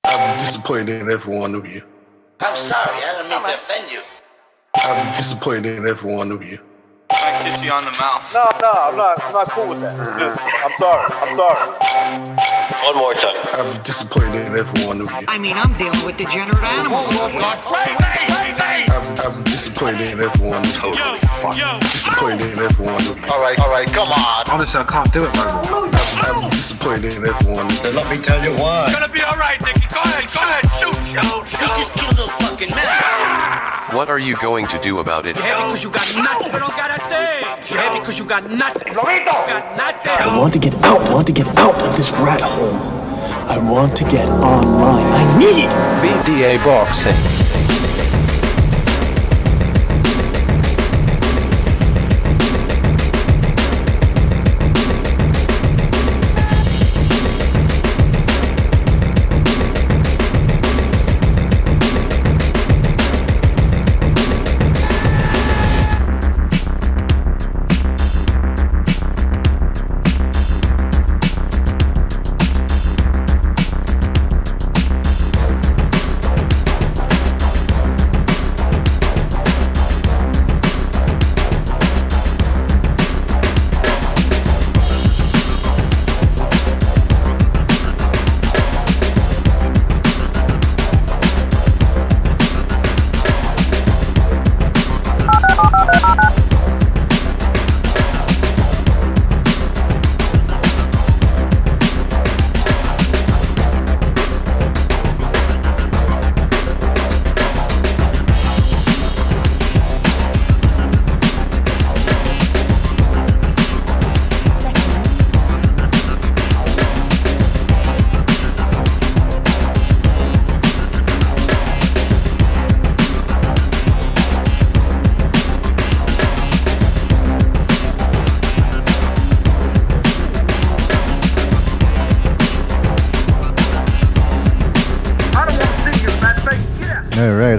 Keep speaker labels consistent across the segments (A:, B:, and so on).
A: I'm disappointed in every one of you.
B: I'm sorry, I don't mean to offend you.
A: I'm disappointed in every one of you.
C: I kiss you on the mouth.
D: No, I'm not cool with that. Just, I'm sorry.
B: One more time.
A: I'm disappointed in every one of you.
E: I mean, I'm dealing with degenerate animals.
A: I'm disappointed in every one of you. Disappointed in every one of you.
B: All right, come on.
F: Honestly, I can't do it, man.
A: I'm disappointed in every one of you.
B: Let me tell you why.
D: It's gonna be all right, Nicky. Go ahead, shoot.
B: He just killed a little fucking man.
G: What are you going to do about it?
D: Yeah, because you got nothing. You don't got a thing. Yeah, because you got nothing. You got nothing.
H: I want to get out. I want to get out of this rat hole. I want to get online. I need
I: BDA boxing.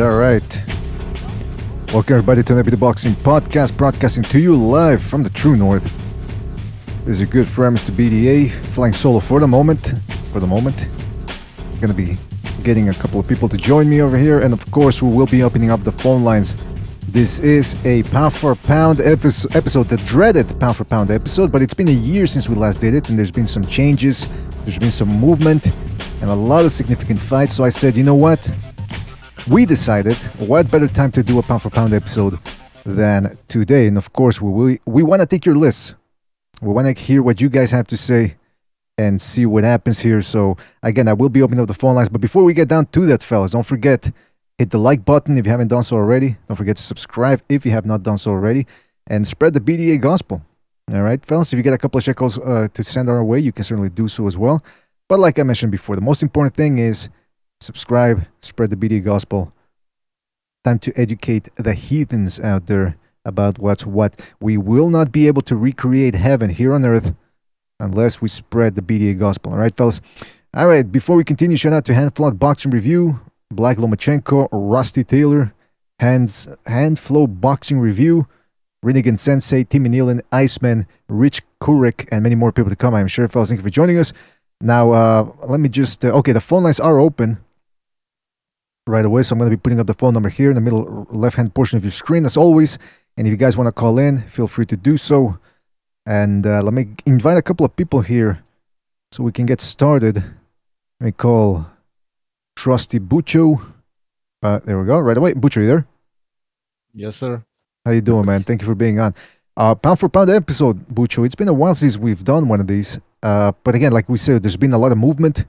J: All right. Welcome everybody to the Boxing Podcast, broadcasting to you live from the True North. This is your good friend, Mr. BDA, flying solo for the moment. Gonna be getting a couple of people to join me over here, and of course we will be opening up the phone lines. This is a pound for pound episode, the dreaded pound for pound episode, but it's been a year since we last did it, and there's been some changes, there's been some movement, and a lot of significant fights, so I said, you know what? We decided, what better time to do a pound for pound episode than today? And of course, we want to take your lists. We want to hear what you guys have to say and see what happens here. So again, I will be opening up the phone lines. But before we get down to that, fellas, don't forget, hit the like button if you haven't done so already. Don't forget to subscribe if you have not done so already. And spread the BDA gospel. All right, fellas, if you get a couple of shekels to send our way, you can certainly do so as well. But like I mentioned before, the most important thing is subscribe, spread the BDA gospel. Time to educate the heathens out there about what's what. We will not be able to recreate heaven here on earth unless we spread the BDA gospel. All right, fellas? All right, before we continue, shout out to Handflow Boxing Review, Black Lomachenko, Rusty Taylor, Handflow Boxing Review, Renegade Sensei, Timmy Nealon, Iceman, Rich Kurek, and many more people to come, I'm sure, fellas. Thank you for joining us. Now, let me just... okay, the phone lines are open right away, so I'm going to be putting up the phone number here in the middle left-hand portion of your screen, as always. And if you guys want to call in, feel free to do so. And let me invite a couple of people here so we can get started. Let me call Trusty Bucho. There we go, right away. Bucho, you there?
F: Yes, sir.
J: How you doing, man? Thank you for being on. Pound for pound episode, Bucho. It's been a while since we've done one of these. But again, like we said, there's been a lot of movement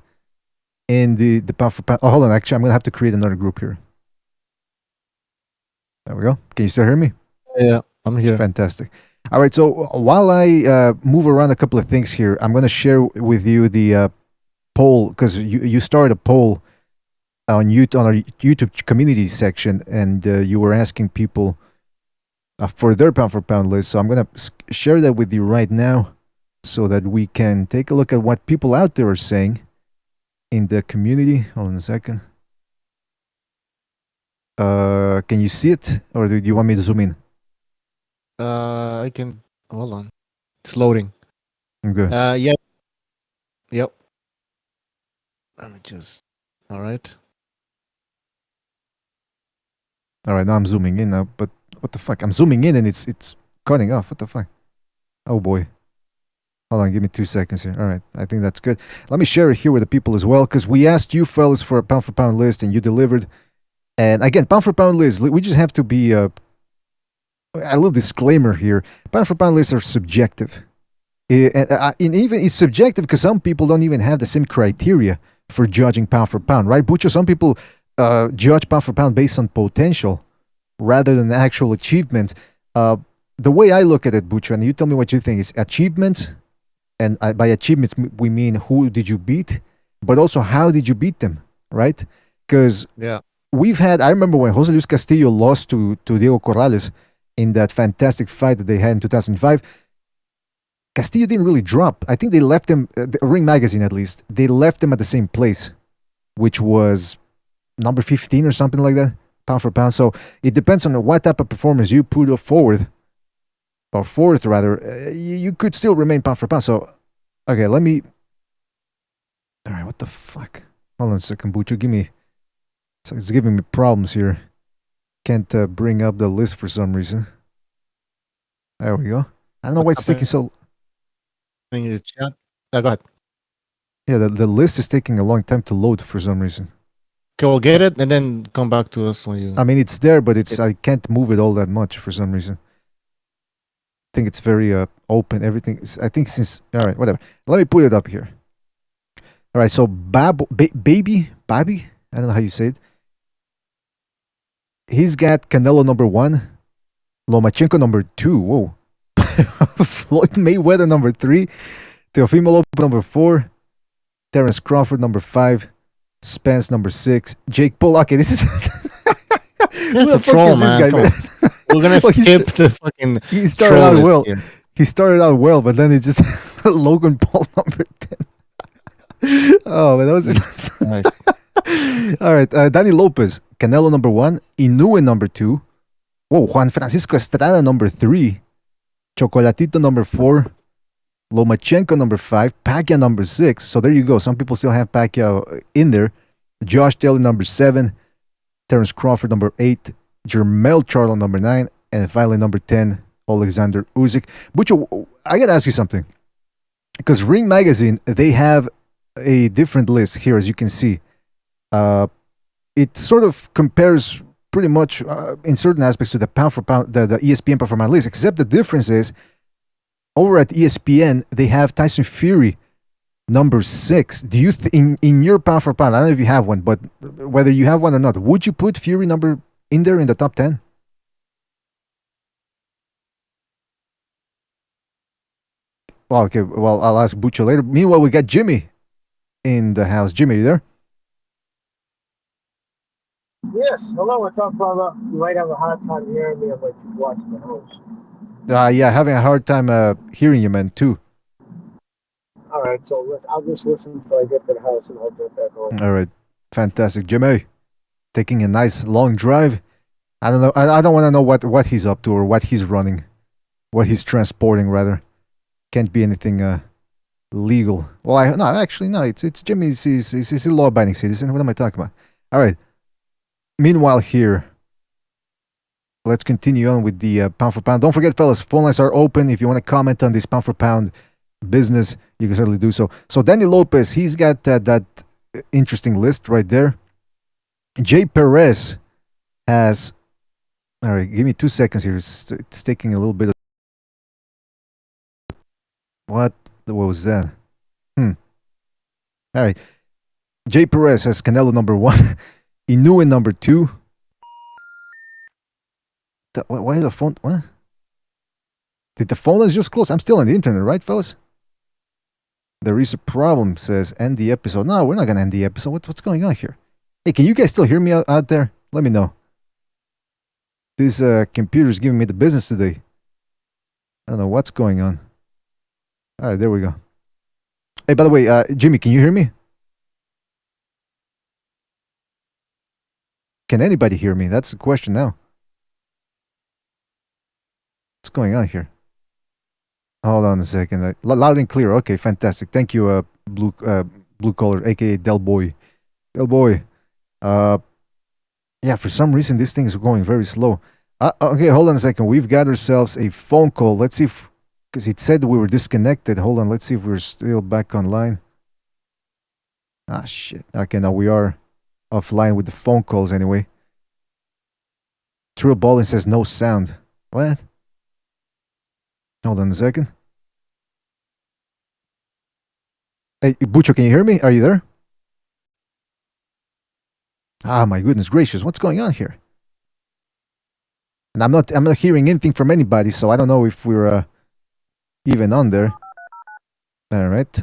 J: in the pound for pound. Oh, hold on. Actually, I'm going to have to create another group here. There we go. Can you still hear me?
F: Yeah, I'm here.
J: Fantastic. All right. So while I move around a couple of things here, I'm going to share with you the poll, because you started a poll on our YouTube community section, and you were asking people for their pound for pound list. So I'm going to share that with you right now so that we can take a look at what people out there are saying in the community. Hold on a second. Can you see it, or do you want me to zoom in?
F: I can... Hold on. It's loading.
J: I'm good.
F: Yeah. Yep. Let me just All right.
J: All right, now I'm zooming in now, but what the fuck? I'm zooming in and it's cutting off. What the fuck? Oh boy. Hold on, give me 2 seconds here. All right, I think that's good. Let me share it here with the people as well, because we asked you fellas for a pound for pound list and you delivered. And again, pound for pound list, we just have to be a little disclaimer here. Pound for pound lists are subjective. And even it's subjective because some people don't even have the same criteria for judging pound for pound, right? Butcher, some people judge pound for pound based on potential rather than actual achievement. The way I look at it, Butcher, and you tell me what you think, is achievements. And by achievements, we mean who did you beat, but also how did you beat them, right? Because I remember when Jose Luis Castillo lost to Diego Corrales in that fantastic fight that they had in 2005, Castillo didn't really drop. I think they left him, the Ring Magazine at least, they left him at the same place, which was number 15 or something like that, pound for pound. So it depends on what type of performance you put forward, or fourth rather, you could still remain pound for pound. So, okay, let me... Alright, what the fuck? Hold on a second, Butcher, it's giving me problems here. Can't bring up the list for some reason. There we go. I don't know why it's taking so...
F: In the chat. Go ahead.
J: Yeah, the list is taking a long time to load for some reason.
F: Okay, we'll get it and then come back to us when you...
J: I mean, it's there, but I can't move it all that much for some reason. I think it's very open. Everything is, I think since... Alright, whatever. Let me put it up here. Alright, so Baby? I don't know how you say it. He's got Canelo number 1, Lomachenko number 2, whoa. Floyd Mayweather number 3, Teofimo Lopez number 4, Terence Crawford number 5, Spence number 6, Jake Paul. Okay, this is...
F: That's a troll, man. We're gonna skip the fucking...
J: He started out well. He started out well, but then it's just Logan Paul number 10. Oh, man, that was it. Nice. All right, Danny Lopez, Canelo number 1, Inoue number 2, whoa, Juan Francisco Estrada number 3, Chocolatito number 4, Lomachenko number 5, Pacquiao number 6. So there you go. Some people still have Pacquiao in there. Josh Taylor number 7, Terence Crawford number 8, Jermell Charlo number 9, and finally number 10, Alexander Usyk. Butcher, I gotta ask you something, because Ring Magazine, they have a different list here, as you can see. It sort of compares pretty much in certain aspects to the pound for pound, the ESPN pound for pound list, except the difference is over at ESPN they have Tyson Fury number 6. Do you in your pound for pound, I don't know if you have one, but whether you have one or not, would you put Fury number in there in the top 10? Well, okay, well, I'll ask Butcher later. Meanwhile, we got Jimmy in the house. Jimmy, you there?
I: Yes, hello, what's up, brother? You might have a hard time hearing me, but you watch the host.
J: Yeah, having a hard time hearing you, man, too.
I: All right, so I'll just listen until I get to the house and I'll get back on.
J: All right, fantastic. Jimmy, taking a nice long drive. I don't know. I don't want to know what he's up to or what he's running, what he's transporting, rather. Can't be anything legal. Well, no. It's Jimmy. He's a law-abiding citizen. What am I talking about? All right. Meanwhile, here, let's continue on with the pound for pound. Don't forget, fellas, phone lines are open. If you want to comment on this pound for pound business, you can certainly do so. So, Danny Lopez, he's got that interesting list right there. Jay Perez has... All right, give me 2 seconds here. It's taking a little bit of... What was that? All right. Jay Perez has Canelo number 1. Inoue number 2. Why the phone? What? Did the phone lines just close? I'm still on the internet, right, fellas? There is a problem, says end the episode. No, we're not going to end the episode. What's going on here? Hey, can you guys still hear me out there? Let me know. This computer's giving me the business today. I don't know what's going on. All right, there we go. Hey, by the way, Jimmy, can you hear me? Can anybody hear me? That's the question now. What's going on here? Hold on a second. Loud and clear. Okay, fantastic. Thank you, blue collar, aka Del Boy. Del Boy. Yeah, for some reason this thing is going very slow. Okay, hold on a second. We've got ourselves a phone call. Let's see if, because it said we were disconnected. Hold on, let's see if we're still back online. Ah, shit. Okay, now we are offline with the phone calls anyway. True Ballin says no sound. What? Hold on a second. Hey, Bucho, can you hear me? Are you there? Ah, my goodness gracious, what's going on here? And I'm not hearing anything from anybody, so I don't know if we're even on there. All right.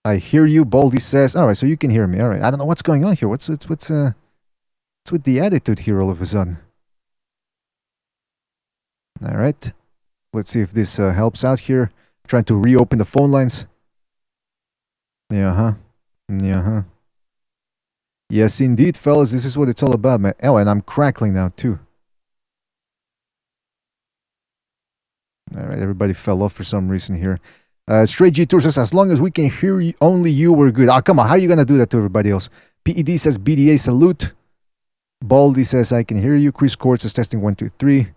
J: I hear you. Baldy says, all right, so you can hear me. All right. I don't know what's going on here. What's with the attitude here all of a sudden? All right. Let's see if this helps out here. Trying to reopen the phone lines. Yeah, huh. Yes, indeed, fellas. This is what it's all about, man. Oh, and I'm crackling now, too. All right, everybody fell off for some reason here. Straight G Tour says, as long as we can hear you, only you, we're good. Oh, come on. How are you going to do that to everybody else? PED says, BDA salute. Baldy says, I can hear you. Chris Court says, testing 1, 2, 3.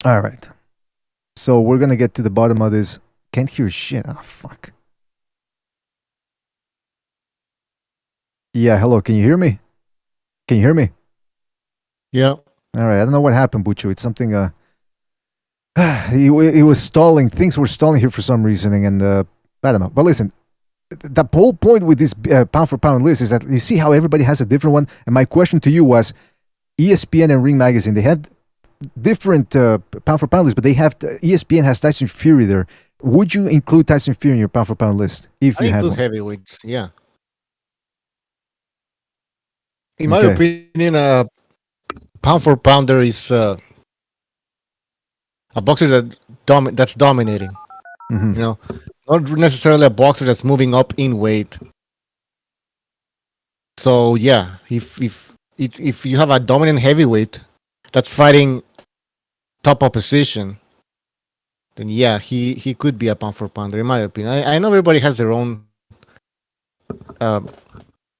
J: All right. So we're going to get to the bottom of this. Can't hear shit. Oh, fuck. Yeah, hello. Can you hear me? Can you hear me?
F: Yeah.
J: All right. I don't know what happened, Bucho. It's something... it was stalling. Things were stalling here for some reasoning, and I don't know. But listen, the whole point with this pound for pound list is that you see how everybody has a different one. And my question to you was, ESPN and Ring Magazine, they had different pound for pound lists, but they have ESPN has Tyson Fury there. Would you include Tyson Fury in your pound for pound list if you had one?
F: Heavyweights, yeah. In my opinion, pound for pounder is a boxer that's dominating.
J: Mm-hmm.
F: You know, not necessarily a boxer that's moving up in weight. So yeah, if you have a dominant heavyweight that's fighting top opposition, then yeah, he could be a pound for pounder in my opinion. I know everybody has their own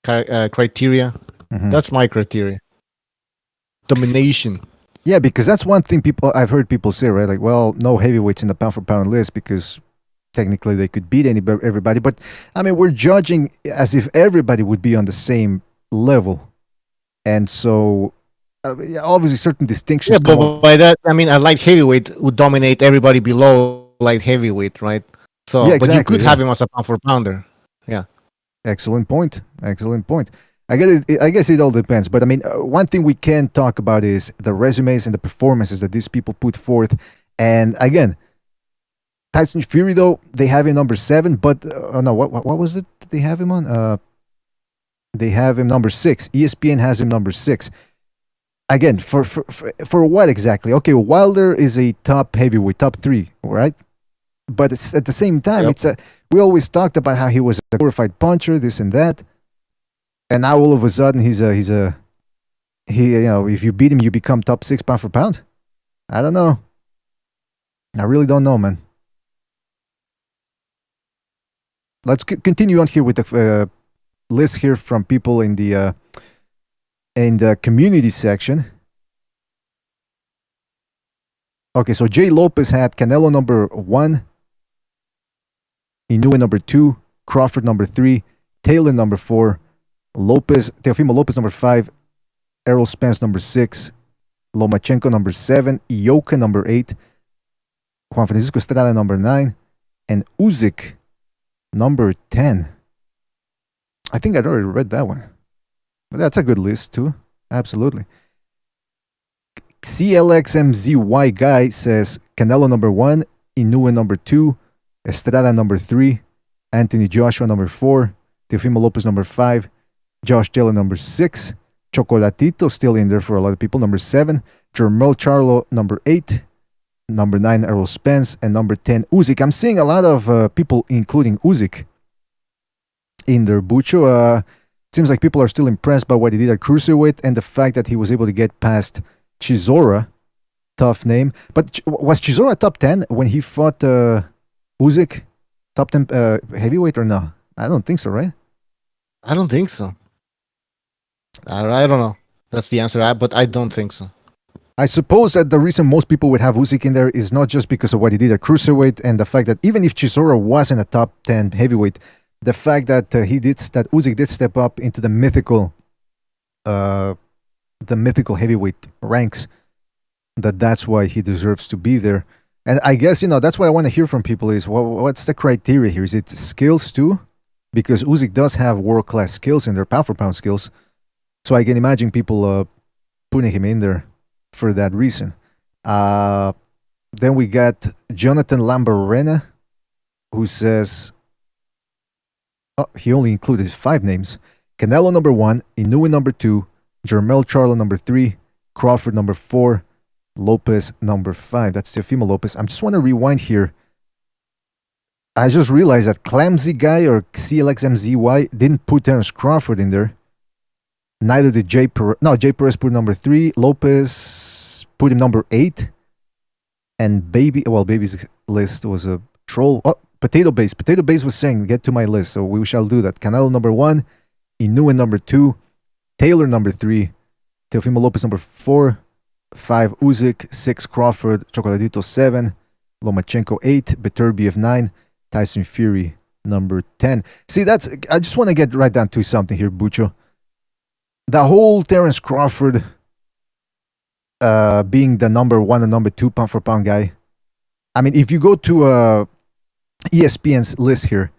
F: criteria.
J: Mm-hmm.
F: That's my criteria. Domination.
J: Yeah, because that's one thing I've heard people say, right? Like, well, no heavyweights in the pound for pound list because technically they could beat everybody. But I mean, we're judging as if everybody would be on the same level, and so obviously certain distinctions.
F: Yeah, but by that I mean a light heavyweight would dominate everybody below light heavyweight, right? So, yeah, exactly, but you could have him as a pound for pounder. Yeah.
J: Excellent point. Excellent point. I guess it all depends. But I mean, one thing we can talk about is the resumes and the performances that these people put forth. And again, Tyson Fury, though, they have him number 7. But, no, what was it that they have him on? They have him number 6. ESPN has him number 6. Again, for what exactly? Okay, Wilder is a top heavyweight, top 3, right? But it's, at the same time, we always talked about how he was a glorified puncher, this and that. And now all of a sudden he if you beat him, you become top 6 pound for pound. I don't know. I really don't know, man. Let's continue on here with the list here from people in the community section. Okay, so Jay Lopez had Canelo number 1, Inoue number 2, Crawford number 3, Taylor number 4, Teofimo Lopez number 5, Errol Spence number 6, Lomachenko number 7, Ioka number 8, Juan Francisco Estrada number 9, and Usyk number 10. I think I'd already read that one. But that's a good list too. Absolutely. CLXMZY guy says Canelo number 1, Inoue number 2, Estrada number 3, Anthony Joshua number 4, Teofimo Lopez number 5, Josh Taylor number 6, Chocolatito still in there for a lot of people, number 7, Jermel Charlo number 8, number 9 Errol Spence, and number 10 Usyk. I'm seeing a lot of people including Usyk in their Bucho. Seems like people are still impressed by what he did at cruiserweight and the fact that he was able to get past Chisora. Tough name. But was Chisora top 10 when he fought Usyk? Top 10 heavyweight or no? I don't think so, right?
F: I don't think so. I don't know. That's the answer, but I don't think so.
J: I suppose that the reason most people would have Usyk in there is not just because of what he did at cruiserweight and the fact that even if Chisora wasn't a top 10 heavyweight, the fact that Usyk did step up into the mythical heavyweight ranks, that's why he deserves to be there. And I guess, that's what I want to hear from people is what's the criteria here? Is it skills too? Because Usyk does have world-class skills in their pound-for-pound skills. So I can imagine people putting him in there for that reason. Then we got Jonathan Lambarena, who says, he only included 5 names. Canelo number 1, Inoue number 2, Jermell Charlo number 3, Crawford number 4, Lopez number 5. That's Teofimo Lopez. I just want to rewind here. I just realized that Clumsy Guy or CLXMZY didn't put Terence Crawford in there. Neither did Jay Perez. No, Jay Perez put number 3. Lopez put him number 8. And Baby's list was a troll. Oh, Potato Base. Potato Base was saying, get to my list, so we shall do that. Canelo number 1. Inoue number 2. Taylor number 3. Teofimo Lopez number 4. 5 Usyk. 6 Crawford. Chocolatito 7. Lomachenko 8. Beterbiev 9. Tyson Fury number 10. See, I just want to get right down to something here, Bucho. The whole Terence Crawford being the number 1 and number 2 pound for pound guy. I mean, if you go to ESPN's list here,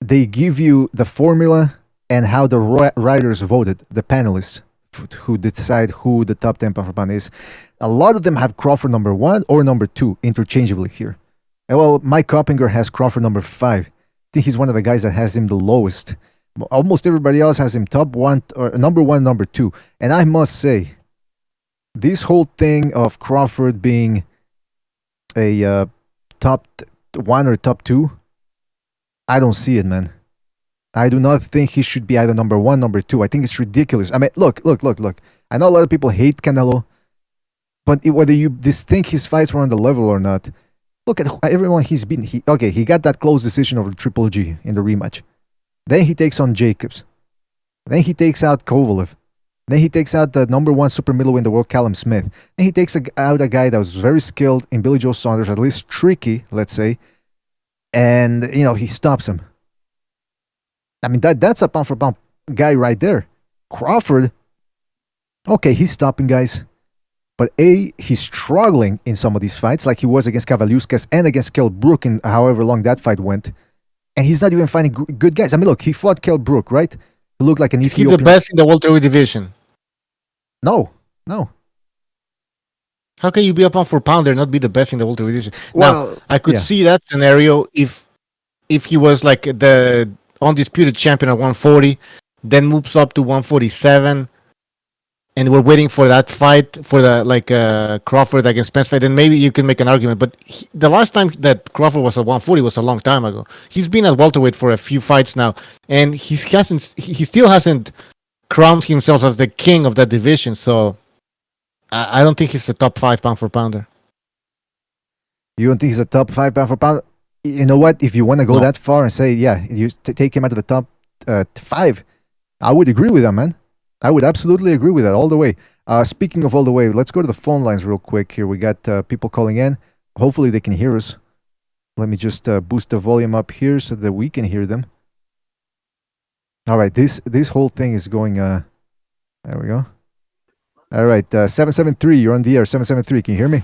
J: they give you the formula and how the writers voted, the panelists who decide who the top 10 pound for pound is. A lot of them have Crawford number 1 or number 2 interchangeably here. And well, Mike Coppinger has Crawford number 5. I think he's one of the guys that has him the lowest. Almost everybody else has him top 1 or number 1, number 2. And I must say, this whole thing of Crawford being a top 1 or top 2, I don't see it, man. I do not think he should be either number 1, number 2. I think it's ridiculous. I mean, look. I know a lot of people hate Canelo, but whether you think his fights were on the level or not, look at everyone he's been. He got that close decision over Triple G in the rematch. Then he takes on Jacobs. Then he takes out Kovalev. Then he takes out the number 1 super middleweight in the world, Callum Smith. Then he takes out a guy that was very skilled in Billy Joe Saunders, at least tricky, let's say. And, he stops him. I mean, that's a pound for pound guy right there. Crawford, okay, he's stopping guys. But he's struggling in some of these fights, like he was against Kavaliuskas and against Kell Brook in however long that fight went. And he's not even finding good guys. I mean, look, he fought Kell Brook, right? He looked like an Ethiopian.
F: He's the best in the welterweight division.
J: No.
F: How can you be a pound for pounder and not be the best in the welterweight division?
J: Well,
F: now, I could see that scenario if he was like the undisputed champion at 140, then moves up to 147, and we're waiting for that fight for the Crawford against Spence fight, then maybe you can make an argument. But the last time that Crawford was at 140 was a long time ago. He's been at welterweight for a few fights now, and he still hasn't crowned himself as the king of that division. So I don't think he's the top 5 pound for pounder.
J: You don't think he's a top 5 pound for pound? You know what? If you want to go that far and say, you take him out of the top 5, I would agree with that, man. I would absolutely agree with that all the way. Speaking of all the way, let's go to the phone lines real quick here. We got people calling in. Hopefully they can hear us. Let me just boost the volume up here so that we can hear them. All right, this whole thing is going... there we go. All right, 773, you're on the air. 773, can you hear me?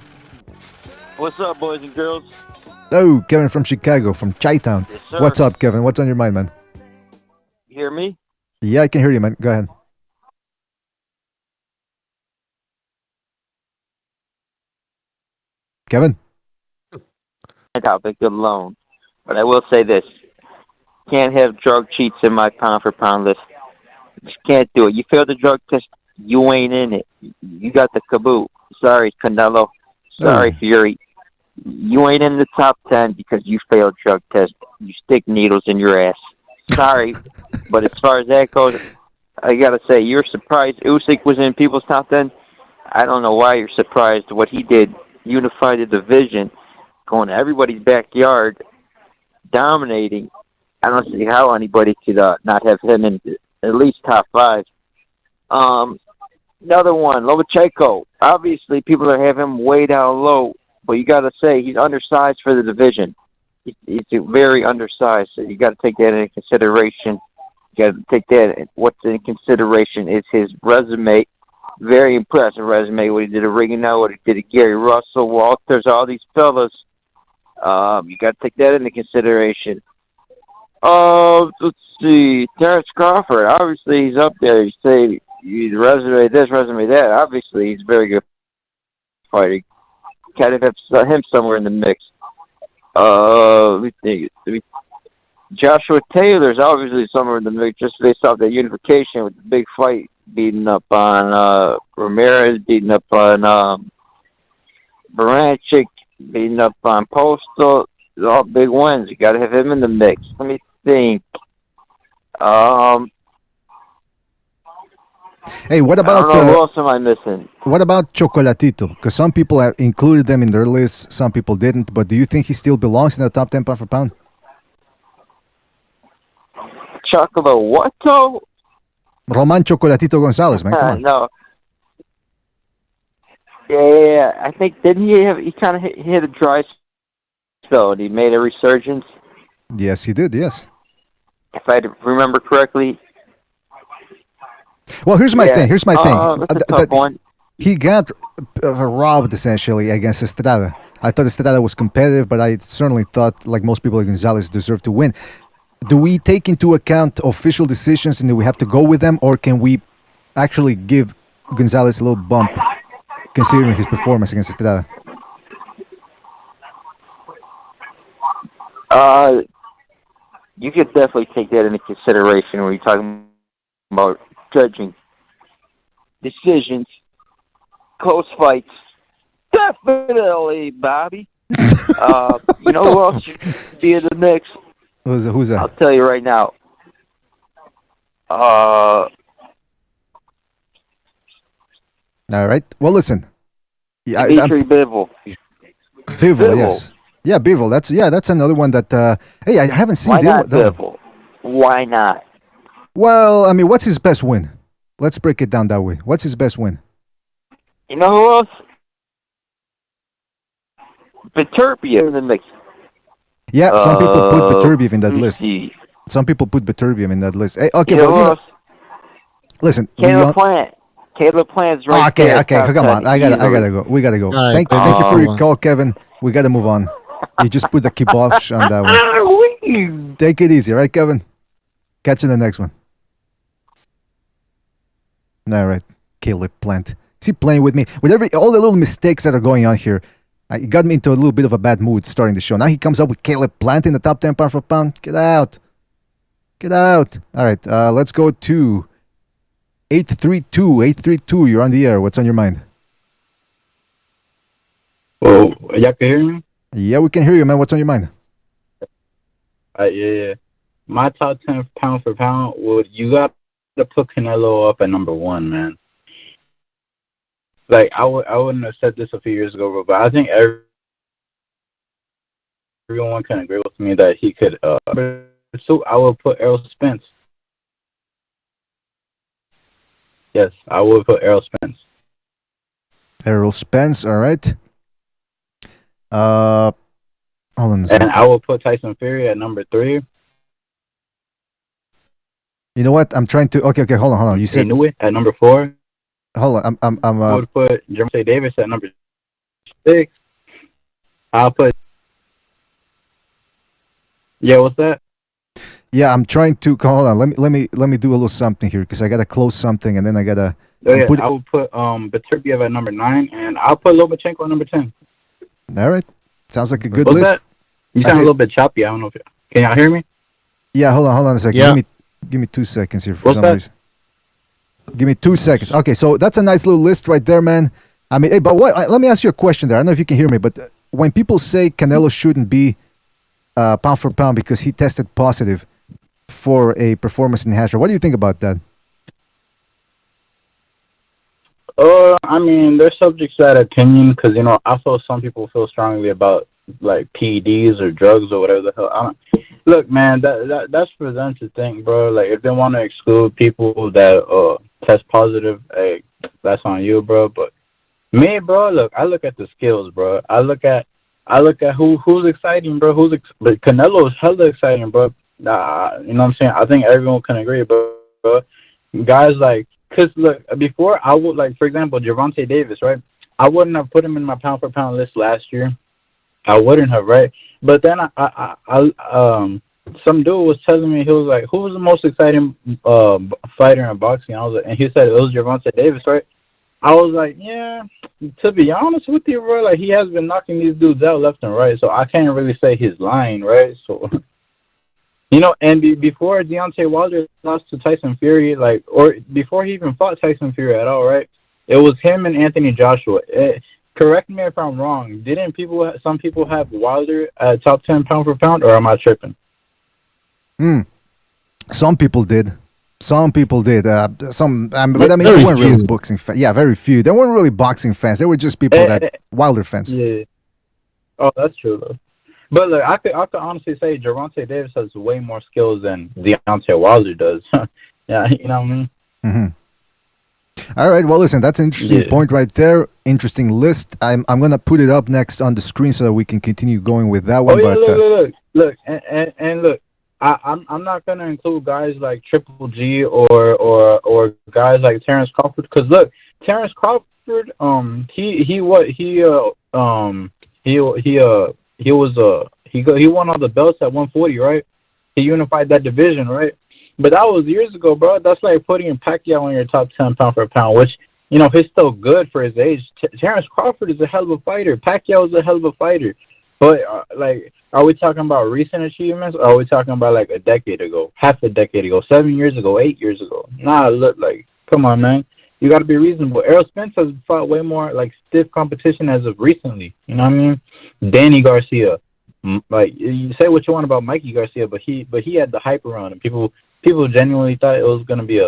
K: What's up, boys and girls?
J: Oh, Kevin from Chicago, from Chi-Town.
K: Yes, sir.
J: What's up, Kevin? What's on your mind, man?
K: You hear me?
J: Yeah, I can hear you, man. Go ahead. Kevin?
K: Topic alone. But I will say this. Can't have drug cheats in my pound for pound list. Just can't do it. You failed the drug test, you ain't in it. You got the kaboot. Sorry, Canelo. Sorry, Fury. You ain't in the top 10 because you failed drug test. You stick needles in your ass. Sorry. But as far as that goes, I got to say, you're surprised Usyk was in people's top 10. I don't know why you're surprised what he did. Unified the division, going to everybody's backyard, dominating. I don't see how anybody could not have him in at least top 5. Another one, Lomachenko. Obviously, people are having him way down low, but you got to say he's undersized for the division. He's very undersized, so you got to take that into consideration. You got to take that. What's in consideration is his resume. Very impressive resume. What he did at Inoue, what he did at Gary Russell, Walters, all these fellas. You got to take that into consideration. Let's see, Terrence Crawford. Obviously, he's up there. You say you resume this, resume that. Obviously, he's a very good fighter. You kind of have him somewhere in the mix. Let me think. Joshua Taylor's obviously somewhere in the mix just based off that unification with the big fight, beating up on Ramirez, beating up on Baranchik, beating up on Postal. They're all big wins. You got to have him in the mix. Let me think.
J: Hey, what about
K: I don't know, who else am I missing?
J: what about Chocolatito? Because some people have included them in their list, some people didn't. But do you think he still belongs in the top 10 pound for pound?
K: Chocolate what though?
J: Roman Chocolatito Gonzalez, man, come on.
K: No. Yeah. I think didn't he kind of hit a dry spell and he made a resurgence?
J: Yes, he did. Yes.
K: If I remember correctly.
J: Well, here's my thing. Here's my thing.
K: That's a tough one.
J: He got robbed essentially against Estrada. I thought Estrada was competitive, but I certainly thought, like most people, Gonzalez deserved to win. Do we take into account official decisions and do we have to go with them, or can we actually give Gonzalez a little bump considering his performance against Estrada?
K: You could definitely take that into consideration when you're talking about judging decisions, close fights. Definitely, Bobby. You know who else should be in the mix?
J: Who's that?
K: I'll tell you right now.
J: All right. Well, listen.
K: Dimitri Bivol.
J: Bivol, yes. Yeah, Bivol. That's another one that. Hey, I haven't seen.
K: Why not Bivol? Why not?
J: Well, I mean, what's his best win? Let's break it down that way. What's his best win?
K: You know who else? Beterbiev in the mix.
J: Yeah, some people put Beterbiev in that list. Some people put Beterbiev in that list. Hey, okay, listen.
K: Caleb Plant. Caleb Plant's right there.
J: Okay, come on. I gotta go. We gotta go.
F: Right,
J: thank you for your call, Kevin. We gotta move on. You just put the kibosh on that one. Take it easy, right, Kevin? Catch you in the next one. All right, Caleb Plant. Is he playing with me? With all the little mistakes that are going on here, it got me into a little bit of a bad mood starting the show. Now he comes up with Caleb Plant in the top 10 pound for pound. Get out. Get out. All right, let's go to 832. 832, you're on the air. What's on your mind?
L: Well, y'all can hear me?
J: Yeah, we can hear you, man. What's on your mind?
L: Yeah. My top 10 pound for pound, you got to put Canelo up at number 1, man. Like, I wouldn't have said this a few years ago, but I think everyone can agree with me that he could. So I would put Errol Spence. Yes, I would put Errol Spence.
J: Errol Spence, all right. Hold on a second.
L: And I will put Tyson Fury at number 3.
J: You know what? I'm trying to. Okay. Hold on. You said
L: Inoue at number 4.
J: Hold on.
L: I would put Gervonta Davis at number 6. I'll put. Yeah, what's that?
J: Yeah, I'm trying to. Hold on. Let me do a little something here because I gotta close something and then I gotta.
L: I will put Beterbiev at number 9 and I'll put Lomachenko at number 10.
J: All right. Sounds like a good
L: What's
J: list.
L: That? You sound a little bit choppy. I don't know if can y'all hear me?
J: Yeah, hold on a second.
F: Yeah.
J: Give me 2 seconds here for some reason. Give me 2 seconds. Okay, so that's a nice little list right there, man. I mean, hey, but let me ask you a question there. I don't know if you can hear me, but when people say Canelo shouldn't be pound for pound because he tested positive for a performance enhancer, what do you think about that?
L: I mean, they're subject to that opinion because, I feel some people feel strongly about, like, PEDs or drugs or whatever the hell. Look, man, that's for them to think, bro. Like, if they want to exclude people that test positive, hey, that's on you, bro. But me, bro, look, I look at the skills, bro. I look at who's exciting, bro. But Canelo is hella exciting, bro. You know what I'm saying? I think everyone can agree, bro. Guys like, cause look, before I would like, for example, Gervonta Davis, right? I wouldn't have put him in my pound for pound list last year. I wouldn't have, right? But then some dude was telling me, he was like, who was the most exciting fighter in boxing? I was like, and he said it was Gervonta Davis, right? I was like, yeah, to be honest with you, bro, like, he has been knocking these dudes out left and right, so I can't really say he's lying, right? So, you know, and before Deontay Wilder lost to Tyson Fury, like, or before he even fought Tyson Fury at all, right? It was him and Anthony Joshua. Correct me if I'm wrong. Didn't some people have Wilder at top 10 pound for pound, or am I tripping?
J: Some people did. But I mean,
F: Very
J: they weren't really
F: few.
J: boxing fans. Yeah, very few. They weren't really boxing fans. They were just people that Wilder fans.
L: Yeah. Oh, that's true though. But look, I could honestly say Gervonta Davis has way more skills than Deontay Wilder does. Yeah, you know what I mean.
J: Mm-hmm. All right. Well, listen, that's an interesting point right there. Interesting list. I'm gonna put it up next on the screen so that we can continue going with that one.
L: Oh, yeah, look, and look. I'm not gonna include guys like Triple G or guys like Terrence Crawford, because look, Terrence Crawford, he won all the belts at 140, right? He unified that division, right? But that was years ago, bro. That's like putting Pacquiao on your top 10 pound for pound, which, you know, he's still good for his age. Terrence Crawford is a hell of a fighter. Pacquiao is a hell of a fighter. But, like, are we talking about recent achievements, or are we talking about, like, a decade ago, half a decade ago, 7 years ago, 8 years ago? Nah, look, like, come on, man. You got to be reasonable. Errol Spence has fought way more, like, stiff competition as of recently. You know what I mean? Danny Garcia. Like, you say what you want about Mikey Garcia, but he had the hype around him. People genuinely thought it was going to be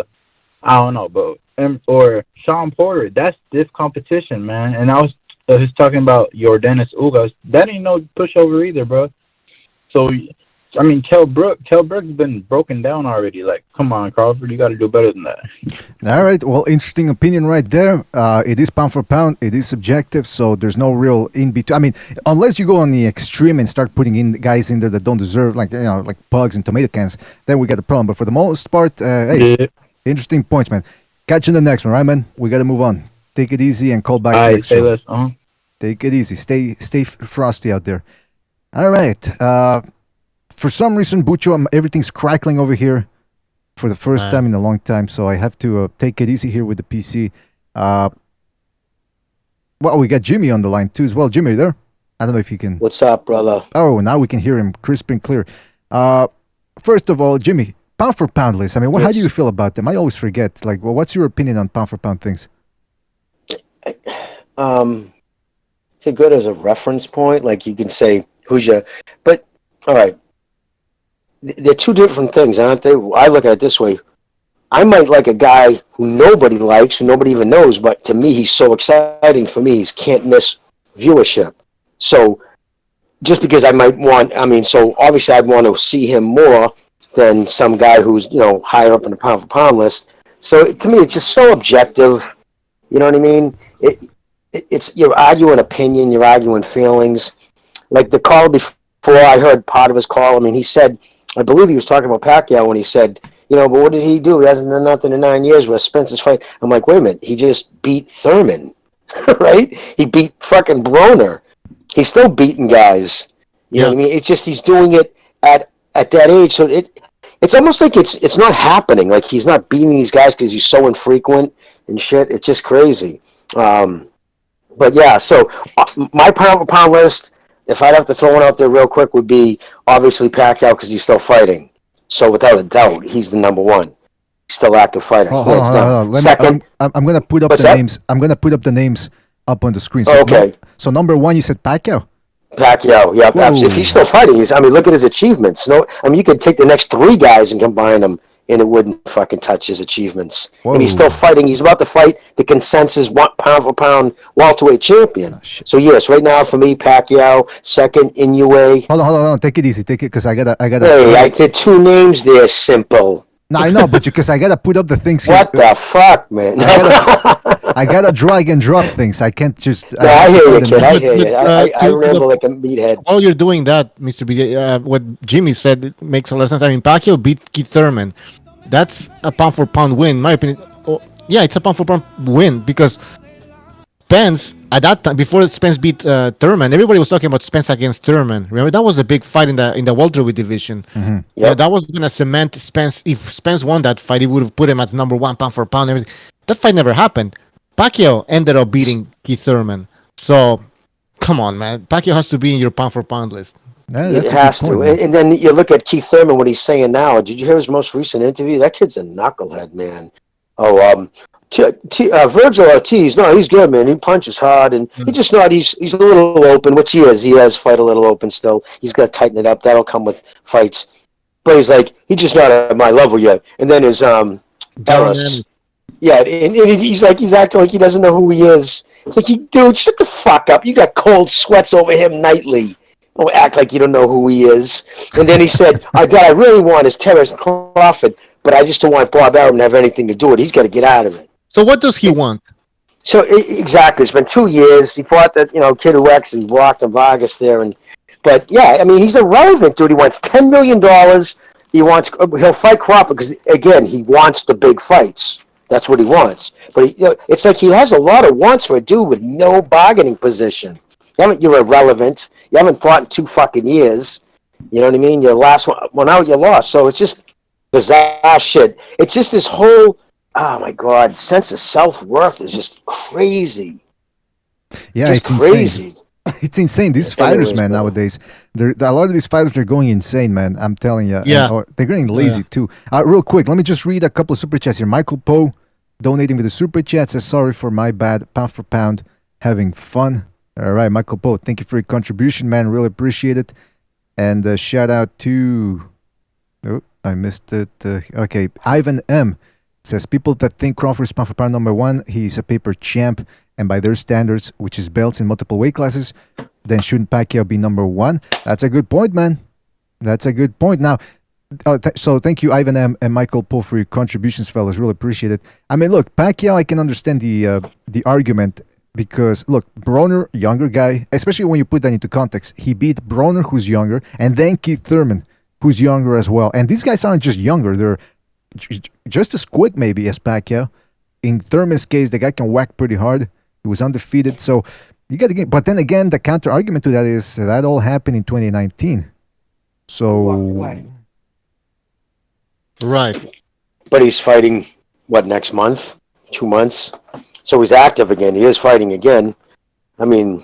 L: I don't know, but, or Sean Porter. That's stiff competition, man. And I was he's talking about Yordenis Ugas. That ain't no pushover either, bro. So, I mean, Kell Brook's been broken down already. Like, come on, Crawford, you got to do better than that.
J: All right. Well, interesting opinion right there. It is pound for pound. It is subjective, so there's no real in between. I mean, unless you go on the extreme and start putting in guys in there that don't deserve, like, you know, like pugs and tomato cans, then we got a problem. But for the most part, hey, interesting points, man. Catch you in the next one, right, man? We got to move on. Take it easy and call back next show. Take it easy. Stay frosty out there. All right. For some reason, Bucho, everything's crackling over here for the first time in a long time, so I have to take it easy here with the PC. Well, we got Jimmy on the line too as well. Jimmy, you there? I don't know if you can.
M: What's up, brother?
J: Oh, now we can hear him crisp and clear. First of all, Jimmy, pound for pound list. I mean, how do you feel about them? I always forget. Like, well, what's your opinion on pound for pound things?
M: It's good as a reference point. Like, you can say who's your, but all right, they're two different things, aren't they? I look at it this way: I might like a guy who nobody likes, who nobody even knows, but to me, he's so exciting. For me, he's can't miss viewership. So, just because I might want, I mean, so obviously I'd want to see him more than some guy who's, you know, higher up in the pound for pound list. So to me, it's just so objective. You know what I mean? It's you're arguing opinion, you're arguing feelings. Like the call before, I heard part of his call. I mean, he said, I believe he was talking about Pacquiao when he said, you know, but what did he do? He hasn't done nothing in 9 years with Spencer's fight. I'm like, wait a minute, he just beat Thurman, right? He beat fucking Broner. He's still beating guys. You know what I mean? It's just he's doing it at that age. So it's almost like it's not happening. Like, he's not beating these guys because he's so infrequent and shit. It's just crazy. But yeah, so my pound for pound list, if I'd have to throw one out there real quick, would be obviously Pacquiao because he's still fighting. So without a doubt, he's the number one. He's still active fighter.
J: Hold on.
M: Second,
J: I'm gonna put up the names. I'm gonna put up the names up on the screen. So
M: okay.
J: So number one, you said Pacquiao.
M: Pacquiao, yeah. If he's still fighting, look at his achievements. No, I mean, you could take the next three guys and combine them, and it wouldn't fucking touch his achievements. Whoa. And he's still fighting. He's about to fight the consensus pound for pound welterweight champion. So yes, right now for me, Pacquiao. Second, Inoue.
J: Hold on. Take it easy. Take it, because I gotta.
M: Hey, I did two names there. Simple.
J: No, I know, but because I gotta put up the things here.
M: What the fuck, man?
J: I gotta drag and drop things. I can't just.
M: No, I hear you, kid. I hear you.
F: But,
M: I remember like a meathead.
F: While you're doing that, Mr. B, what Jimmy said it makes a lot of sense. I mean, Pacquiao beat Keith Thurman. That's a pound for pound win, in my opinion. Oh, yeah, it's a pound for pound win because Spence at that time, before Spence beat Thurman, everybody was talking about Spence against Thurman. Remember that was a big fight in the welterweight division.
J: Mm-hmm.
F: Yeah, that was gonna cement Spence. If Spence won that fight, he would have put him as number one pound for pound. Everything. That fight never happened. Pacquiao ended up beating Keith Thurman. So, come on, man. Pacquiao has to be in your pound for pound list.
J: Yeah,
M: It has to. And then you look at Keith Thurman, what he's saying now. Did you hear his most recent interview? That kid's a knucklehead, man. Oh, Virgil Ortiz, no, he's good, man. He punches hard, and he just not. He's a little open, which he is. He has fight a little open still. He's got to tighten it up. That'll come with fights. But he's like, he's just not at my level yet. And then his Ellis. Yeah, and he's acting like he doesn't know who he is. It's like, dude, shut the fuck up. You got cold sweats over him nightly. Don't act like you don't know who he is. And then he said, "God, I really want is Terrence Crawford, but I just don't want Bob Arum to have anything to do with it. He's got to get out of it."
F: So what does he want?
M: So exactly, it's been 2 years. He fought that kid who X and blocked and Vargas there, but yeah, I mean he's irrelevant, dude. He wants $10 million. He'll fight Crawford because again he wants the big fights. That's what he wants. But it's like he has a lot of wants for a dude with no bargaining position. You're irrelevant. You haven't fought in 2 fucking years. You know what I mean? Your last one out, you lost. So it's just bizarre shit. It's just this whole, oh my God, sense of self-worth is just crazy.
J: Yeah,
M: just
J: it's
M: crazy.
J: Insane. It's insane. These fighters, man, nowadays, a lot of these fighters are going insane, man. I'm telling you.
F: Yeah.
J: They're getting lazy, too. Real quick, let me just read a couple of super chats here. Michael Poe, donating with the super chat, says, sorry for my bad, pound for pound, having fun. All right, Michael Poe, thank you for your contribution, man. Really appreciate it. And shout out to... Oh, I missed it. Okay, Ivan M. says, people that think Crawford is pound for pound number one, he's a paper champ. And by their standards, which is belts in multiple weight classes, then shouldn't Pacquiao be number one? That's a good point, man. That's a good point. Now, so thank you, Ivan M. and Michael Poe, for your contributions, fellas. Really appreciate it. I mean, look, Pacquiao, I can understand the argument because, look, Broner, younger guy, especially when you put that into context, he beat Broner, who's younger, and then Keith Thurman, who's younger as well. And these guys aren't just younger. They're just as quick, maybe, as Pacquiao. In Thurman's case, the guy can whack pretty hard. He was undefeated, so you got to get. But then again, the counter argument to that is that all happened in 2019. So,
F: right.
M: But he's fighting next month, 2 months. So he's active again. He is fighting again. I mean,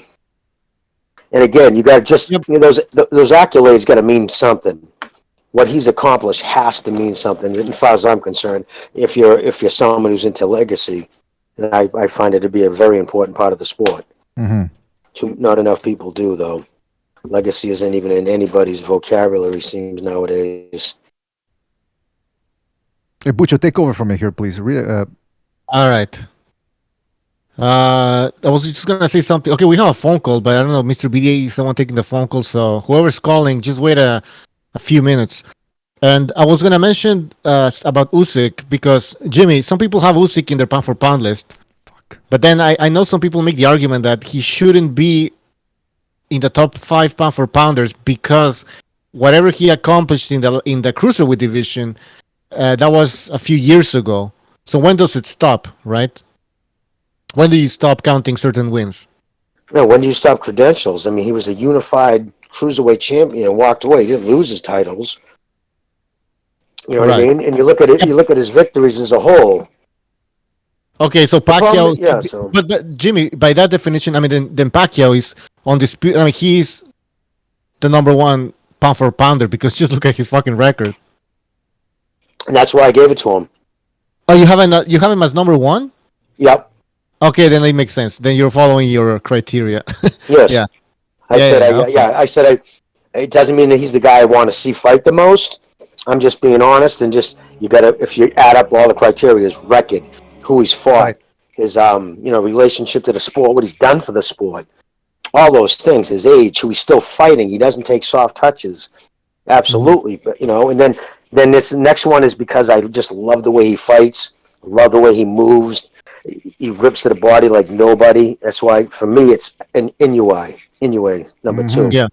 M: and again, you got to just those accolades got to mean something. What he's accomplished has to mean something. As far as I'm concerned, if you're someone who's into legacy. And I find it to be a very important part of the sport.
J: Mm-hmm.
M: Not enough people do, though. Legacy isn't even in anybody's vocabulary, seems nowadays.
J: Hey, Bucho, take over from me here, please.
F: All right. I was just going to say something. Okay, we have a phone call, but I don't know, Mr. BDA is someone taking the phone call, so whoever's calling, just wait a few minutes. And I was going to mention about Usyk because, Jimmy, some people have Usyk in their pound for pound list. But then I know some people make the argument that he shouldn't be in the top 5 pound for pounders because whatever he accomplished in the cruiserweight division, that was a few years ago. So when does it stop, right? When do you stop counting certain wins?
M: No, when do you stop credentials? I mean, he was a unified cruiserweight champion and walked away. He didn't lose his titles. You know what I mean? And you look at it. You look at his victories as a whole.
F: Okay, so Pacquiao. But Jimmy, by that definition, I mean, then Pacquiao is undisputed. I mean, he's the number one pound for pounder because just look at his fucking record.
M: And that's why I gave it to him.
F: Oh, you have him as number one?
M: Yep.
F: Okay, then it makes sense. Then you're following your criteria.
M: Yes.
F: Yeah.
M: I said it doesn't mean that he's the guy I want to see fight the most. I'm just being honest, and just if you add up all the criteria, his record, who he's fought, his relationship to the sport, what he's done for the sport, all those things, his age, who he's still fighting, he doesn't take soft touches, absolutely, but and then Then this next one is because I just love the way he fights, love the way he moves. He rips to the body like nobody. That's why, for me, it's an Inoue, number two.
F: Yeah.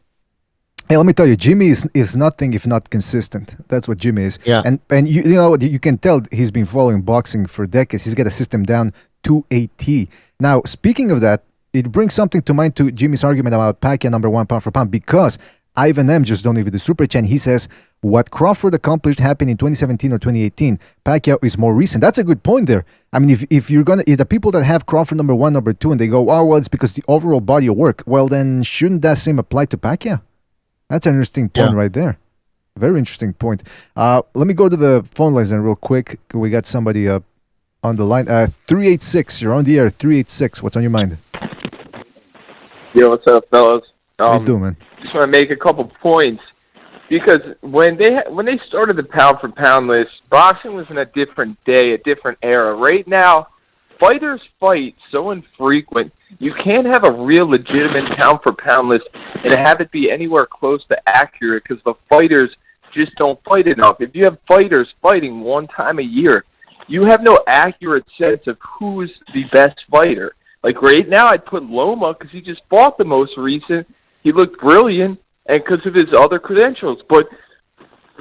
J: Hey, let me tell you, Jimmy is nothing if not consistent. That's what Jimmy is.
F: Yeah.
J: And you know, you can tell he's been following boxing for decades. He's got a system down to a T. Now, speaking of that, it brings something to mind to Jimmy's argument about Pacquiao number one pound for pound, because Ivan M just donated the super chat. He says, what Crawford accomplished happened in 2017 or 2018. Pacquiao is more recent. That's a good point there. I mean, if the people that have Crawford number one, number two, and they go, oh, well, it's because the overall body of work, well, then shouldn't that same apply to Pacquiao? That's an interesting point right there. Very interesting point. Let me go to the phone lines then real quick. We got somebody on the line. 386, you're on the air. 386, what's on your mind?
N: Yo, what's up, fellas?
J: How you doing, man?
N: Just want to make a couple points, because when they started the pound for pound list, boxing was in a different day, a different era. Right now, fighters fight so infrequent. You can't have a real legitimate pound for pound list and have it be anywhere close to accurate, because the fighters just don't fight enough. If you have fighters fighting one time a year, you have no accurate sense of who's the best fighter. Like right now, I'd put Loma because he just fought the most recent. He looked brilliant, and because of his other credentials. But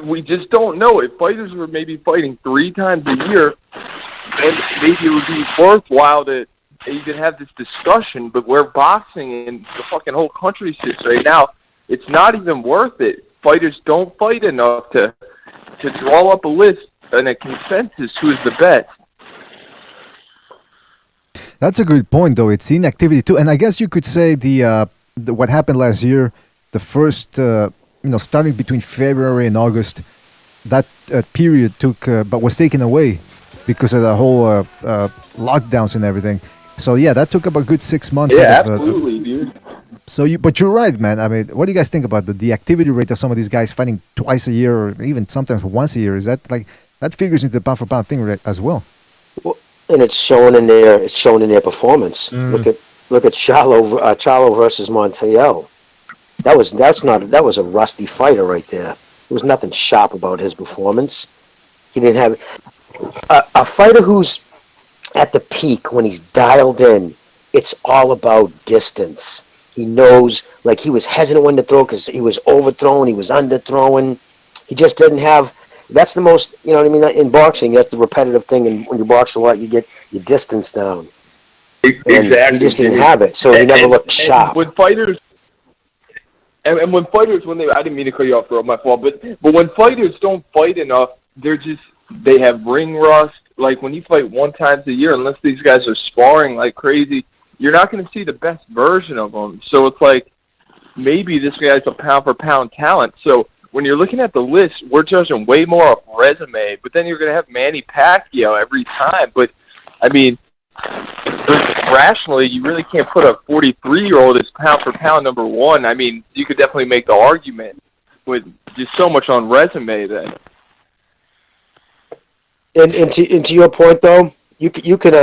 N: we just don't know. If fighters were maybe fighting 3 times a year, then maybe it would be worthwhile to even have this discussion. But where boxing and the fucking whole country sits right now, it's not even worth it. Fighters don't fight enough to draw up a list and a consensus who's the best.
J: That's a good point, though. It's inactivity too, and I guess you could say the what happened last year, the first starting between February and August, that period but was taken away because of the whole lockdowns and everything. So yeah, that took about a good 6 months.
N: Yeah, absolutely, dude.
J: But you're right, man. I mean, what do you guys think about the activity rate of some of these guys fighting twice a year or even sometimes once a year? Is that that figures into the pound for pound thing as well?
M: Well, and it's shown in their performance. Look at Charlo versus Montiel. That was a rusty fighter right there. There was nothing sharp about his performance. He didn't have a fighter who's at the peak when he's dialed in. It's all about distance. He knows, like, he was hesitant when to throw because he was overthrown, he was underthrowing. He just didn't have. That's the most, you know what I mean. In boxing, that's the repetitive thing, and when you box a lot, you get your distance down.
N: Exactly.
M: He just didn't have it, so he never looked sharp.
N: When fighters, I didn't mean to cut you off, bro, my fault. But when fighters don't fight enough, they have ring rust. Like when you fight 1 time a year, unless these guys are sparring like crazy, you're not going to see the best version of them. So it's like maybe this guy's a pound for pound talent. So when you're looking at the list, we're judging way more off resume. But then you're going to have Manny Pacquiao every time. But I mean, rationally, you really can't put a 43-year-old as pound for pound number 1. I mean, you could definitely make the argument with just so much on resume then.
M: And to your point, though, you could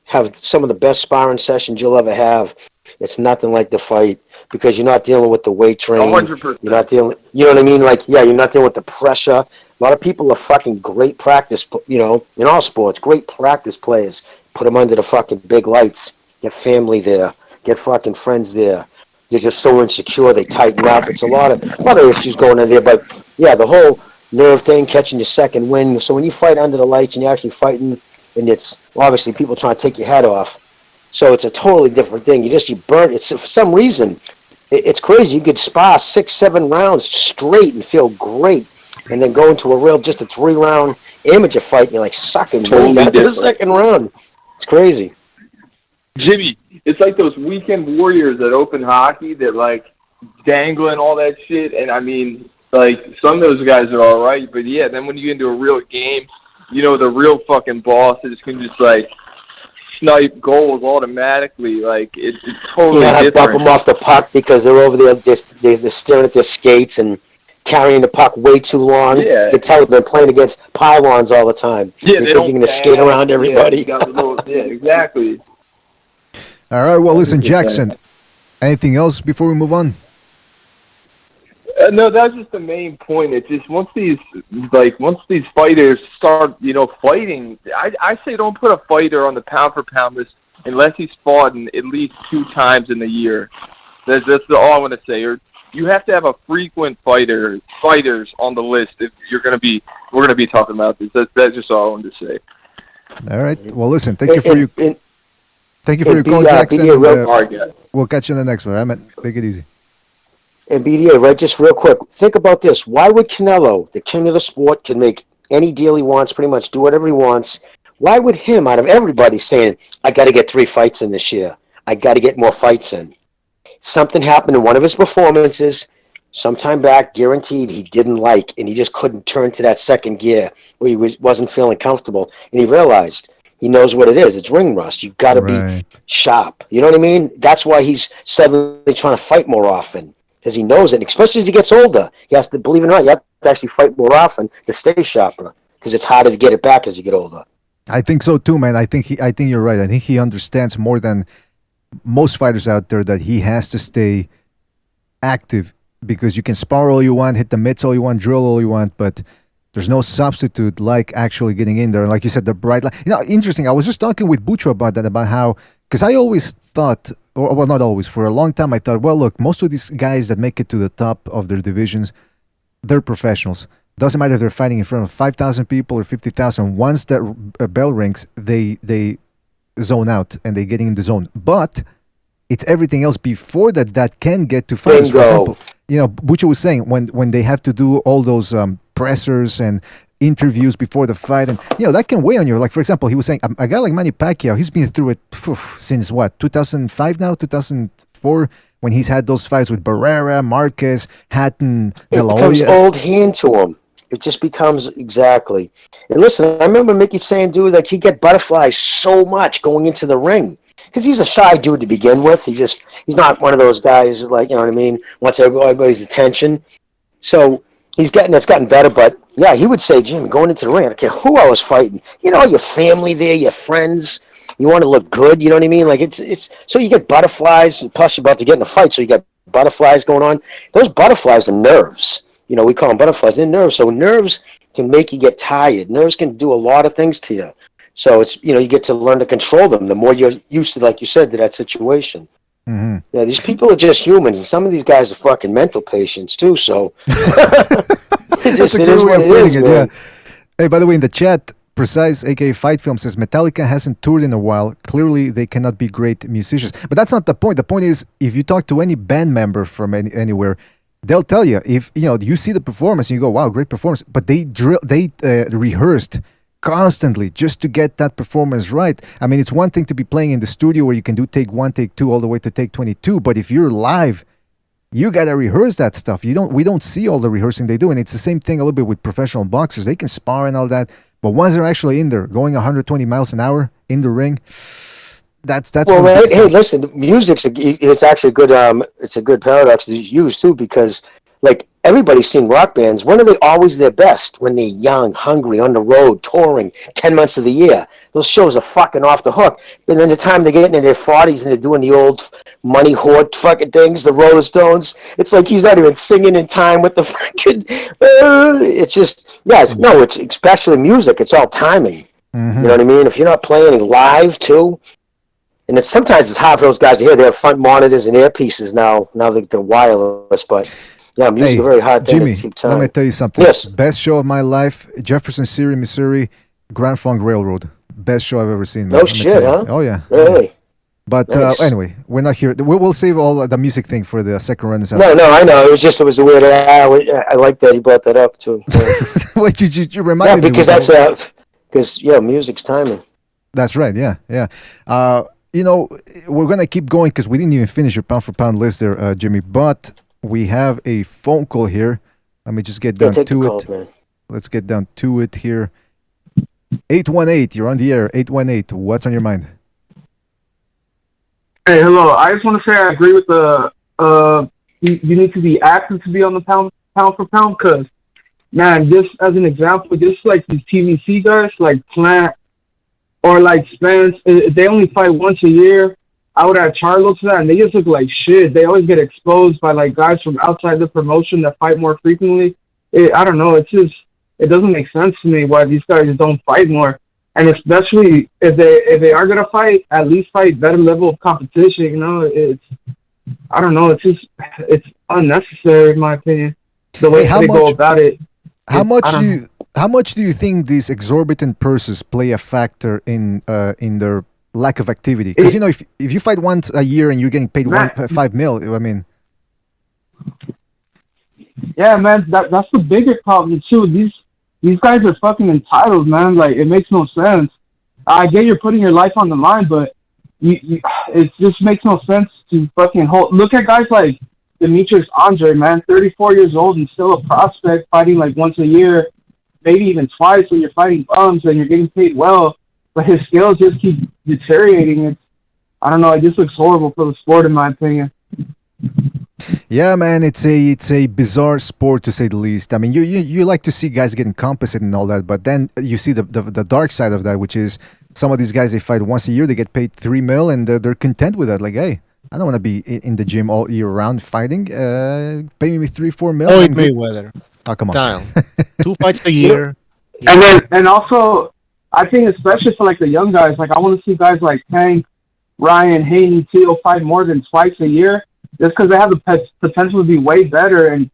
M: have some of the best sparring sessions you'll ever have. It's nothing like the fight because you're not dealing with the weight train.
N: 100%.
M: You're not dealing. You know what I mean? Like, yeah, you're not dealing with the pressure. A lot of people are fucking great practice. You know, in all sports, great practice players. Put them under the fucking big lights. Get family there. Get fucking friends there. They're just so insecure. They tighten up. It's a lot of issues going on there. But yeah, the whole nerve thing, catching your second wind. So when you fight under the lights and you're actually fighting, and it's obviously people trying to take your head off. So it's a totally different thing. You burn. It's for some reason, it's crazy. You could spar 6-7 rounds straight and feel great, and then go into just a 3-round amateur fight, and you're like sucking wind after the second round. It's crazy.
N: Jimmy, it's like those weekend warriors at open hockey that like dangling all that shit. And I mean, like some of those guys are all right, but yeah, then when you get into a real game, you know, the real fucking bosses can just like snipe goals automatically. Like it's totally different.
M: Bump them off the puck because they're over there, they're staring at their skates and carrying the puck way too long.
N: Yeah.
M: You can tell they're playing against pylons all the time.
N: Yeah,
M: they think they're going to skate around everybody.
N: Yeah, exactly.
J: All right, well, listen, Jackson, anything else before we move on?
N: No, that's just the main point. It's just once these fighters start, fighting. I say don't put a fighter on the pound for pound list unless he's fought in at least 2 times in the year. That's all I want to say. Or you have to have a frequent fighters on the list if we're going to be talking about this. That's just all I wanted to say.
J: All right. Well, listen. Thank you for your call, Jackson. We'll catch you in the next one. Take it easy.
M: And BDA, right, just real quick, think about this. Why would Canelo, the king of the sport, can make any deal he wants, pretty much do whatever he wants, why would him, out of everybody, saying, I got to get 3 fights in this year, I got to get more fights in? Something happened in one of his performances sometime back, guaranteed he didn't like, and he just couldn't turn to that second gear where he wasn't feeling comfortable, and he realized he knows what it is. It's ring rust. You've got to be sharp. You know what I mean? That's why he's suddenly trying to fight more often. Because he knows it, especially as he gets older. He has to, believe it or not, you have to actually fight more often to stay sharper. Because it's harder to get it back as you get older.
J: I think so too, man. I think you're right. I think he understands more than most fighters out there that he has to stay active. Because you can spar all you want, hit the mitts all you want, drill all you want, but there's no substitute like actually getting in there. And like you said, the bright light. Interesting. I was just talking with Bucho about that, about how, because I always thought, well, not always, for a long time I thought, well, look, most of these guys that make it to the top of their divisions, they're professionals. Doesn't matter if they're fighting in front of 5,000 people or 50,000. Once that bell rings, they zone out and they're getting in the zone. But it's everything else before that can get to fighters. For example, Bucho was saying when they have to do all those pressers and interviews before the fight, and that can weigh on you. Like, for example, he was saying a guy like Manny Pacquiao, he's been through it since 2005 now, 2004, when he's had those fights with Barrera, Marquez, Hatton, De La Hoya.
M: It becomes old hand to him. It just becomes exactly. And listen, I remember Mickey saying, dude, like he'd get butterflies so much going into the ring. Because he's a shy dude to begin with. He's not one of those guys, like, you know what I mean, wants everybody's attention. So it's gotten better, but yeah, he would say, Jim, going into the ring, I don't care who I was fighting. Your family there, your friends, you want to look good, you know what I mean? Like it's so you get butterflies, plus you're about to get in a fight, so you got butterflies going on. Those butterflies are nerves. We call them butterflies. They're nerves. So nerves can make you get tired. Nerves can do a lot of things to you. So it's, you get to learn to control them the more you're used to, like you said, to that situation.
J: Mm-hmm.
M: Yeah, these people are just humans, and some of these guys are fucking mental patients too. So
J: that's a good way of putting it. Yeah. Hey, by the way, in the chat, Precise, aka Fight Film, says Metallica hasn't toured in a while. Clearly, they cannot be great musicians. But that's not the point. The point is, if you talk to any band member from anywhere, they'll tell you, if you see the performance and you go, "Wow, great performance," but they rehearsed constantly just to get that performance right. I mean, it's one thing to be playing in the studio where you can do take 1, take 2, all the way to take 22. But if you're live, you gotta rehearse that stuff. We don't see all the rehearsing they do, and it's the same thing a little bit with professional boxers. They can spar and all that, but once they're actually in there, going 120 miles an hour in the ring, that's well.
M: Hey, listen, it's actually good. It's a good paradox to use too, because like everybody's seen rock bands. When are they always their best? When they're young, hungry, on the road, touring, 10 months of the year. Those shows are fucking off the hook. And then the time they get into their 40s and they're doing the old money hoard fucking things, the Rolling Stones, it's like he's not even singing in time with the fucking... it's just... it's especially music. It's all timing.
J: Mm-hmm.
M: You know what I mean? If you're not playing live, too... And sometimes it's hard for those guys to hear. They have front monitors and earpieces now they're wireless, but... Yeah, music is a very hard thing
J: Jimmy,
M: to keep time.
J: let me tell you something.
M: Yes.
J: Best show of my life, Jefferson City, Missouri, Grand Funk Railroad. Best show I've ever seen.
M: No shit, huh?
J: Oh, yeah.
M: Really?
J: But
M: nice.
J: Anyway, we're not here. We'll save all the music thing for the second Renaissance.
M: No, I know. It was a weird... I like that you brought that up, too.
J: Wait, you reminded me.
M: Because because music's timing.
J: That's right, yeah. We're going to keep going because we didn't even finish your pound-for-pound list there, Jimmy, but... We have a phone call here. Let me just get down to it. Man. Let's get down to it here. 818, you're on the air. 818, what's on your mind?
O: Hey, hello. I just want to say I agree with you need to be active to be on the pound for pound, because, man, just as an example, just like these TVC guys, like Plant or like Spence, they only fight once a year. I would add Charlo to that, and they just look like shit. They always get exposed by like guys from outside the promotion that fight more frequently. I don't know. It's just it doesn't make sense to me why these guys don't fight more. And especially if they are gonna fight, at least fight better level of competition. You know, I don't know. It's unnecessary in my opinion. The way they go about it.
J: How much do you think these exorbitant purses play a factor in their lack of activity? Because you know, if you fight once a year and you're getting paid $5 million, I mean.
O: Yeah, man, that's the bigger problem too. These guys are fucking entitled, man. Like it makes no sense. I get you're putting your life on the line, but it just makes no sense to fucking look at guys like Demetrius Andre, man, 34 years old and still a prospect, fighting like once a year, maybe even twice when you're fighting bums and you're getting paid well, but his skills just keep deteriorating. I don't know, it just looks horrible for the sport in my opinion.
J: Yeah, man, it's a bizarre sport to say the least. I mean, you like to see guys getting compensated and all that, but then you see the dark side of that, which is some of these guys, they fight once a year, they get paid $3 million, and they're content with that. Like, hey, I don't want to be in the gym all year round fighting. Pay me $3-4 million.
F: Oh, Mayweather.
J: Oh, come on.
F: 2 fights a year.
O: And also, I think especially for like the young guys, like I want to see guys like Tank, Ryan, Haney, Teo fight more than twice a year, just because they have the potential to be way better. And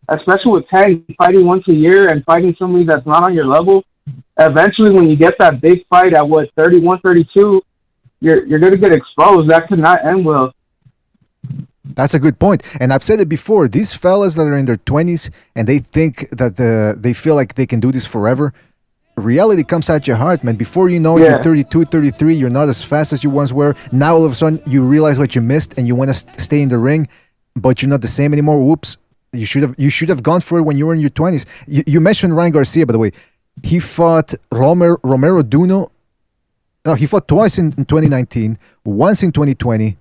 O: especially with Tank fighting once a year and fighting somebody that's not on your level, eventually when you get that big fight at 31, 32, you're going to get exposed. That could not end well.
J: That's a good point. And I've said it before, these fellas that are in their 20s and they think that they feel like they can do this forever, reality comes at your heart, man. Before you know it, you're 32, 33, you're not as fast as you once were. Now all of a sudden you realize what you missed and you want to stay in the ring, but you're not the same anymore. Whoops. You should have gone for it when you were in your 20s. You mentioned Ryan Garcia, by the way. He fought Romero Duno. No, he fought twice in 2019, once in 2020,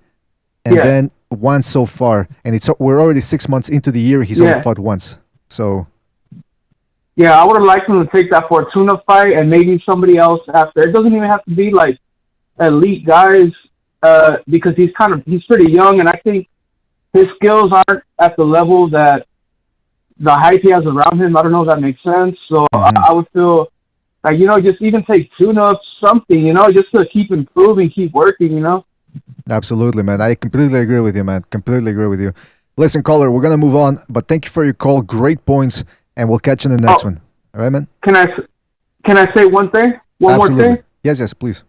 J: and then once so far. And we're already 6 months into the year. He's only fought once. So.
O: Yeah, I would have liked him to take that Fortuna fight and maybe somebody else after. It doesn't even have to be like elite guys because he's pretty young, and I think his skills aren't at the level that the hype he has around him. I don't know if that makes sense. So I would feel like, just even take tune-ups, something, just to keep improving, keep working,
J: Absolutely, man. I completely agree with you, man. Completely agree with you. Listen, caller, we're going to move on, but thank you for your call. Great points, and we'll catch you in the next one. All right, man?
O: Can I say one thing? One more thing?
J: Yes, please.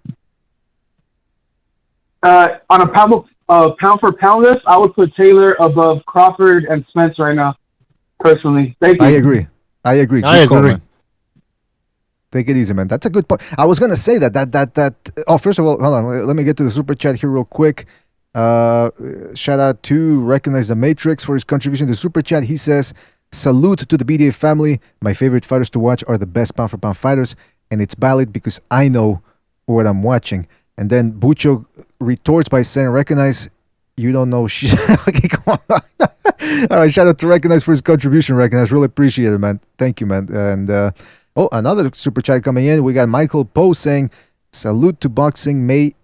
O: On a pound-for-pound list, I would put Taylor above Crawford and Spence right now, personally. Thank you.
J: I agree. Good call, man. Take it easy, man. That's a good point. I was gonna say that. Oh, first of all, hold on. Let me get to the super chat here real quick. Shout out to Recognize the Matrix for his contribution to the super chat. He says, "Salute to the BDA family. My favorite fighters to watch are the best pound for pound fighters, and it's valid because I know what I'm watching." And then Bucho retorts by saying, "Recognize, you don't know shit." Okay, come on. All right, shout out to Recognize for his contribution. Recognize, really appreciate it, man. Thank you, man. And another super chat coming in. We got Michael Poe saying, "Salute to boxing, may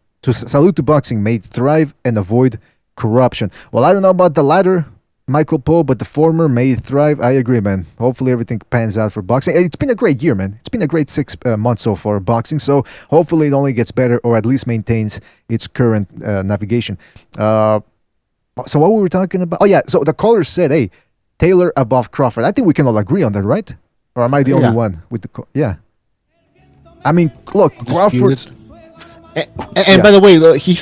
J: thrive and avoid corruption." Well, I don't know about the latter, Michael Poe, but the former may thrive. I agree, man. Hopefully everything pans out for boxing. It's been a great year, man. It's been a great 6 months so far boxing. So hopefully it only gets better, or at least maintains its current navigation. So what were we talking about? Oh yeah, so the caller said, "Hey, Taylor above Crawford." I think we can all agree on that, right? Or am I the only one with the? Yeah. I mean, look, Crawford.
F: And by the way, he's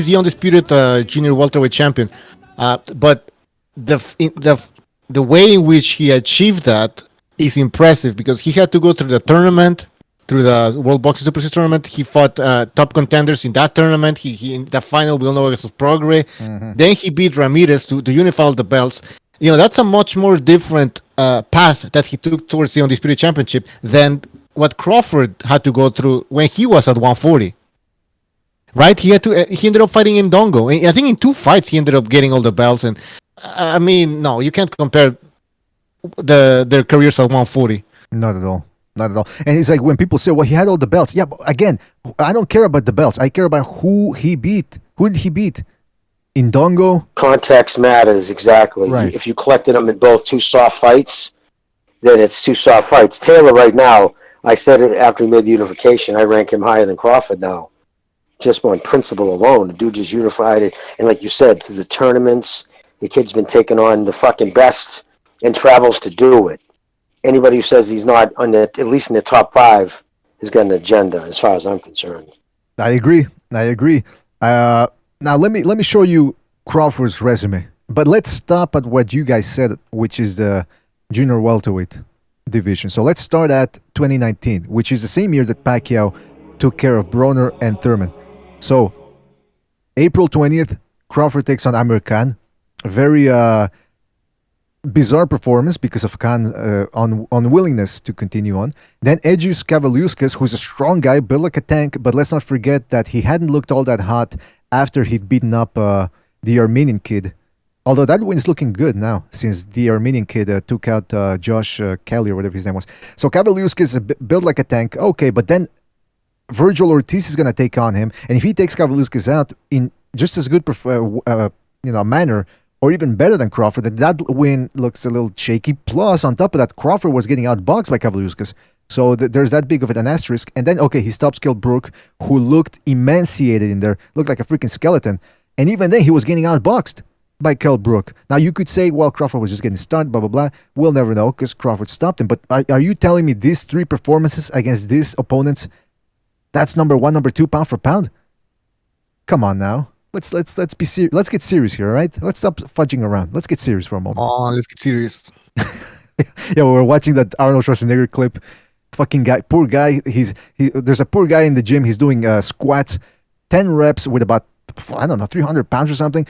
F: the undisputed junior welterweight champion. But the way in which he achieved that is impressive, because he had to go through the tournament, through the World Boxing Super Series tournament. He fought top contenders in that tournament. He in the final, Villanova versus Prograis. Then he beat Ramirez to unify all the belts. That's a much more different path that he took towards the undisputed championship than what Crawford had to go through when he was at 140. Right? He ended up fighting in Dongo. I think in 2 fights he ended up getting all the belts. And I mean, no, you can't compare their careers at 140.
J: Not at all. Not at all. And it's like when people say, well, he had all the belts. Yeah, but again, I don't care about the belts. I care about who he beat. Who did he beat? Indongo?
M: Context matters, exactly.
J: Right.
M: If you collected them in both two soft fights, then it's two soft fights. Taylor right now, I said it after he made the unification, I rank him higher than Crawford now. Just on principle alone. The dude just unified it. And like you said, through the tournaments, the kid's been taking on the fucking best and travels to do it. Anybody who says he's not on the, at least in the top 5 has got an agenda, as far as I'm concerned.
J: I agree. Now let me show you Crawford's resume. But let's stop at what you guys said, which is the junior welterweight division. So let's start at 2019, which is the same year that Pacquiao took care of Broner and Thurman. So April 20th, Crawford takes on Amir Khan. Very bizarre performance because of Khan's unwillingness to continue on. Then Edgius Kavaliauskas, who's a strong guy, built like a tank, but let's not forget that he hadn't looked all that hot after he'd beaten up the Armenian kid. Although that win's looking good now, since the Armenian kid took out Josh Kelly or whatever his name was. So Kavaliauskas is built like a tank. Okay, but then Virgil Ortiz is going to take on him. And if he takes Kavaliauskas out in just as good manner, or even better than Crawford, that win looks a little shaky. Plus, on top of that, Crawford was getting outboxed by Kavaliauskas. So there's that big of an asterisk. And then, okay, he stops Kell Brook, who looked emaciated in there, looked like a freaking skeleton. And even then, he was getting outboxed by Kell Brook. Now, you could say, well, Crawford was just getting started, blah, blah, blah. We'll never know because Crawford stopped him. But are you telling me these 3 performances against these opponents, that's number 1, number 2, pound for pound? Come on now. Let's be serious. Let's get serious here, all right? Let's stop fudging around. Let's get serious for a moment.
F: Oh, let's get serious.
J: Yeah, we're watching that Arnold Schwarzenegger clip. Fucking guy, poor guy. There's a poor guy in the gym. He's doing squats, 10 reps with about, I don't know, 300 pounds or something.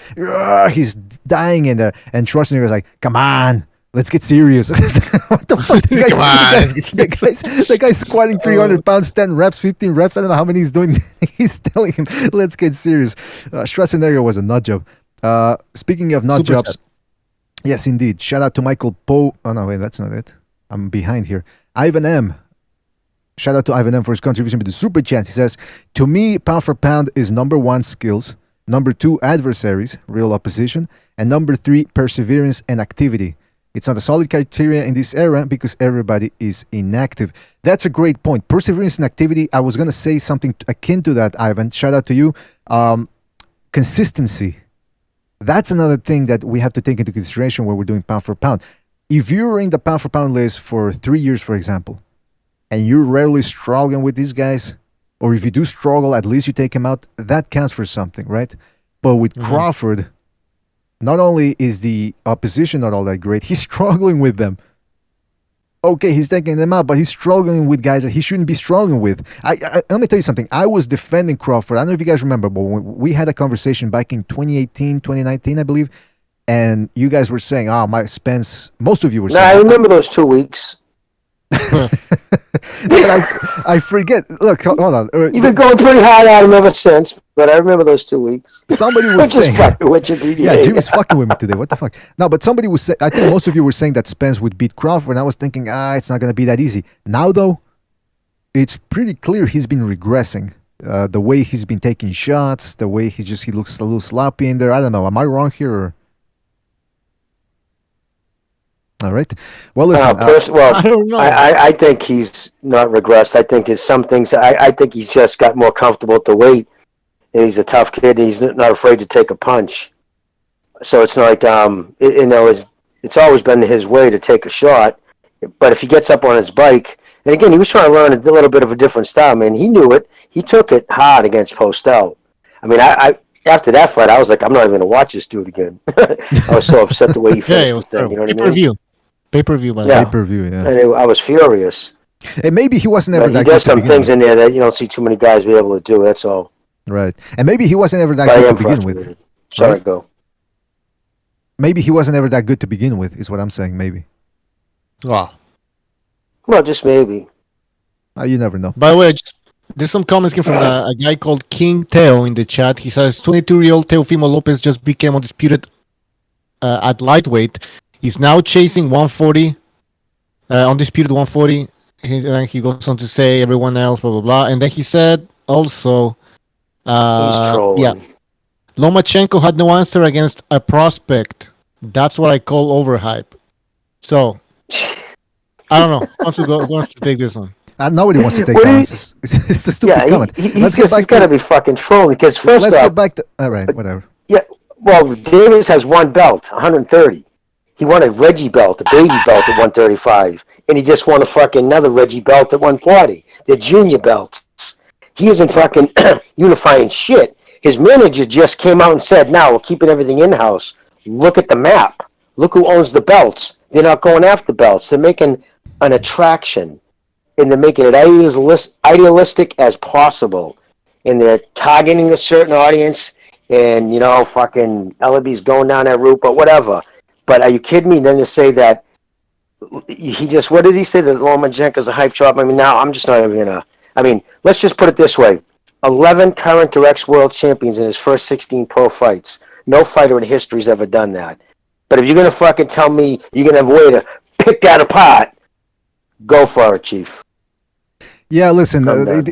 J: He's dying, and Schwarzenegger's like, "Come on, let's get serious." What the fuck? The guy's squatting 300 pounds, 10 reps, 15 reps. I don't know how many he's doing. He's telling him, let's get serious. Schwarzenegger was a nut job. Speaking of nut jobs, yes, indeed. Shout out to Michael Poe. Oh, no, wait, that's not it. I'm behind here. Ivan M. Shout out to Ivan M for his contribution with the super chat. He says, to me, pound for pound is number 1, skills. Number 2, adversaries, real opposition. And number 3, perseverance and activity. It's not a solid criteria in this era because everybody is inactive. That's a great point. Perseverance and activity. I was going to say something akin to that, Ivan. Shout out to you. Consistency. That's another thing that we have to take into consideration when we're doing pound for pound. If you're in the pound for pound list for 3 years, for example, and you're rarely struggling with these guys, or if you do struggle, at least you take him out, that counts for something, right? But with Crawford, not only is the opposition not all that great, he's struggling with them. Okay, he's taking them out, but he's struggling with guys that he shouldn't be struggling with. Let me tell you something. I was defending Crawford. I don't know if you guys remember, but we had a conversation back in 2018, 2019, I believe, and you guys were saying, Spence, most of you were saying.
M: I remember those 2 weeks.
J: I forget. Look, hold on.
M: You've been going pretty hard at him ever since, but I remember those 2 weeks.
J: Somebody was saying,
M: yeah,
J: Jimmy's fucking with me today. What the fuck? No, but somebody was saying, I think most of you were saying that Spence would beat Crawford, and I was thinking, it's not going to be that easy. Now, though, it's pretty clear he's been regressing. The way he's been taking shots, the way he looks a little sloppy in there. I don't know. Am I wrong here? Or? All right. Well, listen.
M: I don't know. I think he's not regressed. I think it's some things. I think he's just got more comfortable at the weight, and he's a tough kid. And he's not afraid to take a punch. So it's not like it's always been his way to take a shot. But if he gets up on his bike, and again, he was trying to learn a little bit of a different style. Man, he knew it. He took it hard against Postel. I mean, I after that fight, I was like, I'm not even going to watch this dude again. I was so upset the way he finished the thing. You know what I mean?
F: Pay-per-view, by
J: Pay-per-view, yeah.
M: And I was furious.
J: And maybe he wasn't ever that good.
M: He does
J: to
M: some
J: begin
M: things
J: with.
M: in there that you don't see too many guys be able to do. That's all.
J: Right. And maybe he wasn't ever that
M: But
J: good
M: I
J: to
M: am
J: begin
M: frustrated.
J: with.
M: Sorry,
J: Right?
M: go.
J: Maybe he wasn't ever that good to begin with, is what I'm saying, maybe.
F: Wow.
M: Well, just maybe.
J: You never know.
F: By the way, there's some comments came from a guy called King Teo in the chat. He says 22-year-old Teofimo Lopez just became undisputed at lightweight. He's now chasing 140, undisputed 140 then he goes on to say everyone else, blah blah blah, and then he said also,
M: He's trolling.
F: yeah, Lomachenko had no answer against a prospect. That's what I call overhype. So I don't know. Who wants to take this one?
J: Nobody wants to take that. It's a stupid comment.
M: Let's get back. He's got to be fucking trolling because first
J: get back to. All right, whatever.
M: Yeah. Well, Davis has one belt, 130. He won a Reggie belt, a baby belt at 135, and he just won a fucking another Reggie belt at 140. The junior belts. He isn't fucking unifying shit. His manager just came out and said, "Now we're keeping everything in house. Look at the map. Look who owns the belts. They're not going after belts. They're making an attraction." And they're making it idealistic as possible. And they're targeting a certain audience. And, fucking Ellaby's going down that route, but whatever. But are you kidding me? Then to say that what did he say? That Lomachenko's a hype job? I mean, now I'm just not even going to. Let's just put it this way. 11 current direct world champions in his first 16 pro fights. No fighter in history has ever done that. But if you're going to fucking tell me you're going to have a way to pick that apart, go for it, Chief.
J: Yeah, listen,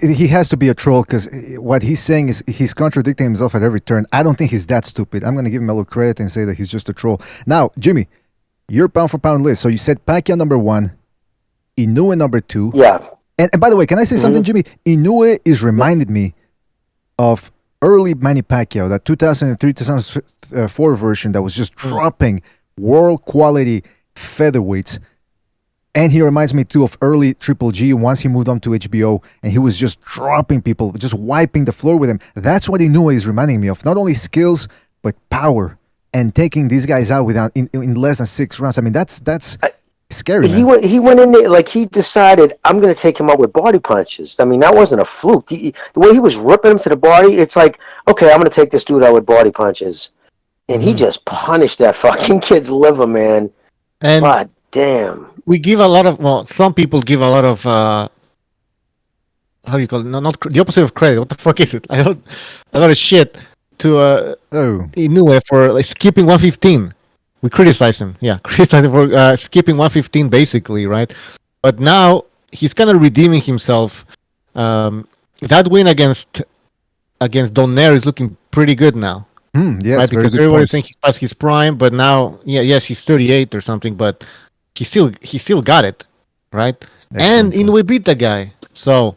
J: he has to be a troll because what he's saying is he's contradicting himself at every turn. I don't think he's that stupid. I'm going to give him a little credit and say that he's just a troll. Now, Jimmy, your pound-for-pound list. So you said Pacquiao number 1, Inoue number 2.
M: Yeah.
J: And by the way, can I say something, Jimmy? Inoue is reminded me of early Manny Pacquiao, that 2003-2004 version that was just dropping world-quality featherweights. And he reminds me, too, of early Triple G once he moved on to HBO and he was just dropping people, just wiping the floor with him. That's what Inoue is reminding me of. Not only skills, but power and taking these guys out in less than 6 rounds. I mean, that's scary, man.
M: He went in there, like he decided, I'm going to take him out with body punches. I mean, that wasn't a fluke. The way he was ripping him to the body, it's like, okay, I'm going to take this dude out with body punches. And he just punished that fucking kid's liver, man.
F: And
M: God damn.
F: We give a lot of, some people give a lot of, how do you call it? Not the opposite of credit. What the fuck is it? A lot of shit to Inoue for skipping 115. We criticize him. Yeah, criticize him for skipping 115, basically, right? But now he's kind of redeeming himself. That win against Donaire is looking pretty good now.
J: Yes,
F: right? Because everybody's saying he's past his prime, but now, yes, he's 38 or something, but he still got it, right? Excellent. And Inoue beat the guy, so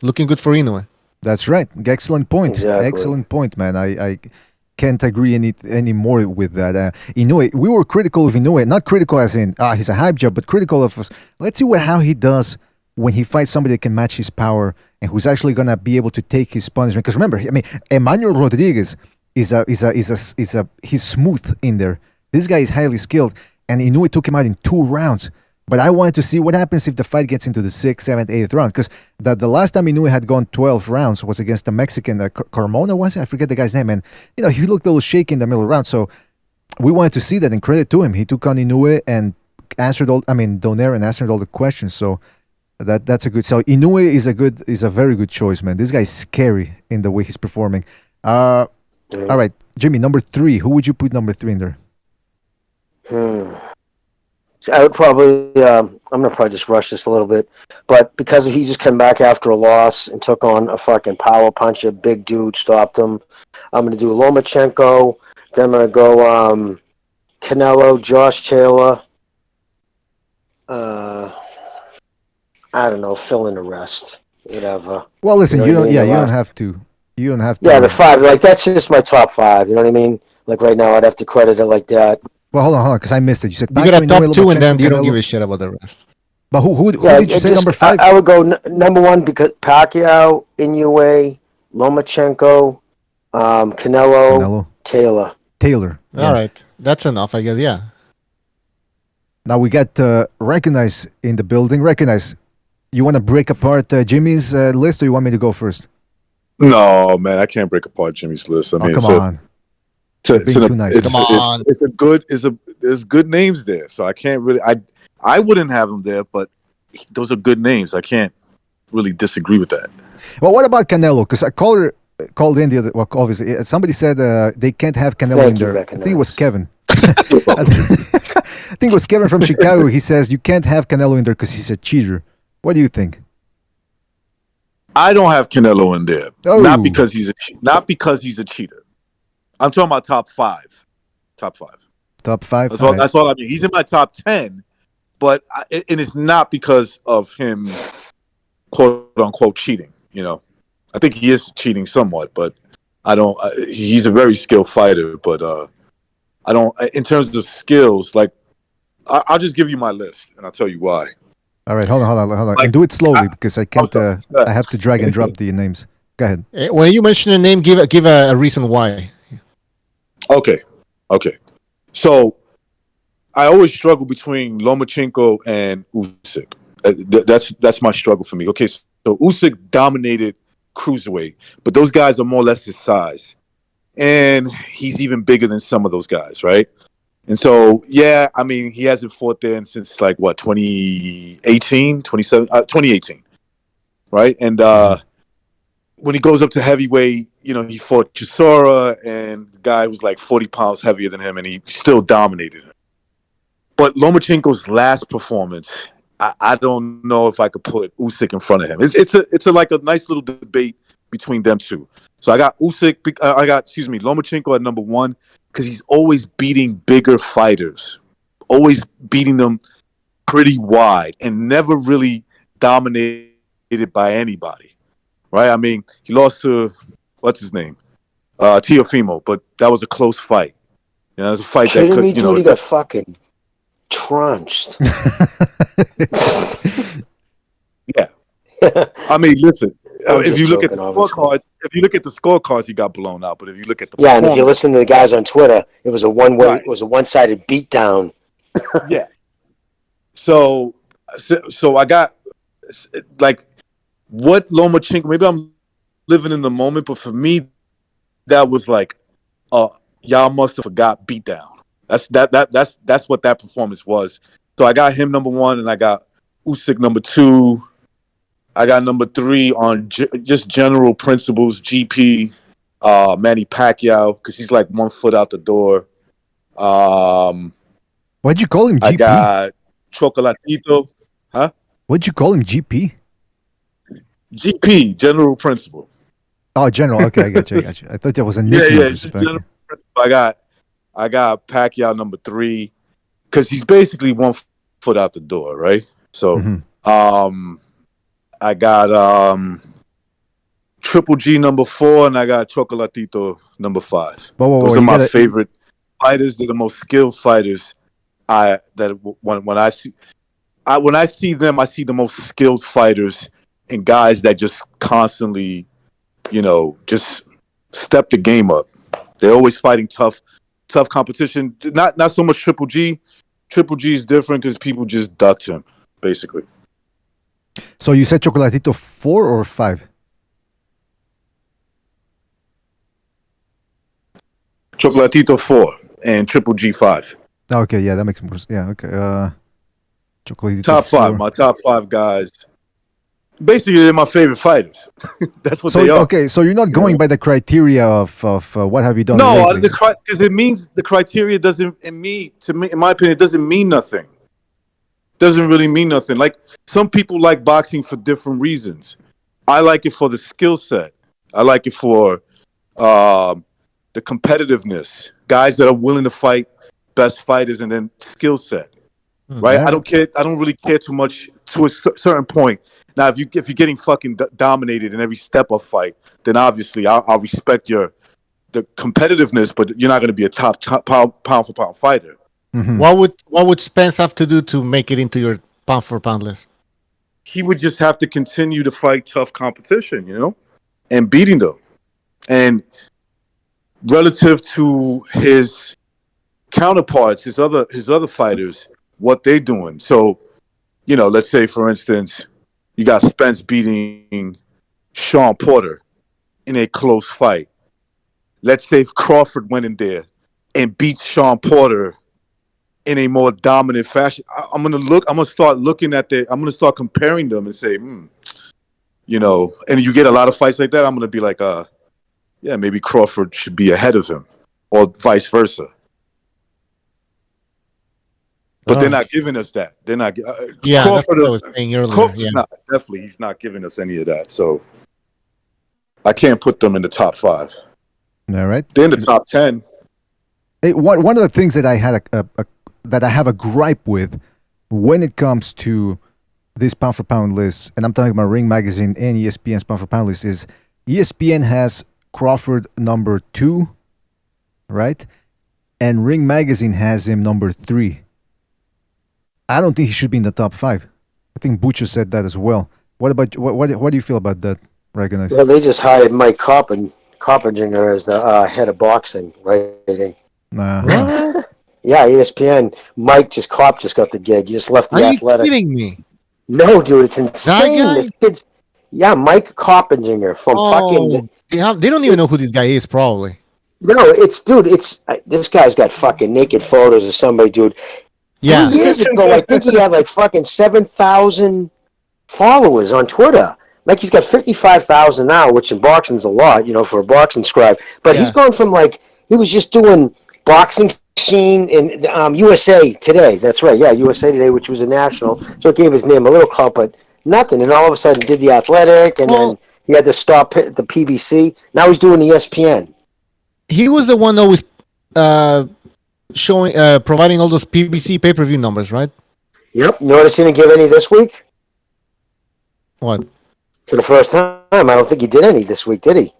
F: looking good for Inoue.
J: That's right. Excellent point.
M: Exactly.
J: Excellent point, man. I can't agree any more with that. Inoue, we were critical of Inoue, not critical as in he's a hype job, but critical of let's see how he does when he fights somebody that can match his power and who's actually gonna be able to take his punishment. Because remember, I mean, Emmanuel Rodriguez he's smooth in there. This guy is highly skilled. And Inoue took him out in 2 rounds. But I wanted to see what happens if the fight gets into the 6th, 7th, 8th round. Because the last time Inoue had gone 12 rounds was against the Mexican Carmona, was it? I forget the guy's name. And, he looked a little shaky in the middle round. So we wanted to see that, and credit to him. He took on Inoue and Donaire and answered all the questions. So that's a good. So Inoue is a very good choice, man. This guy is scary in the way he's performing. All right, Jimmy, number 3. Who would you put number 3 in there?
M: So I would probably, I'm going to probably just rush this a little bit, but because he just came back after a loss and took on a fucking power puncher, big dude, stopped him, I'm going to do Lomachenko, then I'm going to go Canelo, Josh Taylor, I don't know, fill in the rest, whatever.
J: Well, listen, you don't have to. You don't have to.
M: Yeah, the 5, like that's just my top 5, you know what I mean? Like right now I'd have to credit it like that.
J: Well, hold on, because I missed it. You said
F: you got a top 2 and then you don't give a shit about the rest.
J: But who did you say number 5?
M: I would go number 1 because Pacquiao, Inoue, Lomachenko, Canelo, Taylor.
J: Yeah.
F: All right, that's enough, I guess. Yeah.
J: Now we got Recognize in the building. Recognize. You want to break apart Jimmy's list, or you want me to go first?
P: No, man, I can't break apart Jimmy's list. I mean,
J: come on.
P: Being
J: too nice.
F: Come on.
P: There's good names there, so I can't really. I wouldn't have them there, but those are good names. I can't really disagree with that.
J: Well, what about Canelo? Because I called in the other. Well, obviously, somebody said they can't have Canelo in there. I think it was Kevin. I think it was Kevin from Chicago. He says you can't have Canelo in there because he's a cheater. What do you think?
P: I don't have Canelo in there.
J: Oh.
P: Not because he's a cheater. I'm talking about top five. Top five.
J: Top five?
P: That's all, that's all I mean. He's in my top 10, but and it's not because of him, quote unquote, cheating. You know, I think he is cheating somewhat, but I don't. He's a very skilled fighter, but I don't. In terms of skills, like I'll just give you my list, and I'll tell you why.
J: All right, hold on.
P: Like,
J: And do it slowly because I can't. I have to drag and drop the names. Go ahead.
F: When you mention a name, give a reason why.
P: Okay. So I always struggle between Lomachenko and Usyk. That's my struggle for me. Okay, so Usyk dominated cruiserweight, but those guys are more or less his size, and he's even bigger than some of those guys, right? And so, yeah, I mean, he hasn't fought there since like what 2018, 2018, right? And when he goes up to heavyweight, you know, he fought Chisora, and the guy was like 40 pounds heavier than him, and he still dominated him. But Lomachenko's last performance, I don't know if I could put Usyk in front of him. It's like a nice little debate between them two. So I got Lomachenko at number one because he's always beating bigger fighters, always beating them pretty wide, and never really dominated by anybody. Right? I mean, he lost to what's his name, Teofimo, but that was a close fight. You know, it was a fight that could, you know,
M: he got fucking trunched.
P: Yeah. I mean, listen. If you look at the scorecards, he got blown out. But if you look at the
M: and if you listen to the guys on Twitter, it was a one-way, it was a one-sided beatdown.
P: Yeah. So I got like what Lomachenko. Maybe I'm living in the moment, but for me, that was like, y'all must have forgot beatdown. That's what that performance was. So I got him number one, and I got Usyk number two. I got number three on just general principles. GP, Manny Pacquiao, because he's like 1 foot out the door.
J: Why'd you call him GP?
P: I got Chocolatito. Huh?
J: What'd you call him, GP?
P: GP, general principle.
J: Oh, general. Okay, I got you. I thought that was a nickname.
P: Yeah, just general principle. I got Pacquiao number three because he's basically 1 foot out the door, right? So, I got Triple G number 4, and I got Chocolatito number 5. Those are my favorite fighters. They're the most skilled fighters. When I see them, I see the most skilled fighters and guys that just constantly, you know, just step the game up. They're always fighting tough competition. Not so much Triple G. Triple G is different because people just ducked him, basically.
J: So you said Chocolatito 4 or 5?
P: Chocolatito 4 and Triple G 5.
J: Okay, yeah, that makes more sense. Yeah, okay. Chocolatito
P: top 5,
J: 4.
P: My top 5 guys. Basically, they're my favorite fighters. That's what they are.
J: Okay, so you're not going by the criteria of what have you done lately?
P: No, because it means the criteria doesn't, in my opinion, it doesn't mean nothing. Doesn't really mean nothing. Like, some people like boxing for different reasons. I like it for the skill set. I like it for the competitiveness. Guys that are willing to fight best fighters, and then skill set. Right? I don't care. I don't really care too much to a certain point. Now, if you're getting fucking dominated in every step of fight, then obviously I'll respect the competitiveness, but you're not going to be a top pound for pound fighter.
J: Mm-hmm.
F: What would Spence have to do to make it into your pound for pound list?
P: He would just have to continue to fight tough competition, you know, and beating them. And relative to his counterparts, his other fighters, what they're doing. So, you know, let's say, for instance, you got Spence beating Sean Porter in a close fight. Let's say if Crawford went in there and beats Sean Porter in a more dominant fashion. I'm gonna start comparing them and say, you know, and you get a lot of fights like that, I'm gonna be like, yeah, maybe Crawford should be ahead of him, or vice versa. But they're not giving us that. They're not.
F: Yeah, that's what I was saying earlier.
P: Crawford's
F: Yeah.
P: not. Definitely, he's not giving us any of that. So I can't put them in the top 5.
J: All right.
P: They're in the top 10.
J: Hey, one of the things that I had that I have a gripe with when it comes to this pound for pound list, and I'm talking about Ring Magazine and ESPN's pound for pound list, is ESPN has Crawford number 2, right? And Ring Magazine has him number 3. I don't think he should be in the top 5. I think Butcher said that as well. What about what do you feel about that, Recognize?
M: Well, they just hired Mike Coppinger as the head of boxing, right? Yeah, ESPN. Mike Cop just got the gig. He just left the Athletic.
F: Are you kidding me?
M: No, dude, it's insane. This kid's Mike Coppinger from fucking.
F: They don't even know who this guy is, probably.
M: No, it's this guy's got fucking naked photos of somebody, dude.
F: Yeah.
M: 3 years ago, I think he had like fucking 7,000 followers on Twitter. Like he's got 55,000 now, which in boxing's a lot, for a boxing scribe. But he's gone from he was just doing boxing scene in USA Today. That's right, yeah, USA Today, which was a national. So it gave his name a little clout, but nothing. And all of a sudden did the Athletic, and then he had to stop the PBC. Now he's doing ESPN.
F: He was the one that was providing all those PBC pay-per-view numbers, right?
M: Yep. Notice he didn't give any this week?
F: What?
M: For the first time. I don't think he did any this week, did he?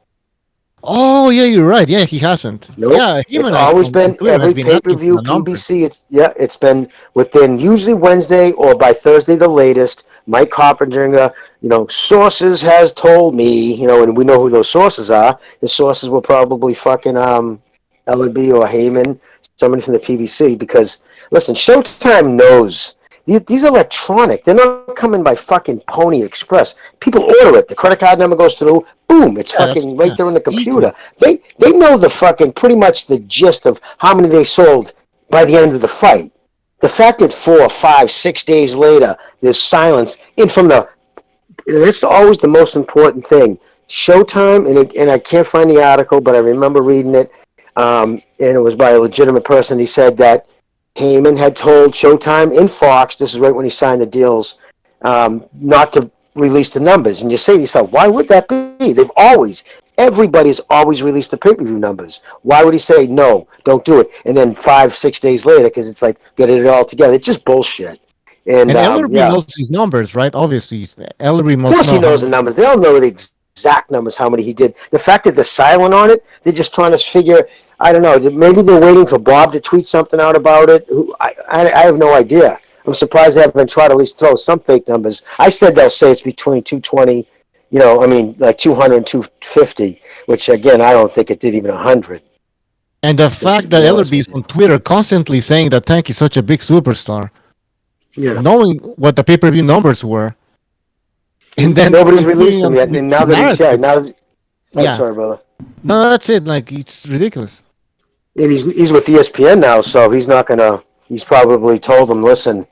F: Oh, yeah, you're right. Yeah, he hasn't.
M: Nope.
F: Yeah,
M: it's always been every pay-per-view PBC. It's been within usually Wednesday or by Thursday the latest. Mike Coppinger, sources has told me, and we know who those sources are. His sources were probably fucking L&B or Heyman, somebody from the PBC. Because listen, Showtime knows these are electronic. They're not coming by fucking Pony Express. People order it. The credit card number goes through. Boom! It's fucking right there in the computer. Easy. They know the fucking pretty much the gist of how many they sold by the end of the fight. The fact that 4, 5, 6 days later there's silence, and that's always the most important thing. Showtime, and I can't find the article, but I remember reading it, and it was by a legitimate person. He said that Heyman had told Showtime and Fox, this is right when he signed the deals, not to release the numbers. And you say to yourself, why would that be? Everybody's always released the pay-per-view numbers. Why would he say, no, don't do it? And then 5, 6 days later, because it's like, get it all together. It's just bullshit. And
F: Ellerby knows his numbers, right? Obviously. Ellerby must
M: of course he knows the numbers. They don't know the exact numbers, how many he did. The fact that they're silent on it, they're just trying to figure, I don't know, maybe they're waiting for Bob to tweet something out about it. I have no idea. I'm surprised they haven't tried to at least throw some fake numbers. I said they'll say it's between 220, like 200 and 250, which, again, I don't think it did even 100.
F: And the fact that Ellerby's on Twitter constantly saying that Tank is such a big superstar, knowing what the pay-per-view numbers were, and then
M: nobody's released them yet. And now that he's sorry, brother.
F: No, that's it. Like, it's ridiculous.
M: And he's with ESPN now, so he's not gonna. He's probably told them, listen,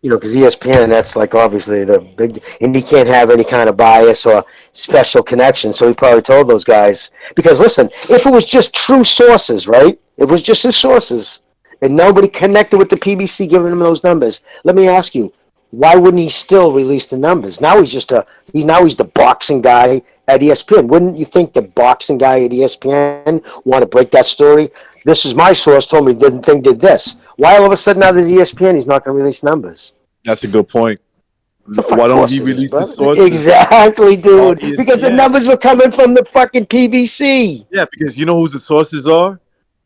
M: because ESPN, that's like obviously the big, and he can't have any kind of bias or special connection. So he probably told those guys, because listen, if it was just true sources, right? If it was just his sources, and nobody connected with the PBC giving him those numbers, let me ask you, why wouldn't he still release the numbers? Now he's just he's the boxing guy at ESPN. Wouldn't you think the boxing guy at ESPN want to break that story? This is my source told me the thing did this. Why all of a sudden now there's ESPN he's not going to release numbers?
P: That's a good point. Why don't he release the sources?
M: Exactly, dude. Because the numbers were coming from the fucking PBC.
P: Yeah, because you know who the sources are?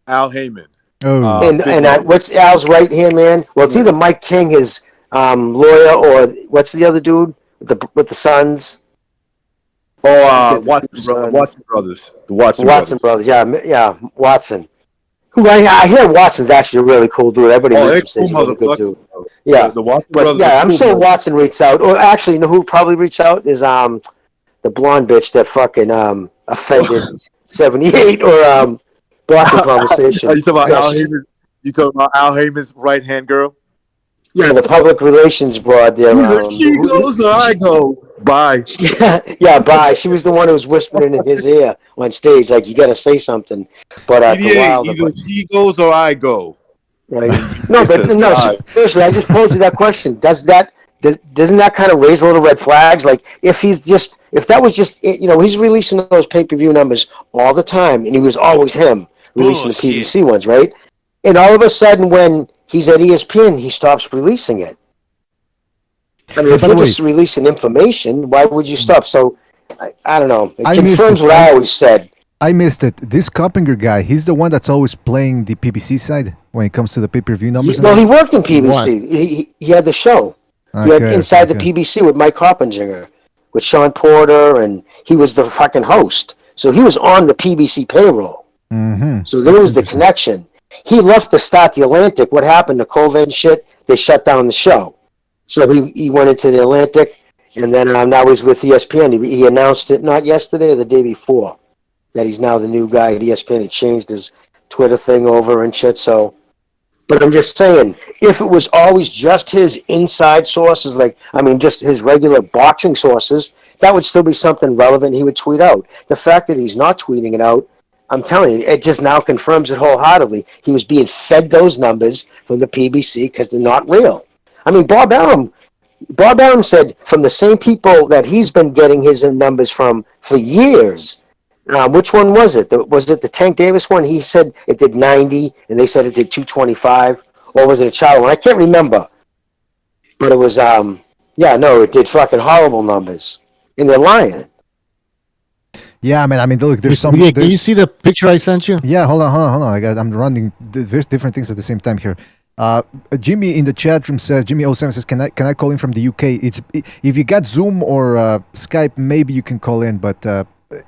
P: Al Heyman.
J: Oh.
M: And what's Al's right hand man? Well, it's either Mike King, his lawyer, or what's the other dude with the sons?
P: Watson Brothers. The Watson
M: Brothers. Yeah, Watson. Who I hear Watson's actually a really cool dude. Everybody meets him, he's a really good dude. Yeah,
P: the Watson brothers.
M: Yeah, I'm sure Watson reached out. Or actually, you know who probably reached out is the blonde bitch that fucking offended 78 or blocked the conversation.
P: You talking about Al Heyman? You talking about Al Heyman's right hand girl?
M: Yeah, the public relations broad there.
P: She goes or I go. Bye.
M: Yeah, bye. She was the one who was whispering in his ear on stage, like, you got to say something. But
P: either she goes or I go.
M: Right? No, but no. Seriously, I just posed you that question. Doesn't that kind of raise a little red flags? Like if that was just he's releasing those pay-per-view numbers all the time, and he was always him releasing the PBC ones, right? And all of a sudden, when he's at ESPN, he stops releasing it. I mean, if you're just releasing information, why would you stop? So, I don't know. It confirms what I always said.
J: I missed it. This Coppinger guy, he's the one that's always playing the PBC side when it comes to the pay-per-view numbers.
M: Well, he worked in PBC. He had the show. He had Inside the PBC with Mike Coppinger, with Sean Porter, and he was the fucking host. So he was on the PBC payroll.
J: Mm-hmm.
M: So there was the connection. He left to start the Atlantic. What happened to COVID and shit? They shut down the show. So he went into the Atlantic, and then now he's with ESPN. He announced it not yesterday or the day before that he's now the new guy at ESPN. He changed his Twitter thing over and shit. So, but I'm just saying, if it was always just his inside sources, just his regular boxing sources, that would still be something relevant he would tweet out. The fact that he's not tweeting it out, I'm telling you, it just now confirms it wholeheartedly. He was being fed those numbers from the PBC because they're not real. I mean, Bob Arum said from the same people that he's been getting his numbers from for years. Which one was it? Was it the Tank Davis one? He said it did 90, and they said it did 225. Or was it a Charlo one? I can't remember. But it was, it did fucking horrible numbers. And they're lying.
J: Yeah, man. I mean, look, there's some.
F: Can you see the picture I sent you?
J: Yeah, hold on. I'm running. There's different things at the same time here. Jimmy in the chat room says, Jimmy07 says, can I call in from the UK? If you got Zoom or Skype, maybe you can call in, but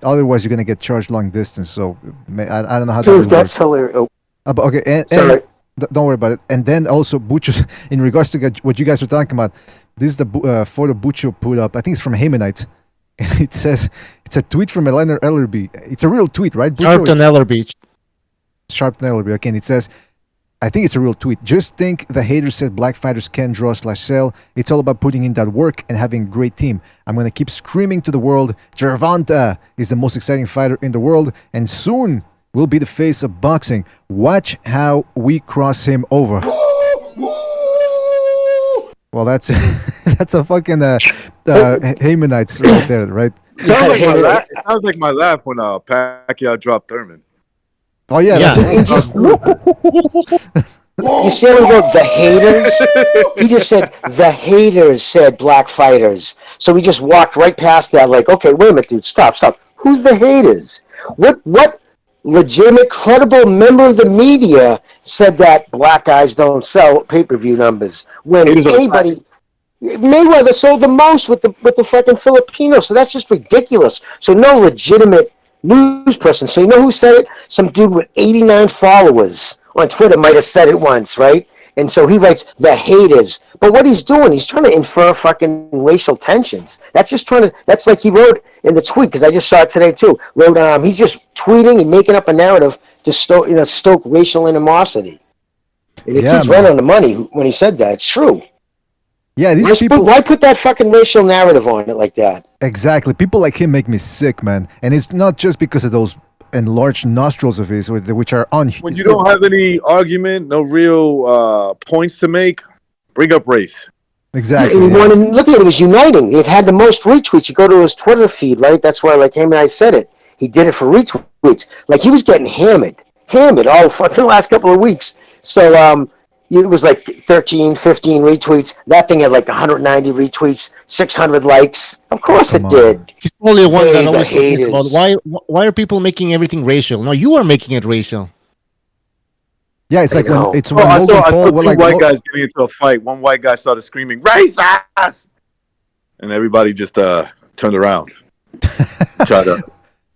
J: otherwise you're gonna get charged long distance. So I don't know how that would
M: that's
J: work.
M: hilarious.
J: Okay, and don't worry about it. And then also Bucho, in regards to what you guys were talking about, this is the photo Bucho put up. I think it's from Hamanite. And it says it's a tweet from Eleanor Ellerby. It's a real tweet, right?
F: Sharpton Ellerby.
J: Sharpton Ellerby. Okay, and it says, I think it's a real tweet. Just think the haters said black fighters can't draw / sell. It's all about putting in that work and having a great team. I'm going to keep screaming to the world, Gervonta is the most exciting fighter in the world and soon will be the face of boxing. Watch how we cross him over. Well, that's a fucking Haymanites right there, right?
P: Sounds like my laugh when Pacquiao dropped Thurman.
J: Oh yeah.
M: You see how he wrote the haters? He just said the haters said black fighters. So we just walked right past that. Like, okay, wait a minute, dude, stop. Who's the haters? What legitimate, credible member of the media said that black guys don't sell pay-per-view numbers when anybody? Mayweather sold the most with the fucking Filipinos. So that's just ridiculous. So no legitimate news person. So you know who said it? Some dude with 89 followers on Twitter might have said it once, right? And so he writes the haters. But what he's doing, he's trying to infer fucking racial tensions. That's like he wrote in the tweet, because I just saw it today too. He's just tweeting and making up a narrative to stoke racial animosity. And it keeps right on the money when he said that. It's true.
J: Yeah, these people.
M: Why put that fucking racial narrative on it like that?
J: Exactly. People like him make me sick, man. And it's not just because of those enlarged nostrils of his, which are on.
P: When you don't have any argument, no real points to make, bring up race.
J: Exactly.
M: Look at it, was uniting. It had the most retweets. You go to his Twitter feed, right? That's why, like him and I said it. He did it for retweets. Like he was getting hammered all fucking last couple of weeks. So it was like 13, 15 retweets. That thing had like 190 retweets, 600 likes. Of course it did.
F: He's only one that always talking about why are people making everything racial? No, you are making it racial.
J: Yeah, it's like when
P: I
J: Logan
P: saw
J: Paul.
P: two white guys getting into a fight. One white guy started screaming "racist," and everybody just turned around.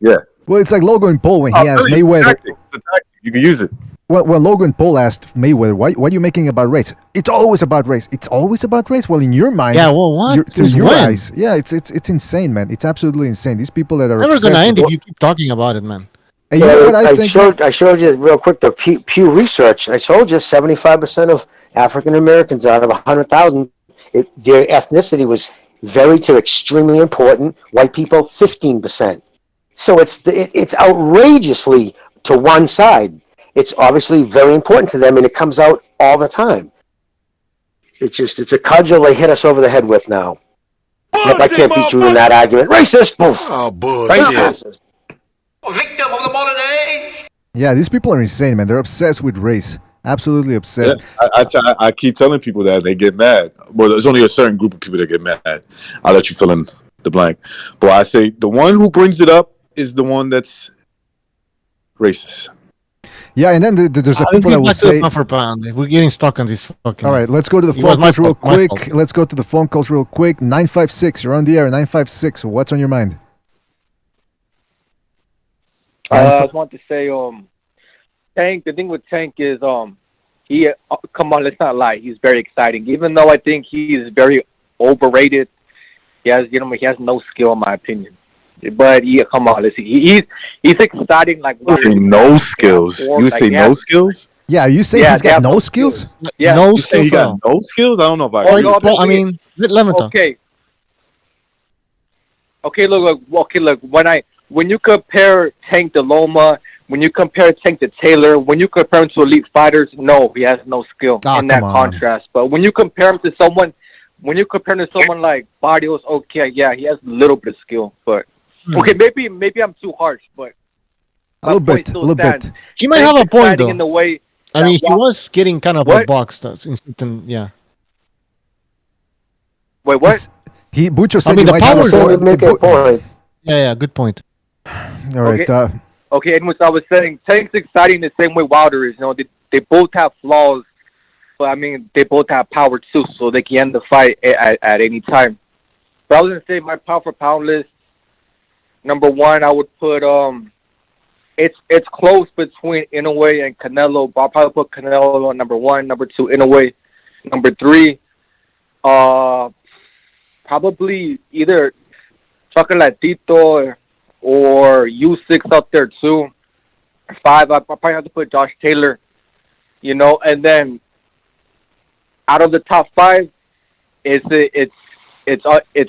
J: Well, it's like Logan Paul when he asked Mayweather.
P: It's a tactic. You can use it.
J: When Logan Paul asked Mayweather, why are you making it about race? It's always about race. It's always about race. Well, in your mind,
F: what?
J: Through your eyes, it's insane, man. It's absolutely insane. These people that are
F: never gonna end if you keep talking about it, man.
J: And you know what
M: I showed you real quick the Pew Research. I told you 75% of African Americans out of 100,000, their ethnicity was very to extremely important. White people, 15%. So it's outrageously to one side. it's obviously very important to them, and it comes out all the time. It's a cudgel they hit us over the head with now. Look, I can't beat you in that argument. Racist! Poof.
A: Oh, bullshit.
M: Racist.
D: Victim of the modern age.
J: Yeah, these people are insane, man. They're obsessed with race. Absolutely obsessed.
P: Yeah, I keep telling people that they get mad. Well, there's only a certain group of people that get mad. I'll let you fill in the blank. But I say the one who brings it up is the one that's racist.
J: Yeah, and then there's a people that will say...
F: Pound for pound. We're getting stuck on this fucking...
J: All right, let's go to the phone calls real quick. Let's go to the phone calls real quick. 956, you're on the air. 956, what's on your mind?
Q: I just want to say, Tank. The thing with Tank is, he come on, let's not lie. He's very exciting. Even though I think he's very overrated, he has no skill in my opinion. But come on, listen, he's exciting. Like
P: you say no skills. You say no skills?
J: Yeah, are you saying he's got no skills?
Q: Yeah,
F: no
P: you say he got no skills. I don't know if I.
F: I mean, let me talk.
Q: Okay. Look. When you compare Tank to Loma, when you compare Tank to Taylor, when you compare him to elite fighters, no, he has no skill in that contrast. But when you compare him to someone like Barrios, okay, yeah, he has a little bit of skill. But okay, maybe I'm too harsh, but
J: a little bit.
F: He might have a point though.
Q: In the way
F: I mean, he was getting kind of a box, yeah.
Q: Wait, what?
J: Bucho said
F: I mean,
J: he
F: the
J: might have
F: power
J: a point.
F: Yeah, good point.
J: All right.
Q: Okay, and what I was saying, Tank's exciting the same way Wilder is. You know, they both have flaws, but I mean, they both have power too, so they can end the fight at any time. But I was gonna say my pound for pound list. Number one, I would put it's close between Inoue and Canelo, but I'll probably put Canelo on number one. Number two, Inoue. Number three, probably either Chocolatito or U6 up there too. Five, I probably have to put Josh Taylor. You know, and then out of the top five, it's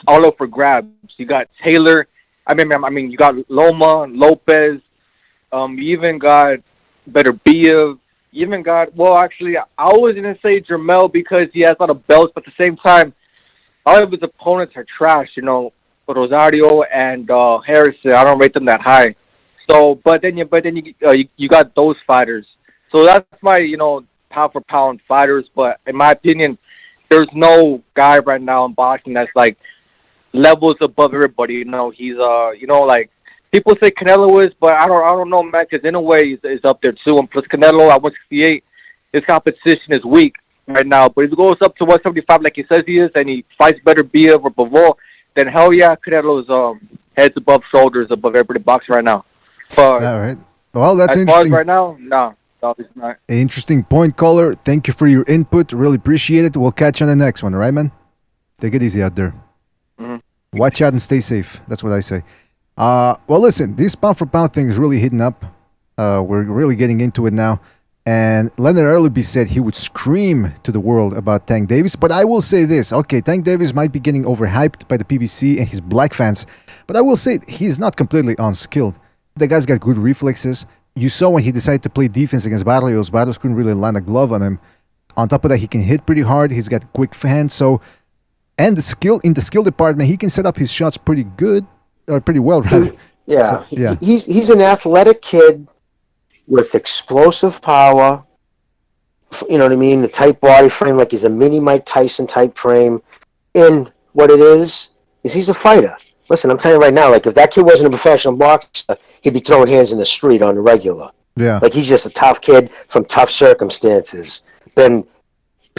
Q: all up for grabs. You got Taylor. I mean, you got Loma, Lopez. You even got Beterbiev. You even got, well, actually, I was going to say Jermel because he has a lot of belts, but at the same time, all of his opponents are trash, you know, Rosario and Harrison. I don't rate them that high. So, but then you got those fighters. So that's my, pound for pound fighters. But in my opinion, there's no guy right now in boxing that's like levels above everybody. You know, he's like people say Canelo is, but I don't know, man. Because Inoue is up there too, and plus Canelo at 168, his competition is weak right now. But if he goes up to 175 like he says he is, and he fights Beterbiev or Bivol, then hell yeah, Canelo's heads above shoulders above everybody boxing right now. But
J: all right. Well, that's
Q: as
J: interesting.
Q: far as right now, no, it's not.
J: Interesting point, caller. Thank you for your input. Really appreciate it. We'll catch you on the next one, all right, man? Take it easy out there.
Q: Mm-hmm.
J: Watch out and stay safe. That's what I say. Well, listen, this pound for pound thing is really hitting up. We're really getting into it now. And Leonard Earlby said he would scream to the world about Tank Davis. But I will say this. Okay, Tank Davis might be getting overhyped by the PBC and his black fans. But I will say he's not completely unskilled. The guy's got good reflexes. You saw when he decided to play defense against Barrios couldn't really land a glove on him. On top of that, he can hit pretty hard. He's got quick hands. So, and the skill in the skill department, he can set up his shots pretty good, or pretty well, rather.
M: Yeah,
J: so, yeah.
M: He's an athletic kid with explosive power. You know what I mean? The tight body frame, like he's a mini Mike Tyson type frame. And what it is he's a fighter. Listen, I'm telling you right now, like if that kid wasn't a professional boxer, he'd be throwing hands in the street on the regular.
J: Yeah.
M: Like he's just a tough kid from tough circumstances. Been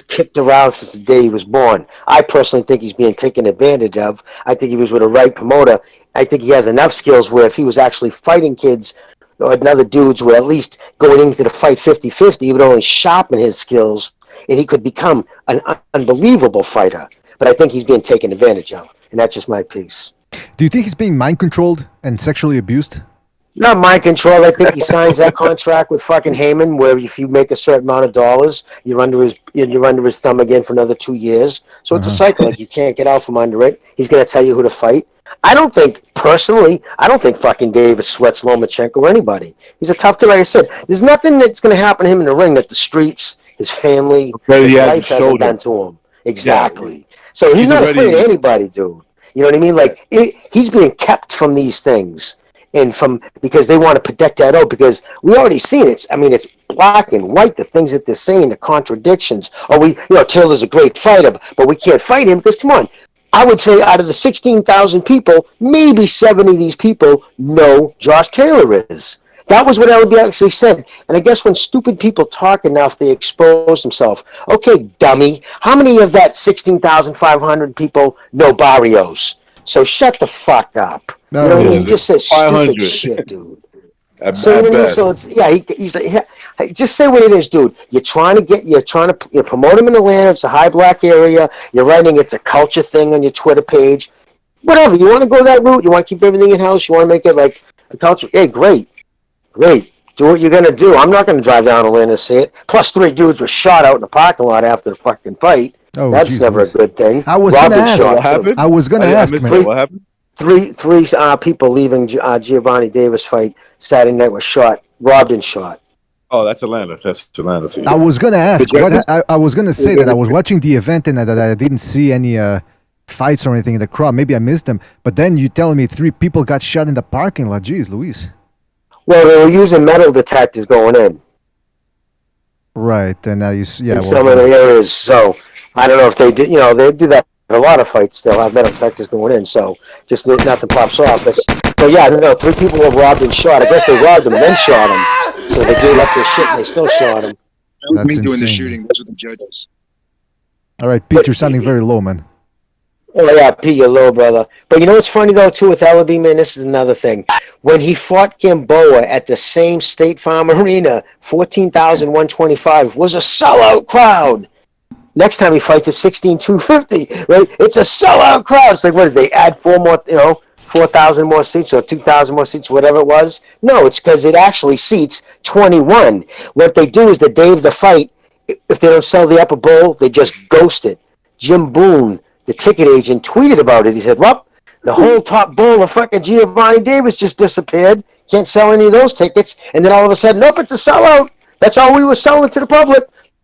M: kicked around since the day he was born. I personally think he's being taken advantage of. I think he was with a right promoter. I think he has enough skills where if he was actually fighting kids or another dudes were at least going into the fight 50-50, he would only sharpen his skills and he could become an unbelievable fighter. But I think he's being taken advantage of. And that's just my piece.
J: Do you think he's being mind controlled and sexually abused?
M: Not mind control. I think he signs that contract with fucking Heyman, where if you make a certain amount of dollars, you're under his thumb again for another 2 years. So it's a cycle. Like you can't get out from under it. He's gonna tell you who to fight. I don't think fucking Davis sweats Lomachenko or anybody. He's a tough kid, like I said. There's nothing that's going to happen to him in the ring that the streets, his family, his life hasn't done to him. Exactly.
P: Yeah.
M: So he's not
P: already
M: afraid of anybody, dude. You know what I mean? Like, he's being kept from these things. And because they want to protect that out, because we already seen it. I mean, it's black and white, the things that they're saying, the contradictions. Taylor's a great fighter, but we can't fight him because, come on. I would say out of the 16,000 people, maybe 70 of these people know Josh Taylor is. That was what LB actually said. And I guess when stupid people talk enough, they expose themselves. Okay, dummy. How many of that 16,500 people know Barrios? So shut the fuck up.
P: No,
M: you know what I mean? He just says stupid shit, dude. So you know what I mean? So it's he's like, just say what it is, dude. You're promote him in Atlanta. It's a high black area. You're writing it's a culture thing on your Twitter page. Whatever. You want to go that route. You want to keep everything in house. You want to make it like a culture. Hey, great. Do what you're gonna do. I'm not gonna drive down to Atlanta to see it. Plus, 3 dudes were shot out in the parking lot after the fucking fight. That's never a good thing.
J: I was gonna ask. What happened? I was gonna ask, man.
M: What happened? Three people leaving Giovanni Davis fight Saturday night were shot, robbed and shot.
P: Oh, that's Atlanta. For you.
J: I was gonna ask. I was gonna say that I was watching the event and that I didn't see any fights or anything in the crowd. Maybe I missed them. But then you telling me 3 people got shot in the parking lot. Jeez, Luis.
M: Well, they were using metal detectors going in.
J: Right, and now in
M: some of the areas. So I don't know if they did. They do that. A lot of fights still have metal detectors going in. So just nothing pops off. But yeah, 3 people were robbed and shot. I guess they robbed them and then shot them. So they gave up their shit and they still shot them.
R: That was me doing the shooting. Those are the judges.
J: All right, Pete, you're sounding very low, man.
M: Oh, yeah, Pete, you're low, brother. But you know what's funny, though, too, with LB, man? This is another thing. When he fought Gamboa at the same State Farm Arena, 14,125 was a sellout crowd. Next time he fights at 16,250, right? It's a sellout crowd. It's like, what did they add 4,000 more seats or 2,000 more seats, whatever it was? No, it's because it actually seats 21. What they do is the day of the fight, if they don't sell the upper bowl, they just ghost it. Jim Boone, the ticket agent, tweeted about it. He said, well, the whole top bowl of fucking Giovanni Davis just disappeared. Can't sell any of those tickets. And then all of a sudden, nope, it's a sellout. That's all we were selling to the public.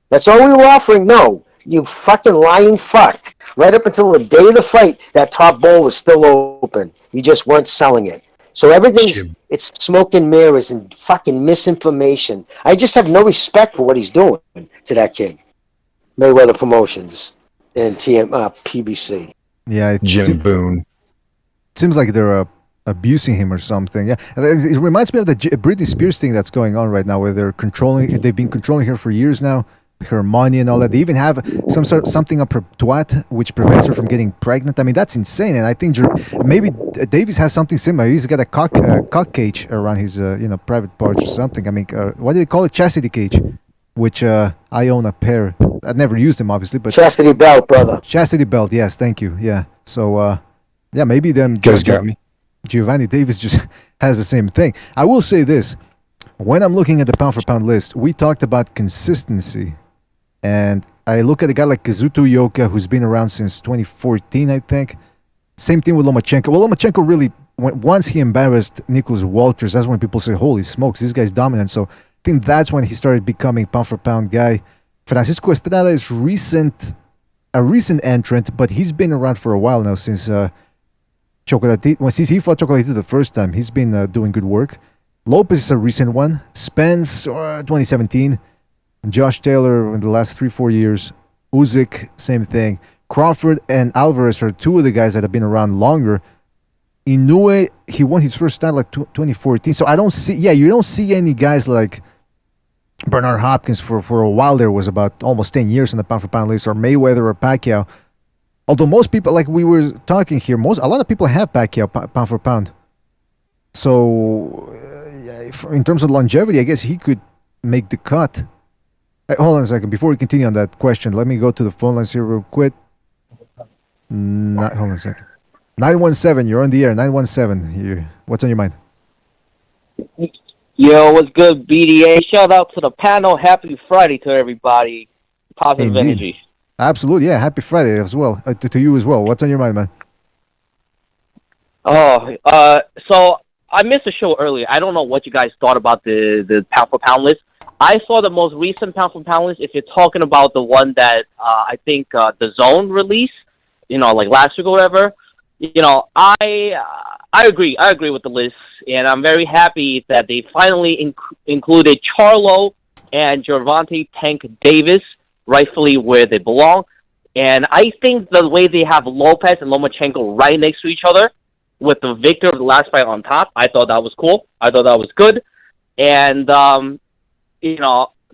M: That's all we were offering. No, you fucking lying fuck. Right up until the day of the fight, that top bowl was still open. You just weren't selling it. So it's smoke and mirrors and fucking misinformation. I just have no respect for what he's doing to that kid. Mayweather Promotions and PBC.
J: Yeah,
S: Jim Boone.
J: Seems like they're abusing him or something. Yeah, it reminds me of the Britney Spears thing that's going on right now, where they've been controlling her for years now, her money and all that. They even have something up her twat which prevents her from getting pregnant. I mean, that's insane. And I think maybe Davis has something similar. He's got a cock cage around his private parts or something. I mean, what do they call it? Chastity cage. Which I own a pair. I never used them, obviously, but
M: chastity belt, brother.
J: Chastity belt, yes, thank you. Yeah, so maybe them. Giovanni Davis just has the same thing. I will say this: when I'm looking at the pound for pound list, we talked about consistency, and I look at a guy like Kazuto Yoka, who's been around since 2014, I think. Same thing with Lomachenko. Well, Lomachenko really, once he embarrassed Nicholas Walters, that's when people say, "Holy smokes, this guy's dominant." So I think that's when he started becoming pound for pound guy. Francisco Estrada is a recent entrant, but he's been around for a while now since since he fought Chocolatito the first time. He's been doing good work. Lopez is a recent one. Spence, 2017. Josh Taylor in the last 3-4 years. Usyk, same thing. Crawford and Alvarez are 2 of the guys that have been around longer. Inoue, he won his first title like 2014. So you don't see any guys like Bernard Hopkins for a while. There was about almost 10 years on the pound for pound list, or Mayweather or Pacquiao. Although most people, like we were talking here, a lot of people have Pacquiao pound for pound. So in terms of longevity, I guess he could make the cut. Hold on a second. Before we continue on that question, let me go to the phone lines here real quick. Hold on a second. 917, you're on the air. 917. What's on your mind?
K: Yo, what's good, BDA? Shout out to the panel. Happy Friday to everybody. Positive energy.
J: Absolutely, yeah. Happy Friday as well. To you as well. What's on your mind, man?
S: So I missed the show earlier. I don't know what you guys thought about the pound for pound list. I saw the most recent pound for pound list. If you're talking about the one that I think the Zone released, like last week or whatever, I agree. I agree with the list, and I'm very happy that they finally included Charlo and Gervonta Tank Davis rightfully where they belong. And I think the way they have Lopez and Lomachenko right next to each other, with the victor of the last fight on top, I thought that was cool. I thought that was good. And,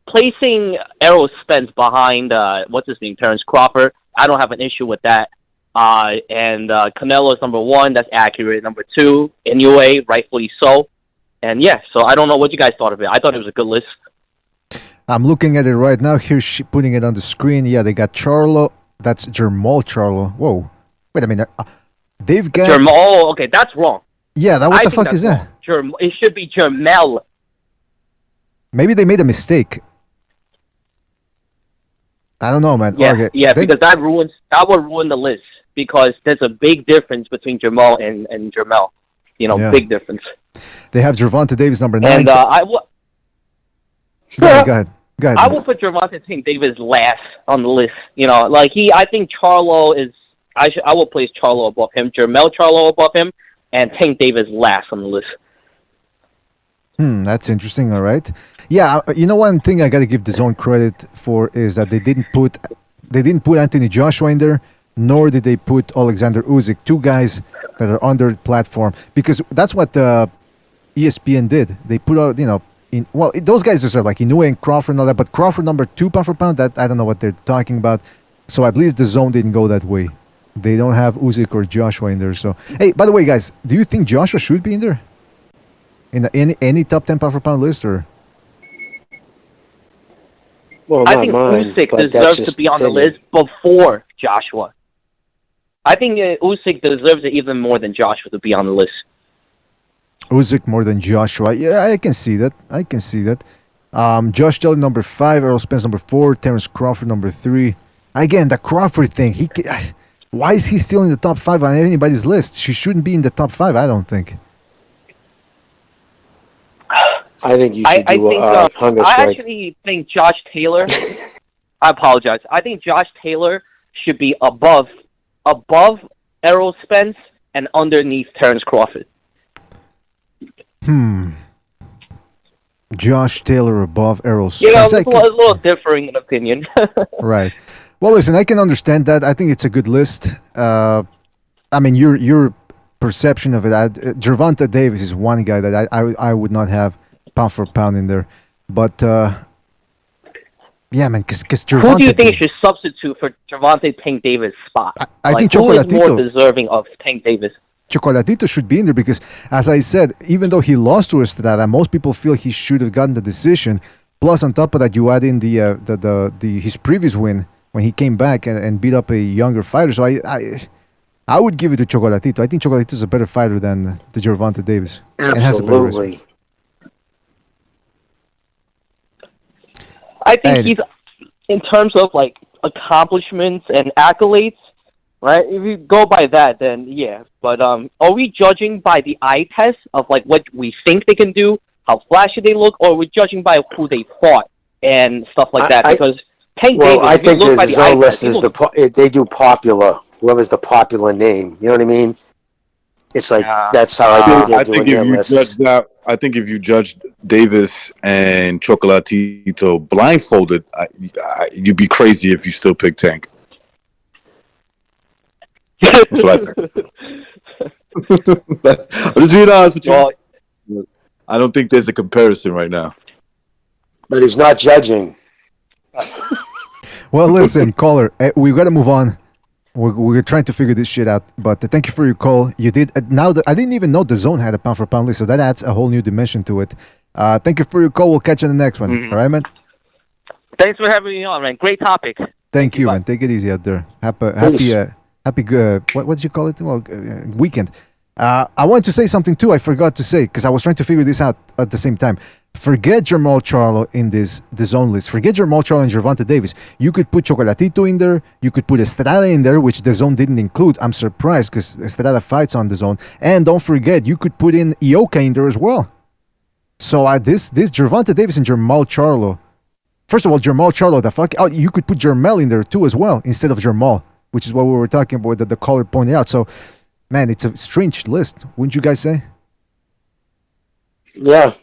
S: placing Errol Spence behind, Terrence Crawford, I don't have an issue with that. And Canelo is number one. That's accurate. Number two, Inoue, rightfully so. And, so I don't know what you guys thought of it. I thought it was a good list.
J: I'm looking at it right now. Here's putting it on the screen. Yeah, they got Charlo. That's Jermall Charlo. Whoa. Wait a minute. They've got...
S: Jermall. Okay, that's wrong.
J: Yeah, what the fuck is that?
S: It should be Jermell.
J: Maybe they made a mistake. I don't know, man.
S: Yeah,
J: okay.
S: Because that would ruin the list. Because there's a big difference between Jermall and Jermell. Big difference.
J: They have Gervonta Davis number 9.
S: And
J: Go ahead.
S: I will put Gervonta Tank Davis last on the list. I think Charlo is. I will place Charlo above him, Jermell Charlo above him, and Tank Davis last on the list.
J: That's interesting. All right. Yeah, one thing I got to give the Zone credit for is that they didn't put Anthony Joshua in there, nor did they put Alexander Usyk, two guys that are under the platform, because that's what ESPN did. They put out, those guys are like Inoue and Crawford and all that, but Crawford number 2 pound for pound, that I don't know what they're talking about. So at least the Zone didn't go that way. They don't have Usyk or Joshua in there. So, hey, by the way, guys, do you think Joshua should be in there? In any top 10 pound for pound list, or?
M: Well,
S: I think Usyk deserves to be on the list before Joshua. I think Usyk deserves it even more than Joshua to be on the list.
J: Usyk more than Joshua. Yeah, I can see that. Josh Taylor number 5, Errol Spence number 4, Terrence Crawford number 3. Again, the Crawford thing. Why is he still in the top 5 on anybody's list? She shouldn't be in the top 5, I don't think.
M: I think you should do a hunger strike.
S: I actually think Josh Taylor... I apologize. I think Josh Taylor should be above Errol Spence and underneath Terrence Crawford.
J: Josh Taylor above Errol Spence.
S: It's a little differing in opinion.
J: Right. Well, listen, I can understand that. I think it's a good list. Your perception of it. Gervonta Davis is one guy that I would not have pound for pound in there. But, yeah, man, because Gervonta...
S: Who do you think should substitute for Gervonta Tank Davis' spot?
J: I think
S: who is
J: Chocolatito.
S: more deserving of Tank Davis?
J: Chocolatito should be in there because, as I said, even though he lost to Estrada, most people feel he should have gotten the decision. Plus, on top of that, you add in his previous win when he came back and beat up a younger fighter. So I would give it to Chocolatito. I think Chocolatito is a better fighter than the Gervonta Davis.
M: Absolutely.
J: And has a better resume.
S: I think he's, in terms of like accomplishments and accolades, right? If you go by that, then yeah. But are we judging by the eye test of like what we think they can do, how flashy they look, or are we judging by who they fought and stuff like that? Because Tank Davis,
M: I think the Zone list is they do popular. Whoever's the popular name, you know what I mean? It's like that's how I think if you
P: judge that. I think if you judge Davis and Chocolatito blindfolded, you'd be crazy if you still pick Tank. That's what I think. I'm just being honest with you. I don't think there's a comparison right now.
M: But he's not judging.
J: Well, listen, caller, we've got to move on. We're trying to figure this shit out, but thank you for your call. You did. Now I didn't even know the Zone had a pound for pound list, so that adds a whole new dimension to it. Thank you for your call. We'll catch you on the next one. Mm-hmm. All right, man?
S: Thanks for having me on, man. Great topic.
J: Thank you, man. Take it easy out there. Happy good. What did you call it? Well, weekend. I wanted to say something too. I forgot to say because I was trying to figure this out at the same time. Forget Jermall Charlo in this zone list. Forget Jermall Charlo and Gervonta Davis. You could put Chocolatito in there. You could put Estrada in there, which the zone didn't include. I'm surprised because Estrada fights on the zone. And don't forget, you could put in Ioka in there as well. So this Gervonta Davis and Jermall Charlo. First of all, Jermall Charlo, the fuck. Oh, you could put Jermell in there too as well instead of Jermall, which is what we were talking about that the caller pointed out. So, man, it's a strange list, wouldn't you guys say?
M: Yeah.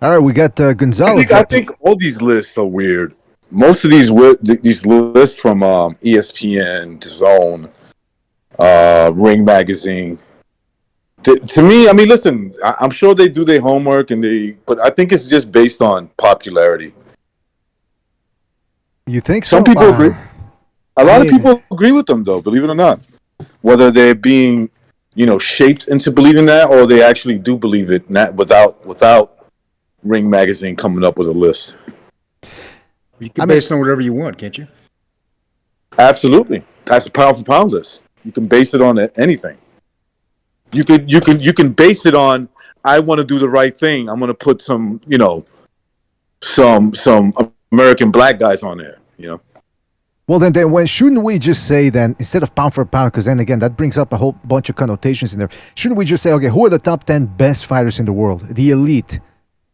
J: All right, we got Gonzalo.
P: I think all these lists are weird. Most of these lists from ESPN, Zone, Ring Magazine. To me, I mean, listen, I'm sure they do their homework, but I think it's just based on popularity.
J: You think so?
P: Some people agree. A lot of people agree with them, though, believe it or not. Whether they're being, shaped into believing that, or they actually do believe it without Ring Magazine coming up with a list.
T: You can base it on whatever you want, can't you?
P: Absolutely. That's a pound for pound list. You can base it on anything. You can base it on, I want to do the right thing. I'm going to put some American black guys on there,
J: Well, then when shouldn't we just say then, instead of pound for pound, because then again, that brings up a whole bunch of connotations in there. Shouldn't we just say, okay, who are the top 10 best fighters in the world? The elite.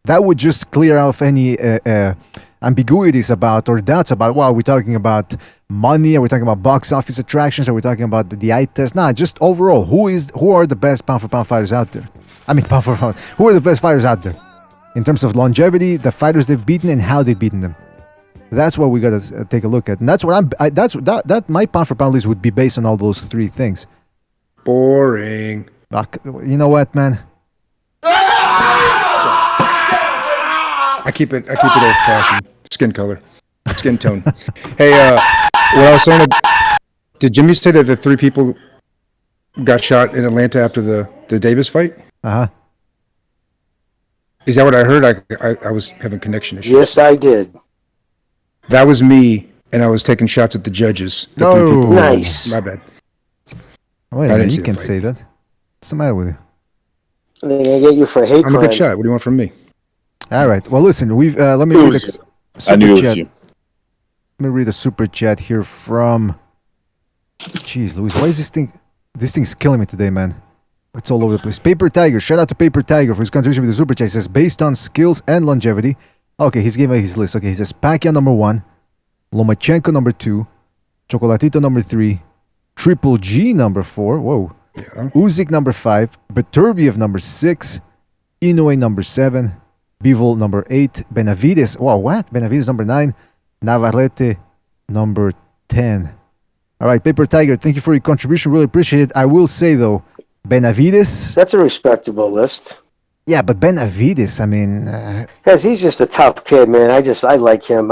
J: That would just clear off any ambiguities about or doubts about, well, are we talking about money? Are we talking about box office attractions? Are we talking about the eye test? Nah, just overall, who are the best pound for pound fighters out there? I mean, pound for pound. Who are the best fighters out there? In terms of longevity, the fighters they've beaten and how they've beaten them. That's what we gotta take a look at, and that's what that my pound for pound list would be based on all those three things.
T: Boring.
J: You know what, man?
T: I keep it old fashioned. Skin color, skin tone. Hey, what I was saying, did Jimmy say that the three people got shot in Atlanta after the Davis fight?
J: Uh-huh.
T: Is that what I heard? I was having connection issues.
M: Yes, I did.
T: That was me, and I was taking shots at the judges.
J: Oh,
M: nice.
T: My bad.
J: Wait a minute, you can't say that. What's the matter with you?
M: They're gonna get you for a hate crime.
T: I'm a good shot. What do you want from me?
J: All right. Well, listen. We've let me read a super chat. Let me read a super chat here from. Jeez, Luis, why is this thing? This thing's killing me today, man. It's all over the place. Paper Tiger, shout out to Paper Tiger for his contribution with the super chat. He says based on skills and longevity. Okay, he's giving his list. Okay, he says Pacquiao number 1, Lomachenko number 2, Chocolatito number 3, Triple G number 4. Whoa. Yeah. Usyk number 5, Beterbiev number 6, Inoue number 7, Bivol number 8, Benavides. Wow, what? Benavides number 9, Navarrete number 10. All right, Paper Tiger, thank you for your contribution. Really appreciate it. I will say though, Benavides.
M: That's a respectable list.
J: Yeah, but Benavides, I mean,
M: because he's just a tough kid, man. I like him.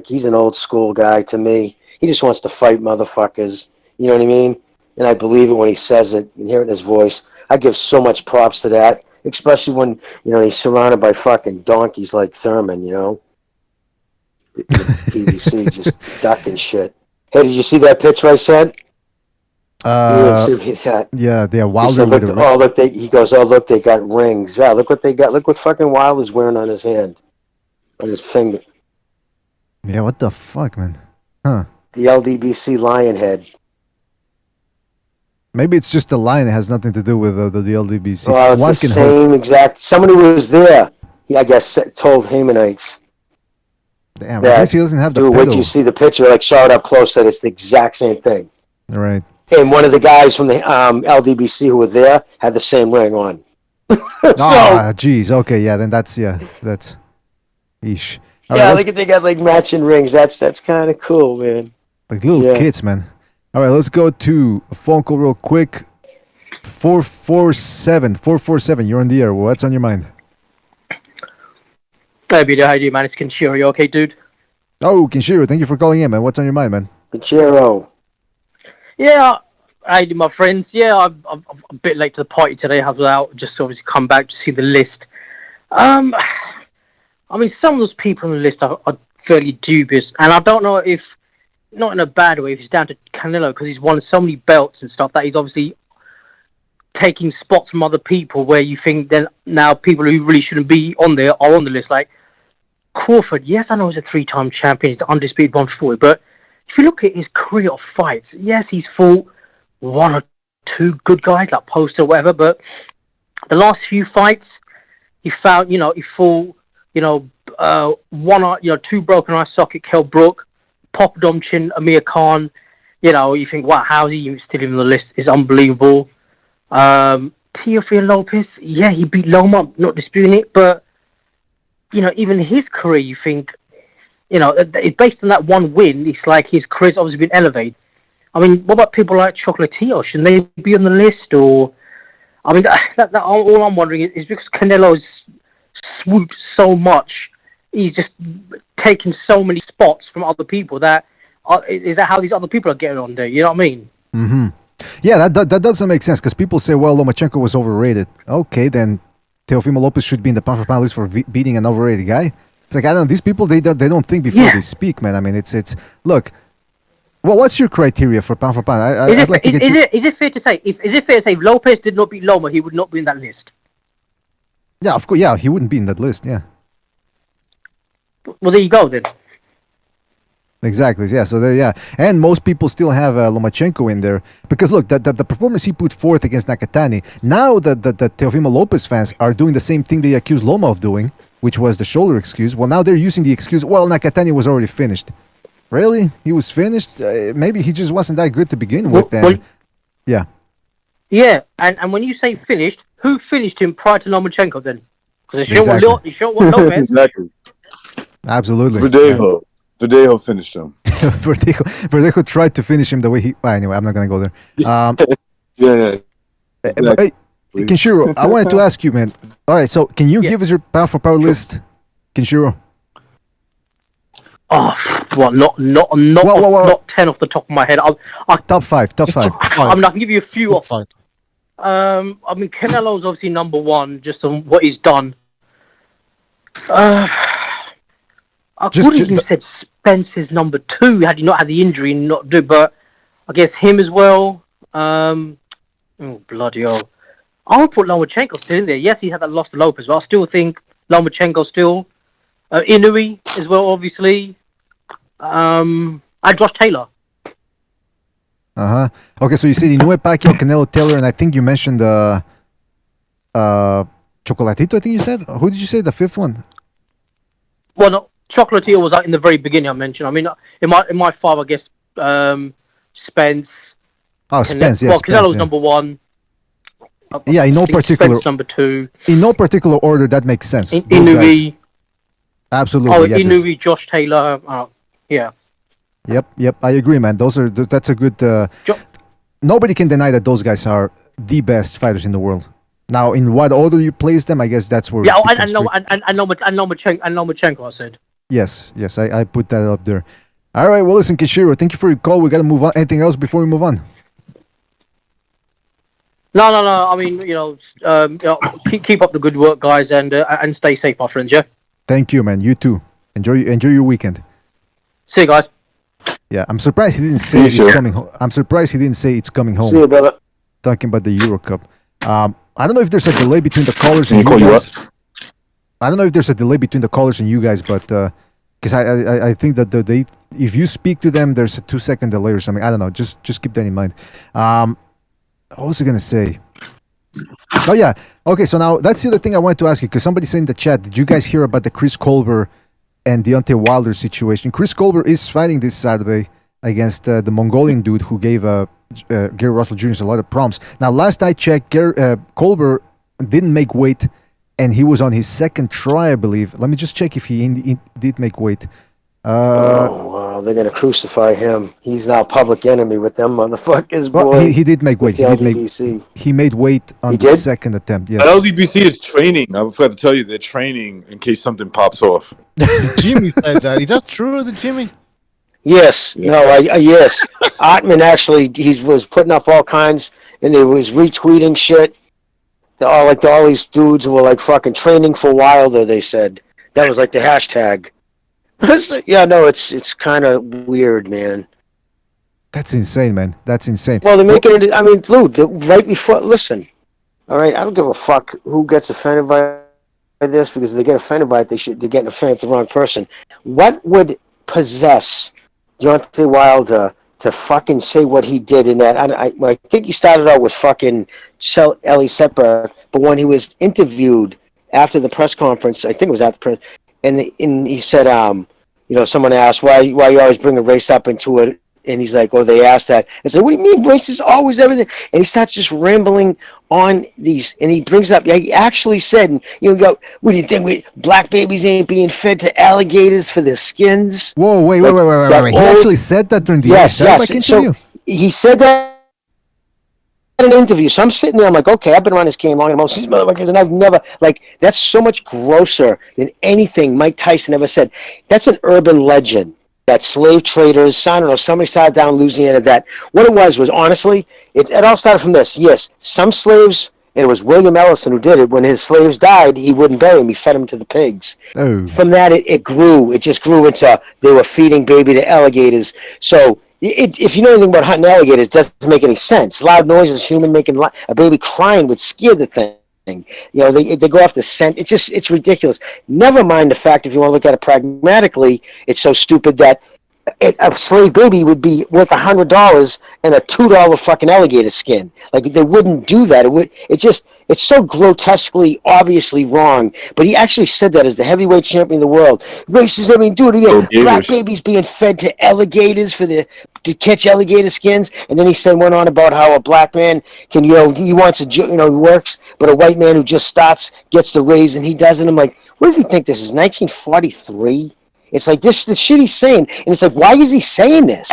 M: He's an old school guy to me. He just wants to fight motherfuckers. You know what I mean? And I believe it when he says it. You can hear it in his voice. I give so much props to that, especially when he's surrounded by fucking donkeys like Thurman. The PVC just ducking shit. Hey, did you see that picture I sent?
J: Yeah, they're Wilder.
M: He goes, look, they got rings. Yeah, look what they got. Look what fucking Wilder's wearing on his hand, on his finger.
J: Yeah, what the fuck, man? Huh?
M: The LDBC lion head.
J: Maybe it's just the lion. It has nothing to do with the LDBC.
M: Well, it's the same exact. Somebody was there. I guess told Haymanites.
J: Damn, I guess he doesn't have the
M: pedal. Wait, you see the picture, show it up close, that it's the exact same thing.
J: All right.
M: And one of the guys from the LDBC who were there had the same ring on.
J: Geez. Okay, yeah, then that's yeesh. All
M: yeah,
J: right,
M: look at they got like matching rings. That's kind of cool, man.
J: Like little kids, man. All right, let's go to a phone call real quick. 447, you're on the air. What's on your mind?
U: Hey, Peter, how you doing, man? It's Kenshiro. You okay, dude?
J: Oh, Kenshiro, thank you for calling in, man. What's on your mind, man?
M: Kenshiro.
U: Yeah, I do, my friends. Yeah, I'm a bit late to the party today. I was out, just obviously come back to see the list. I mean, some of those people on the list are fairly dubious, and I don't know if, not in a bad way, if it's down to Canelo, because he's won so many belts and stuff that he's obviously taking spots from other people where you think then now people who really shouldn't be on there are on the list. Like Crawford, yes, I know he's a 3-time champion, he's the undisputed 140, but if you look at his career of fights, yes, he's fought 1 or 2 good guys like Post or whatever, but the last few fights, he fought 2 broken eye socket, Kell Brook, Popodomchin, Amir Khan. You think, wow, how's he still in the list? Is unbelievable. Teofimo Lopez, yeah, he beat Loma, not disputing it, but even his career, you think, based on that one win, it's like his career's obviously been elevated. I mean, what about people like Chocolatito? Shouldn't they be on the list? Or, I mean, all I'm wondering is because Canelo's swooped so much, he's just taken so many spots from other people that is that how these other people are getting on there? You know what I mean?
J: Mm-hmm. Yeah, that doesn't make sense because people say, well, Lomachenko was overrated. Okay, then Teofimo Lopez should be in the pound for pound list for beating an overrated guy. It's like, I don't know, these people, they don't think before they speak, man. I mean, it's look, well, what's your criteria for pound? Is
U: it fair to say, if Lopez did not beat Loma, he would not be in that list?
J: Yeah, of course, yeah, he wouldn't be in that list, yeah.
U: Well, there you go, then.
J: Exactly, yeah, so there, yeah. And most people still have Lomachenko in there. Because look, the performance he put forth against Nakatani, now the Teofimo Lopez fans are doing the same thing they accused Loma of doing, which was the shoulder excuse. Well, now they're using the excuse, well, Nakatani was already finished. Really? He was finished? Maybe he just wasn't that good to begin with. Yeah. Yeah, and when you say finished, who finished him prior to Lomachenko then? Because it showed what Lopez.
P: Exactly.
J: Absolutely.
P: Verdejo finished him.
J: Verdejo tried to finish him the way he... Well, anyway, I'm not going to go there.
P: Yeah.
J: Exactly. Kenshiro, I wanted to ask you, man. All right, so can you give us your pound for pound list, Kenshiro?
U: Oh, well, not 10 off the top of my head.
J: Top five.
U: I mean, I can give you a few off. I mean, Canelo's obviously number 1, just on what he's done. I wouldn't even said Spence's number 2 had he not had the injury and not do, but I guess him as well. Oh, bloody hell. I would put Lomachenko still in there. Yes, he had that loss to Lopez, but I still think Lomachenko still. Inoue as well, obviously. And Josh Taylor.
J: Okay, so you said Inoue, Pacquiao, Canelo, Taylor, and I think you mentioned Chocolatito, I think you said? Who did you say, the 5th one?
U: Well, no, Chocolatito was in the very beginning I mentioned. I mean, in my 5, I guess, Spence.
J: Oh, Spence, yes.
U: Well, Canelo's number 1.
J: Yeah, in no particular...
U: Spence number 2.
J: In no particular order, that makes sense.
U: Inoue.
J: Absolutely.
U: Oh, yeah, Inoue, Josh Taylor. Yeah.
J: Yep. I agree, man. That's a good... nobody can deny that those guys are the best fighters in the world. Now, in what order you place them, I guess that's where...
U: Yeah, and Lomachenko, I said.
J: Yes, I put that up there. All right, well, listen, Kishiro, thank you for your call. We got to move on. Anything else before we move on?
U: No. I mean, keep up the good work, guys, and stay safe, my friends, yeah?
J: Thank you, man. You too. Enjoy your weekend.
U: See you, guys.
J: Yeah, I'm surprised he didn't say it's coming home. I'm surprised he didn't say it's coming home.
M: See you, brother.
J: Talking about the Euro Cup. I don't know if there's a delay between the callers and you guys. I don't know if there's a delay between the callers and you guys, but because I think that if you speak to them, there's a 2-second delay or something. I don't know. Just keep that in mind. What was I gonna say? Oh yeah. Okay, so now that's the other thing I wanted to ask you, because somebody said in the chat, did you guys hear about the Chris Colbert and Deontay Wilder situation? Chris Colbert is fighting this Saturday against the Mongolian dude who gave Gary Russell Jr. a lot of problems. Now, last I checked, Colbert didn't make weight, and he was on his 2nd try, I believe. Let me just check if he did make weight.
M: Wow, they're going to crucify him. He's now public enemy with them motherfuckers, boy.
J: Well, he did make weight. He made weight on the 2nd attempt, yes.
P: LDBC is training. I forgot to tell you, they're training in case something pops off.
F: Jimmy said that. Is that true, Jimmy?
M: Yes. Yeah. No, yes. Ottman actually, he was putting up all kinds, and he was retweeting shit. All these dudes were like fucking training for Wilder, they said. That was like the hashtag. Yeah, no, it's kind of weird, man.
J: That's insane, man. That's insane.
M: Well, they're making it, I mean, dude, right before, listen, All right, I don't give a fuck who gets offended by this, because if they get offended by it, they're getting offended with the wrong person. What would possess Deontay Wilder to fucking say what he did in that? I think he started out with fucking Ellie Sepper, but when he was interviewed after the press conference, I think it was at the press, and he said, someone asked why you always bring a race up into it. And he's like, oh, they asked that. And so, what do you mean? Race is always everything. And he starts just rambling on these. And he brings up, he actually said, and go, what do you think? Black babies ain't being fed to alligators for their skins?
J: Whoa, wait. He actually said that during the interview?
M: So he said that in an interview. So I'm sitting there, I'm like, okay, I've been around this game long enough. These motherfuckers, and I've never, that's so much grosser than anything Mike Tyson ever said. That's an urban legend. That slave traders, I don't know, somebody started down in Louisiana that, what it was honestly, it all started from this. Yes, some slaves, and it was William Ellison who did it, when his slaves died, he wouldn't bury them, he fed them to the pigs.
J: Oh.
M: From that, it just grew into, they were feeding baby to alligators. So, if you know anything about hunting alligators, it doesn't make any sense. Loud noises, human making a baby crying would scare the thing. They go off the scent. It's ridiculous. Never mind the fact, if you want to look at it pragmatically, it's so stupid that a slave baby would be worth $100 and a $2 fucking alligator skin. They wouldn't do that. It's so grotesquely, obviously wrong. But he actually said that as the heavyweight champion of the world. Racism, dude, black babies being fed to alligators to catch alligator skins. And then went on about how a black man can, he wants he works, but a white man who just starts gets the raise and he doesn't. I'm like, what does he think this is, 1943? It's like this shit he's saying, and it's like, why is he saying this?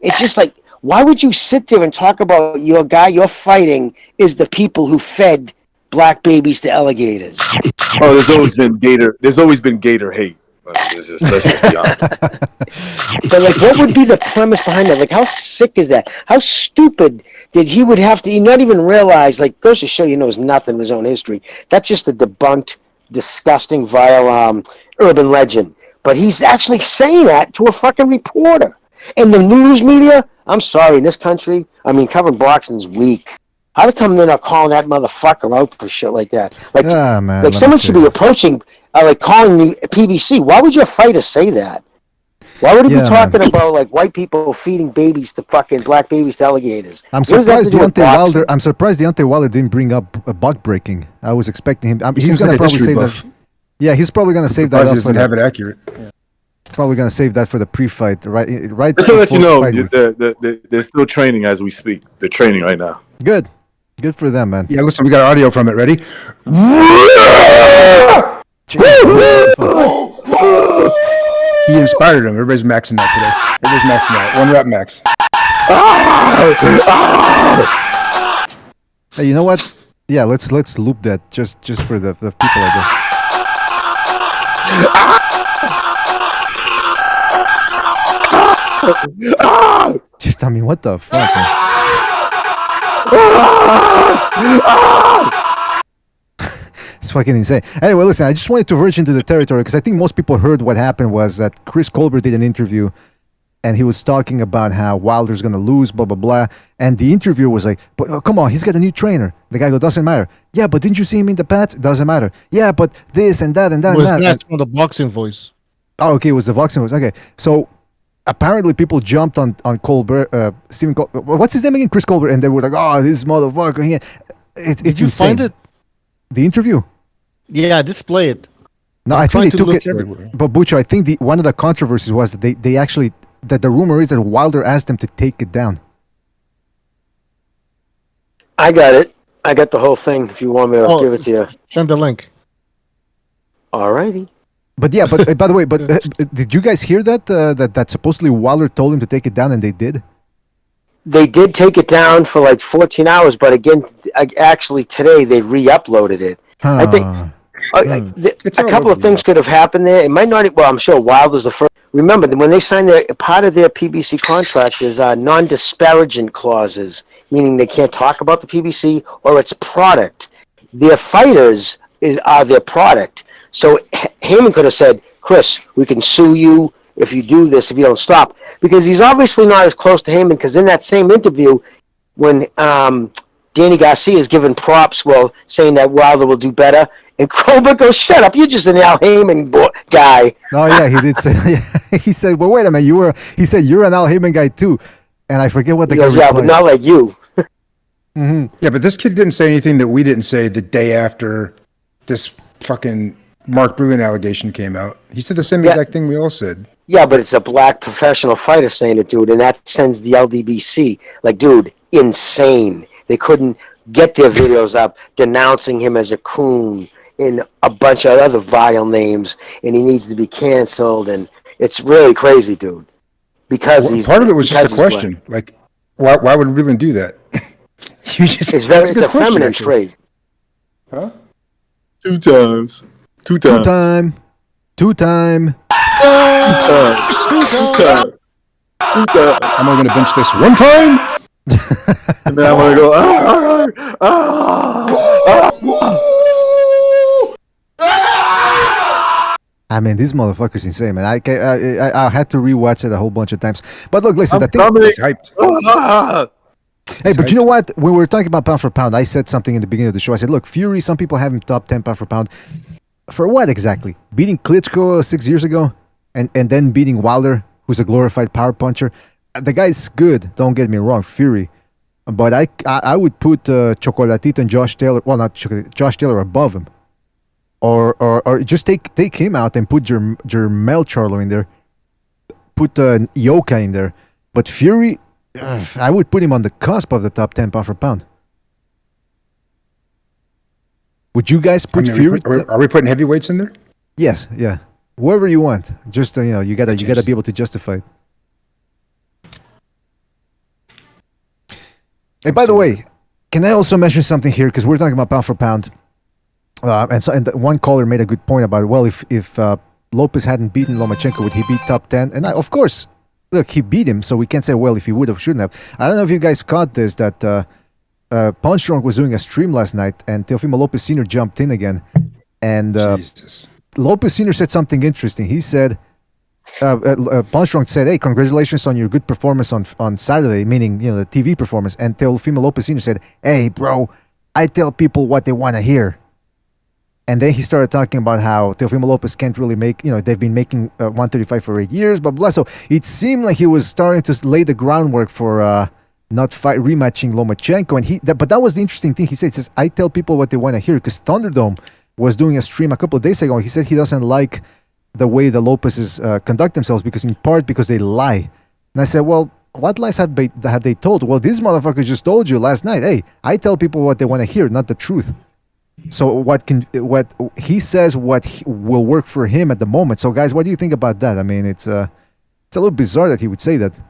M: It's just like, why would you sit there and talk about your guy you're fighting is the people who fed black babies to alligators?
P: Oh, there's always been gator hate. Let's just be honest.
M: But what would be the premise behind that? How sick is that? How stupid did he would have to not even realize? Goes to show he knows nothing of his own history. That's just a debunked, disgusting, vile urban legend. But he's actually saying that to a fucking reporter. And the news media, I'm sorry, in this country, covering boxing's weak. How come they're not calling that motherfucker out for shit like that?
J: Man,
M: someone should be approaching, calling the PBC. Why would your fighter say that? Why would he be talking about white people feeding babies to fucking black babies to alligators?
J: I'm surprised Deontay Wilder didn't bring up buck breaking. I was expecting him. He's going to probably say that. Yeah, he's probably going to save that up.
T: Doesn't have it accurate. Yeah.
J: Probably going to save that for the pre-fight, right?
P: Just to let you know, they're still training as we speak. They're training right now.
J: Good for them, man.
T: Yeah, listen, we got audio from it. Ready? He inspired him. Everybody's maxing out today. Everybody's maxing out. 1 rep max.
J: Hey, you know what? Yeah, let's loop that just for the people out there. Just, what the fuck? It's fucking insane. Anyway, listen, I just wanted to verge into the territory because I think most people heard what happened was that Chris Colbert did an interview and he was talking about how Wilder's going to lose, blah, blah, blah. And the interviewer was like, but come on, he's got a new trainer. The guy goes, doesn't matter. Yeah, but didn't you see him in the pads? It doesn't matter. Yeah, but this and that and that and that.
F: That's from the boxing voice.
J: Oh, okay, it was the boxing voice. Okay, so apparently people jumped on Colbert, Stephen Colbert. What's his name again? Chris Colbert. And they were like, oh, this motherfucker. Did you
F: find it?
J: The interview?
F: Yeah, display it.
J: No, I think they took it. But Butcher, I think one of the controversies was that they actually, that the rumor is that Wilder asked them to take it down.
M: I got it. I got the whole thing. If you want me to give it to you.
F: Send the link.
M: Alrighty.
J: But yeah, but by the way, did you guys hear that that supposedly Wilder told him to take it down, and they did?
M: They did take it down for like 14 hours, but again, actually today they re-uploaded it. I think a couple of things could have happened there. It might not. Well, I'm sure Wilder's the first. Remember, when they signed part of their PBC contract is non-disparaging clauses, meaning they can't talk about the PBC or its product. Their fighters are their product. So Heyman could have said, Chris, we can sue you if you do this, if you don't stop. Because he's obviously not as close to Heyman, because in that same interview, when Danny Garcia is giving props, saying that Wilder will do better. And Cobra goes, "Shut up! You're just an Al Heyman guy."
J: Oh yeah, he did say. Yeah. He said, "Well, wait a minute. He said you're an Al Heyman guy too." And I forget what the guy
M: goes, "Yeah, but not like you."
T: Yeah, but this kid didn't say anything that we didn't say the day after this fucking Mark Brulin allegation came out. He said the same exact thing we all said.
M: Yeah, but it's a black professional fighter saying it, dude, and that sends the LDBC. Like, dude, insane. They couldn't get their videos up denouncing him as a coon and a bunch of other vile names, and he needs to be canceled, and it's really crazy, dude. Because
T: part of it was just a question, like, why would Brulin do that?
M: It's a feminine trait.
T: Huh?
P: Two times.
T: I'm only gonna bench this one time.
P: And then I'm gonna go.
J: I mean, this motherfucker's insane, man. I had to rewatch it a whole bunch of times. But look, listen,
P: I'm
J: hyped. Hey, but you know what? When we were talking about pound for pound, I said something in the beginning of the show. I said, look, Fury, some people have him top 10 pound for pound. For what exactly? Beating Klitschko 6 years ago? And then beating Wilder, who's a glorified power puncher? The guy's good, don't get me wrong, Fury. But I would put Chocolatito and Josh Taylor, well, not Josh Taylor above him. Or just take him out and put Jermel Charlo in there. Put Yoka in there. But Fury, I would put him on the cusp of the top 10 pound for pound. Would you guys put Fury?
T: Are we putting heavyweights in there?
J: Yes, yeah. Whoever you want. Just you gotta be able to justify it. Hey, by the way, can I also mention something here? Because we're talking about pound for pound. And one caller made a good point about, well, if Lopez hadn't beaten Lomachenko, would he beat top 10? And of course, look, he beat him, so we can't say, well, if he would have, shouldn't have. I don't know if you guys caught this, that Punch Drunk was doing a stream last night, and Teofimo Lopez Sr. jumped in again. And Lopez Sr. said something interesting. He said, Punch Drunk said, hey, congratulations on your good performance on Saturday, meaning, the TV performance. And Teofimo Lopez Sr. said, hey, bro, I tell people what they want to hear. And then he started talking about how Teofimo Lopez can't really make, they've been making 135 for 8 years, blah, blah. So it seemed like he was starting to lay the groundwork for not rematching Lomachenko. But that was the interesting thing he said. He says, I tell people what they want to hear, because Thunderdome was doing a stream a couple of days ago. He said he doesn't like the way the Lopez's conduct themselves, because they lie. And I said, well, what lies have they told? Well, this motherfucker just told you last night, hey, I tell people what they want to hear, not the truth. So what he says, will work for him at the moment. So guys, what do you think about that? I mean, it's a little bizarre that he would say that.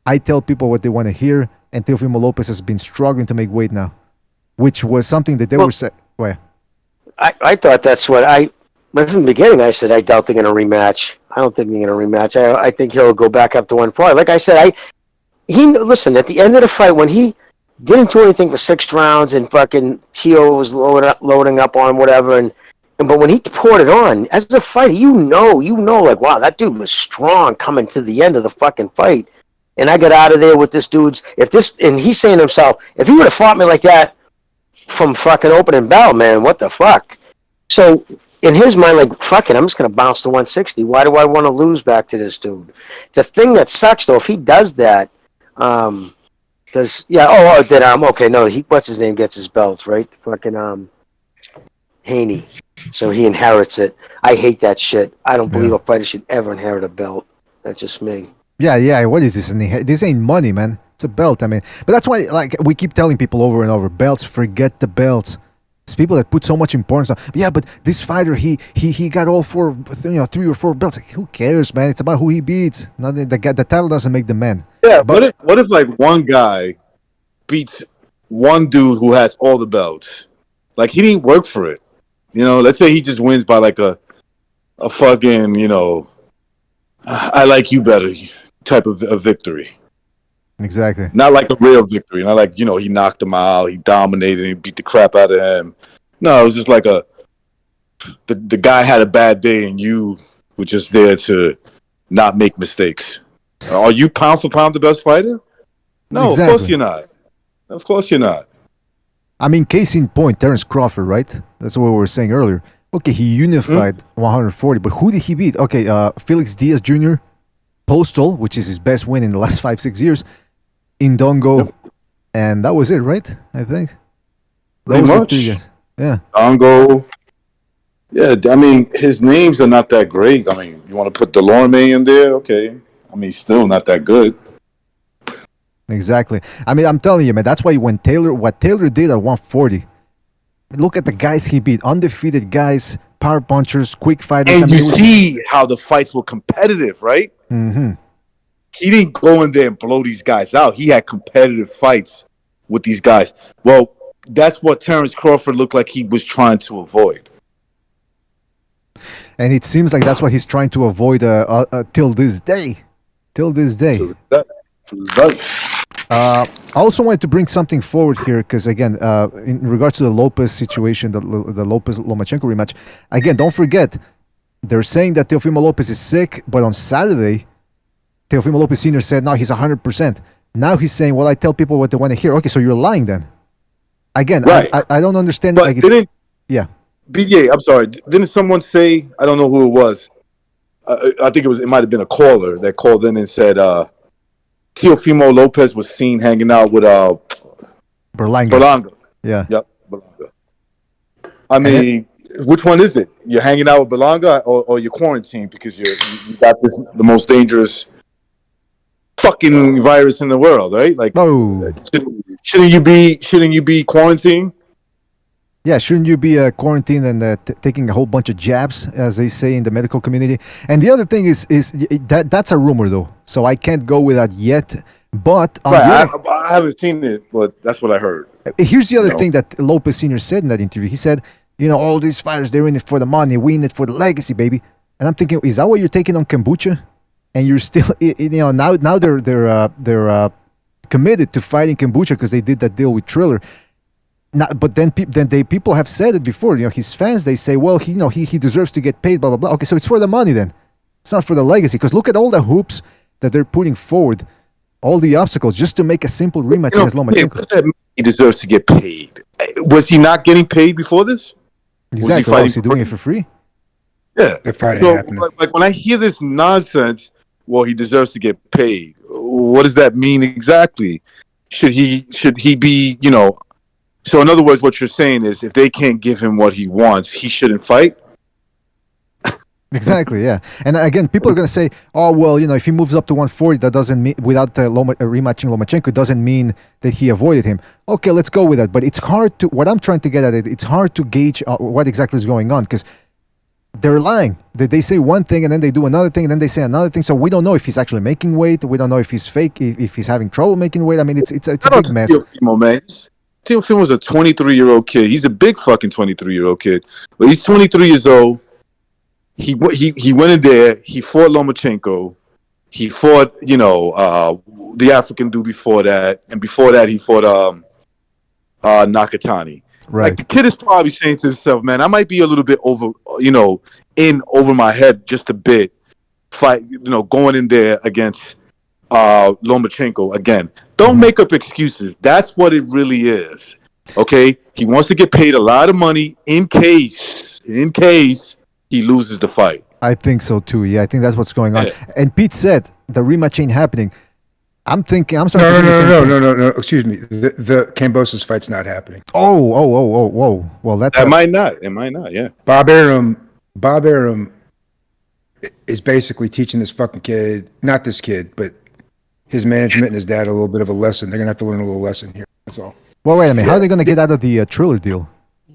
J: I tell people what they want to hear, and Teofimo Lopez has been struggling to make weight now, which was something that they were saying. Well,
M: I thought that's what right from the beginning. I said I doubt they're going to rematch. I don't think they're going to rematch. I think he'll go back up to 140. Like I said, listen, at the end of the fight, when he didn't do anything for 6 rounds, and fucking Tio was loading up on whatever, but when he poured it on as a fighter, you know, like, wow, that dude was strong coming to the end of the fucking fight. And I got out of there with this dude's. And he's saying to himself, if he would have fought me like that from fucking opening bell, man, what the fuck? So in his mind, like, fuck it, I'm just gonna bounce to 160. Why do I want to lose back to this dude? The thing that sucks though, if he does that, okay, no, what's his name gets his belt, right? Fucking Haney. So he inherits it. I hate that shit. I don't believe a fighter should ever inherit a belt. That's just me.
J: Yeah. What is this? This ain't money, man. It's a belt. I mean, but that's why, like, we keep telling people over and over, belts. Forget the belts. It's people that put so much importance on. Yeah, but this fighter, he got all 4, 3 or 4 belts. Like, who cares, man? It's about who he beats. Not the title doesn't make the man.
P: Yeah, but what if like one guy beats one dude who has all the belts? Like, he didn't work for it. Let's say he just wins by like a fucking, I like you better type of a victory.
J: Exactly.
P: Not like a real victory. Not like, he knocked him out, he dominated, he beat the crap out of him. No, it was just like the guy had a bad day and you were just there to not make mistakes. Are you pound for pound the best fighter? No, exactly. Of course you're not. Of course you're not.
J: I mean, case in point, Terence Crawford, right? That's what we were saying earlier. Okay, he unified 140, but who did he beat? Okay, Felix Diaz Jr., Postal, which is his best win in the last 5-6 years, Indongo, and that was it, right? I think.
P: Pretty much.
J: Yeah.
P: Indongo. Yeah, I mean, his names are not that great. I mean, you want to put Delorme in there? Okay. I mean, still not that good.
J: Exactly. I mean, I'm telling you, man, that's why what Taylor did at 140, look at the guys he beat, undefeated guys, power punchers, quick fighters.
P: And you see how the fights were competitive, right?
J: Mm-hmm.
P: He didn't go in there and blow these guys out. He had competitive fights with these guys. Well, that's what Terence Crawford looked like he was trying to avoid.
J: And it seems like that's what he's trying to avoid till this day. Till this day. I also wanted to bring something forward here because, again, in regards to the Lopez situation, the Lopez-Lomachenko rematch, again, don't forget, they're saying that Teofimo Lopez is sick, but on Saturday, Teofimo Lopez Sr. said, no, he's 100%. Now he's saying, well, I tell people what they want to hear. Okay, so you're lying then. Again, right. I don't understand.
P: But
J: yeah.
P: BJ, I'm sorry. Didn't someone say, I don't know who it was, I think it might have been a caller that called in and said Teofimo Lopez was seen hanging out with
J: Berlanga. Yeah.
P: Yep, Berlanga. I mean, which one is it? You're hanging out with Berlanga or you're quarantined because you got the most dangerous fucking virus in the world, right? Like, shouldn't you be quarantined?
J: Yeah, shouldn't you be quarantined and taking a whole bunch of jabs, as they say in the medical community? And the other thing is that's a rumor, though, so I can't go with that yet. But
P: I haven't seen it, but that's what I heard.
J: Here's the other thing that Lopez Sr. said in that interview. He said, all these fighters, they're in it for the money, we in it for the legacy, baby. And I'm thinking, is that what you're taking on kombucha? And you're still, now they're committed to fighting kombucha because they did that deal with Triller. But then people have said it before. His fans, they say, well, he deserves to get paid, blah blah blah. Okay, so it's for the money then. It's not for the legacy. Because look at all the hoops that they're putting forward, all the obstacles just to make a simple rematch against Lomachenko.
P: He deserves to get paid. Was he not getting paid before this?
J: Exactly. Was he doing it for free?
P: Yeah. So, like when I hear this nonsense, well, he deserves to get paid. What does that mean exactly? Should he be, So in other words, what you're saying is if they can't give him what he wants, he shouldn't fight?
J: Exactly, yeah. And again, people are going to say, oh, well, if he moves up to 140, that doesn't mean, without rematching Lomachenko, it doesn't mean that he avoided him. Okay, let's go with that. But it's hard to, what I'm trying to get at it, it's hard to gauge what exactly is going on because they're lying. They say one thing and then they do another thing and then they say another thing. So we don't know if he's actually making weight. We don't know if he's fake, if he's having trouble making weight. I mean, it's a big mess.
P: Teofimo's a 23-year-old kid. He's a big fucking 23-year-old kid. But he's 23 years old. He went in there. He fought Lomachenko. He fought, the African dude before that. And before that, he fought Nakatani.
J: Right.
P: Like, the kid is probably saying to himself, man, I might be a little bit over my head just a bit. Going in there against Lomachenko again. Don't make up excuses. That's what it really is. Okay? He wants to get paid a lot of money in case he loses the fight.
J: I think so too. Yeah, I think that's what's going on. And Pete said the rematch ain't happening. I'm starting to think the same thing.
T: No. Excuse me. The Kambosos fight's not happening.
J: Oh. Well, that's
P: It might not. Yeah.
T: Bob Arum is basically teaching this fucking kid, not this kid, but his management and his dad a little bit of a lesson. They're gonna have to learn a little lesson here. That's all.
J: Well, wait a minute. How are they gonna get out of the Triller deal?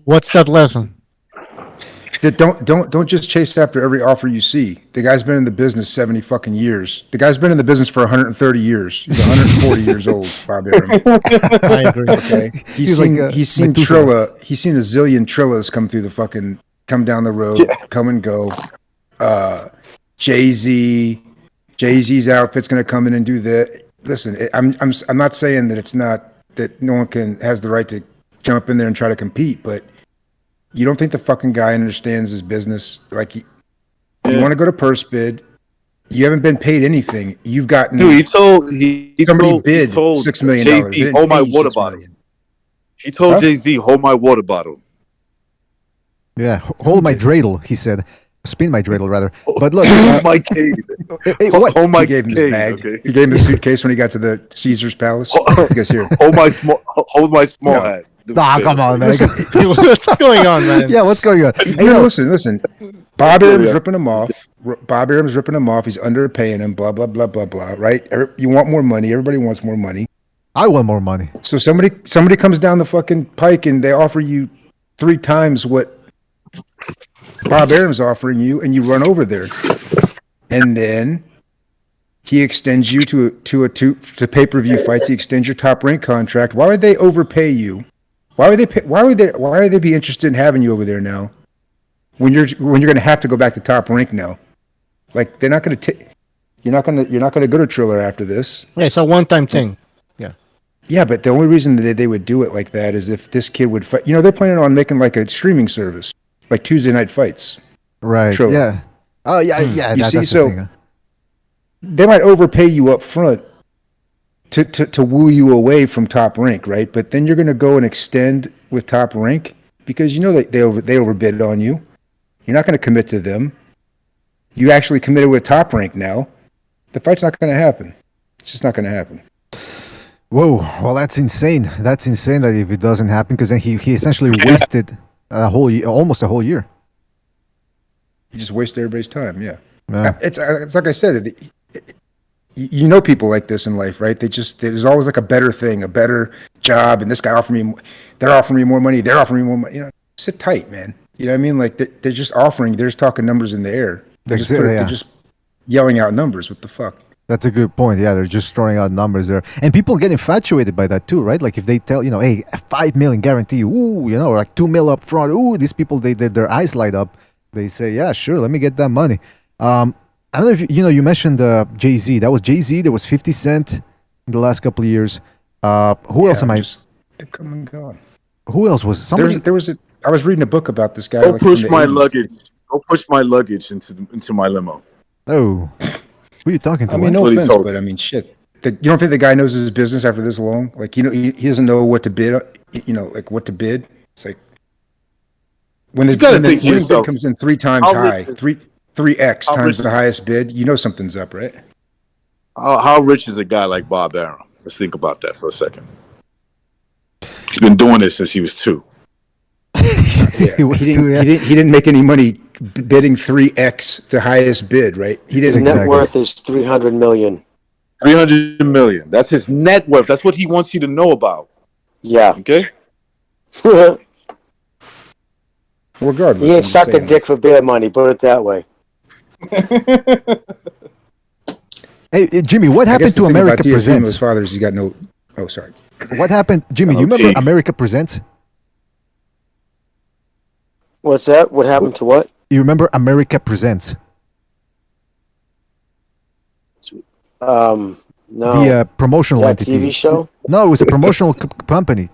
F: What's that lesson?
T: That don't just chase after every offer you see. The guy's been in the business 70 fucking years. The guy's been in the business for 130 years. He's 140 years old, Bob Arum.
F: I agree.
T: Okay. He's seen Trilla. He's seen a zillion Trillas come down the road, come and go. Jay-Z's outfit's going to come in and do that. Listen, I'm not saying that it's not that no one has the right to jump in there and try to compete, but you don't think the fucking guy understands his business? Like, you want to go to purse bid. You haven't been paid anything. You've gotten.
P: Dude, he told
T: $6 million.
P: Jay-Z, my water bottle. He told Jay-Z, "Hold my water bottle."
J: Yeah, hold my dreidel, he said. Spin my dreidel, rather. But look,
P: my cave.
J: What?
T: He gave him his bag.
P: Okay.
T: He gave him the suitcase when he got to the Caesar's palace. He goes, here.
P: Hold my small hat.
J: Come on, man.
F: What's going on, man?
J: Yeah, what's going on?
T: Hey, listen. Bob Arum's ripping him off. Bob Arum's ripping him off. He's underpaying him. Blah blah blah blah blah. Right? You want more money. Everybody wants more money.
J: I want more money.
T: So somebody comes down the fucking pike and they offer you 3 times what Bob Arum's offering you, and you run over there, and then he extends you to pay-per-view fights. He extends your Top Rank contract. Why would they overpay you? Why would they be interested in having you over there now? When you're going to have to go back to Top Rank now, like they're not going to you're not going to go to Triller after this.
F: Yeah, it's a one-time thing. Yeah.
T: Yeah, but the only reason that they would do it like that is if this kid would fight. They're planning on making like a streaming service, like Tuesday night fights.
J: Right.
T: Triller.
J: Yeah. Oh yeah.
T: That's
J: the
T: so
J: thing.
T: They might overpay you up front to woo you away from Top Rank, right? But then you're going to go and extend with Top Rank because that they overbid on you. You're not going to commit to them. You actually committed with Top Rank now. The fight's not going to happen. It's just not going to happen.
J: Whoa! Well, that's insane. That's insane that if it doesn't happen, because then he essentially wasted almost a whole year.
T: You just waste everybody's time. Yeah. It's like I said. People like this in life, right? There's always like a better thing, a better job, and this guy they're offering me more money. They're offering me more money. Sit tight, man. You know what I mean? Like they're just offering. They're just talking numbers in the air. They're just yelling out numbers. What the fuck?
J: That's a good point. Yeah, they're just throwing out numbers there, and people get infatuated by that too, right? Like if they tell hey, 5 million guarantee, ooh, or like 2 mil up front, ooh, these people their eyes light up. They say, yeah, sure, let me get that money. I don't know if you mentioned Jay-Z. That was Jay-Z. There was 50 Cent in the last couple of years. Who else am I?
T: They come and gone.
J: Who else was somebody?
T: I was reading a book about this guy.
P: Go push my luggage. Go push my luggage into my limo.
J: Oh. Who are you talking to?
T: I mean, no offense, but I mean, shit. You don't think the guy knows his business after this long? Like, he doesn't know what to bid. Like what to bid. It's like when the bid comes in 3 times high, 3x times the highest bid. Something's up, right?
P: How rich is a guy like Bob Arum? Let's think about that for a second. He's been doing this since he was 2.
T: He didn't make any money bidding 3x the highest bid, right? He didn't.
M: His net worth is $300 million.
P: 300 million. That's his net worth. That's what he wants you to know about.
M: Yeah.
P: Okay.
T: Regardless,
M: he ain't sucked a dick for beer money. Put it that way.
J: Hey, Jimmy, what happened to America Presents?
T: His father's. He got no. Oh, sorry.
J: What happened, Jimmy? Do you remember America Presents?
M: What's that? What happened to what?
J: You remember America Presents?
M: No.
J: The promotional entity.
M: TV show?
J: No, it was a promotional company.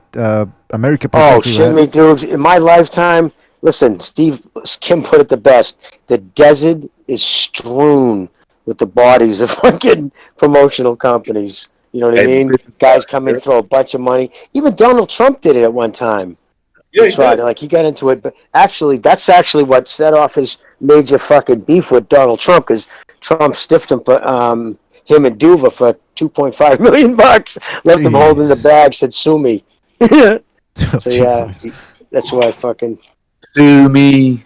J: America
M: Oh,
J: Presents.
M: shit me, dude. In my lifetime, listen, Steve Kim put it the best. The desert is strewn with the bodies of fucking promotional companies. You know what I mean? Guys come in, throw a bunch of money. Even Donald Trump did it at one time. Yeah, he tried. Like, he got into it, but that's actually what set off his major fucking beef with Donald Trump, because Trump stiffed him and Duva for $2.5 million. Left him holding the bag, said, "Sue me." So yeah, that's why fucking
P: sue me.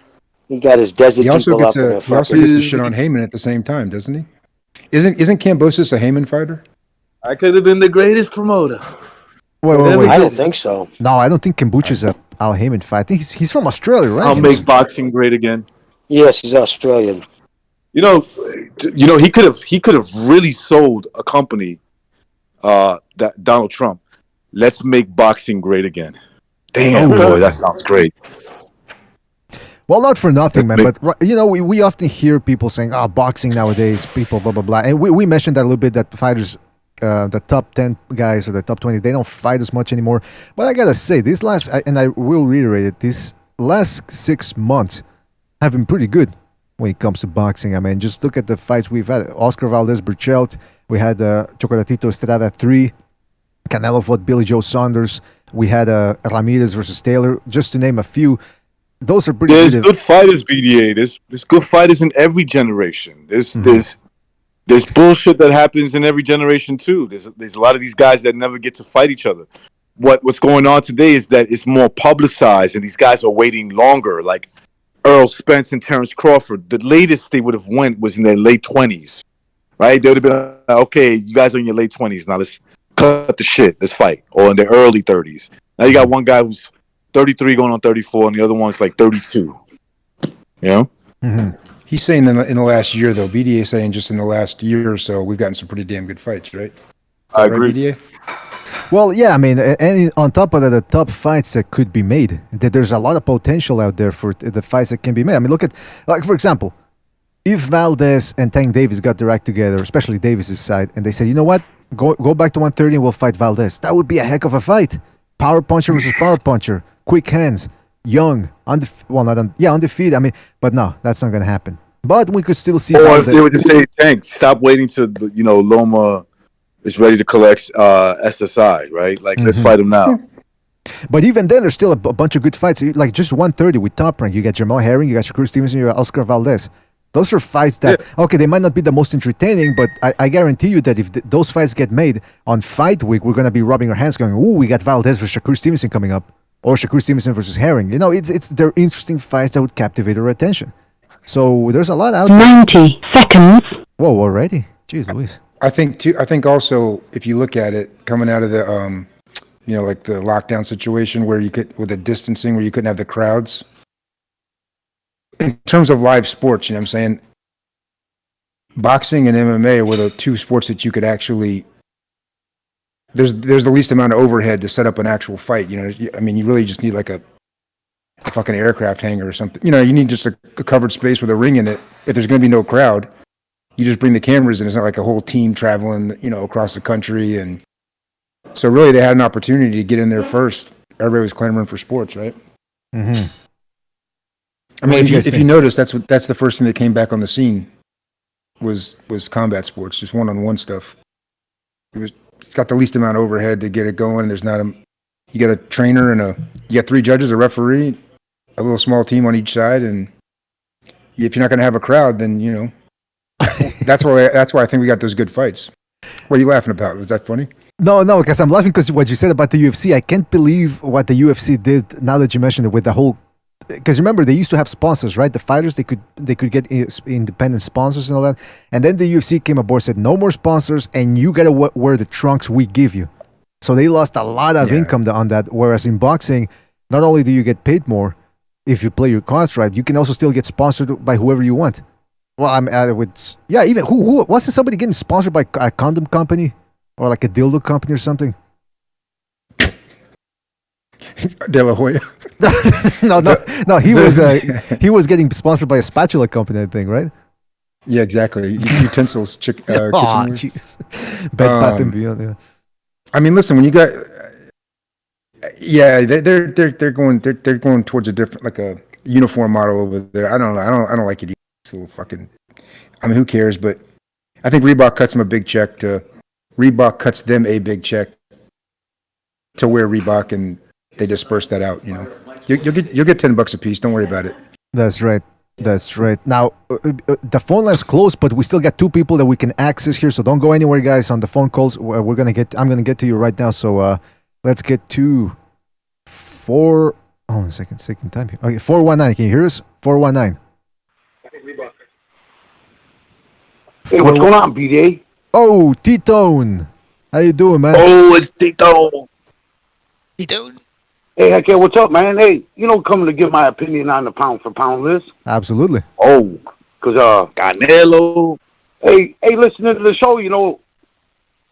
M: He got his desert.
T: He also gets to shit on Heyman at the same time, doesn't he? Isn't Kambosos a Heyman fighter?
P: I could have been the greatest promoter.
J: Wait.
M: I don't think so.
J: No, I don't think Kombucha's a Al Heyman fight. I think he's from Australia, right?
P: I'll make boxing great again.
M: Yes, he's Australian.
P: He could have really sold a company that Donald Trump. Let's make boxing great again. Damn, boy, that sounds great.
J: Well, not for nothing, man, but we often hear people saying, boxing nowadays, people, blah, blah, blah. And we mentioned that a little bit, that fighters, the top 10 guys or the top 20, they don't fight as much anymore. But I gotta say, and I will reiterate it, these last 6 months have been pretty good when it comes to boxing. I mean, just look at the fights we've had. Oscar Valdez-Burchelt, we had Chocolatito Estrada 3, Canelo fought Billy Joe Saunders. We had Ramirez versus Taylor, just to name a few. Those are pretty
P: There's
J: good.
P: good fighters, BDA. There's good fighters in every generation. There's bullshit that happens in every generation too. There's a lot of these guys that never get to fight each other. What's going on today is that it's more publicized, and these guys are waiting longer. Like Earl Spence and Terrence Crawford, the latest they would have went was in their late 20s, right? They would have been like, okay, you guys are in your late 20s now. Let's cut the shit. Let's fight. Or in their early 30s. Now you got one guy who's 33 going on 34, and the other one's like 32. You know?
T: Mm-hmm. He's saying in the last year, though. BDA saying just in the last year or so, we've gotten some pretty damn good fights, right?
P: I agree.
T: BDA?
J: Well, yeah, I mean, and on top of that, the top fights that could be made. That there's a lot of potential out there for the fights that can be made. I mean, look at, like, for example, if Valdez and Tank Davis got their act together, especially Davis's side, and they said, you know what, go back to 130 and we'll fight Valdez. That would be a heck of a fight. Power puncher versus power puncher, quick hands, young, undefeated. I mean, but no, that's not going to happen. But we could still see.
P: Or
J: Valdez.
P: if they would just say, thanks, stop waiting till, Loma is ready to collect SSI, right? Like, let's fight him now.
J: But even then, there's still a bunch of good fights. Like just 130 with Top Rank. You got Jamal Herring, you got Shakur Stevenson, you got Oscar Valdez. Those are fights that, okay, they might not be the most entertaining, but I guarantee you that if those fights get made on fight week, we're going to be rubbing our hands going, ooh, we got Valdez versus Shakur Stevenson coming up. Or Shakur Stevenson versus Herring. You know, they're interesting fights that would captivate our attention. So there's a lot out there.
E: 90 seconds.
J: Whoa, already? Jeez Louise.
T: I think also, if you look at it, coming out of the, like the lockdown situation where you could, with the distancing, where you couldn't have the crowds. In terms of live sports, you know what I'm saying? Boxing and MMA were the two sports that you could actually, there's the least amount of overhead to set up an actual fight. You know, I mean, you really just need like a fucking aircraft hangar or something. You know, you need just a covered space with a ring in it. If there's going to be no crowd, you just bring the cameras in. It's not like a whole team traveling, across the country. And so really they had an opportunity to get in there first. Everybody was clamoring for sports, right?
J: Mm-hmm.
T: I mean, if you notice, that's the first thing that came back on the scene was combat sports, just one-on-one stuff. It's got the least amount of overhead to get it going. There's not you got a trainer and you got 3 judges, a referee, a little small team on each side, and if you're not going to have a crowd, then that's why I think we got those good fights. What are you laughing about? Was that funny?
J: No, because I'm laughing because what you said about the UFC. I can't believe what the UFC did now that you mentioned it with the whole. Because remember, they used to have sponsors, right? The fighters, they could get independent sponsors and all that. And then the UFC came aboard, said no more sponsors, and you gotta wear the trunks we give you. So they lost a lot of income on that. Whereas in boxing, not only do you get paid more if you play your cards right, you can also still get sponsored by whoever you want. Well, even who wasn't somebody getting sponsored by a condom company or like a dildo company or something?
T: De La Hoya.
J: no. He was getting sponsored by a spatula company, I think, right?
T: Yeah, exactly. Utensils, kitchenware.
J: Oh, jeez. Bed Bath and Beyond. Yeah.
T: I mean, listen, when you got, they're going towards a different, like a uniform model over there. I don't know. I don't like it. It's a little fucking. I mean, who cares? But I think Reebok cuts them a big check to wear Reebok, and they disperse that out. You'll get $10 a piece. Don't worry about it.
J: That's right. Now the phone line's closed, but we still got 2 people that we can access here. So don't go anywhere, guys. On the phone calls, I'm gonna get to you right now. So let's get to 4. Hold on a second time here. Okay, 419. Can you hear us? 419.
C: Hey, what's going on, BJ?
J: Oh, T-Tone. How you doing, man?
C: Oh, it's T-Tone. Hey, heck yeah, what's up, man? Hey, coming to give my opinion on the pound for pound list.
J: Absolutely.
C: Oh, because Canelo. Hey, listening to the show,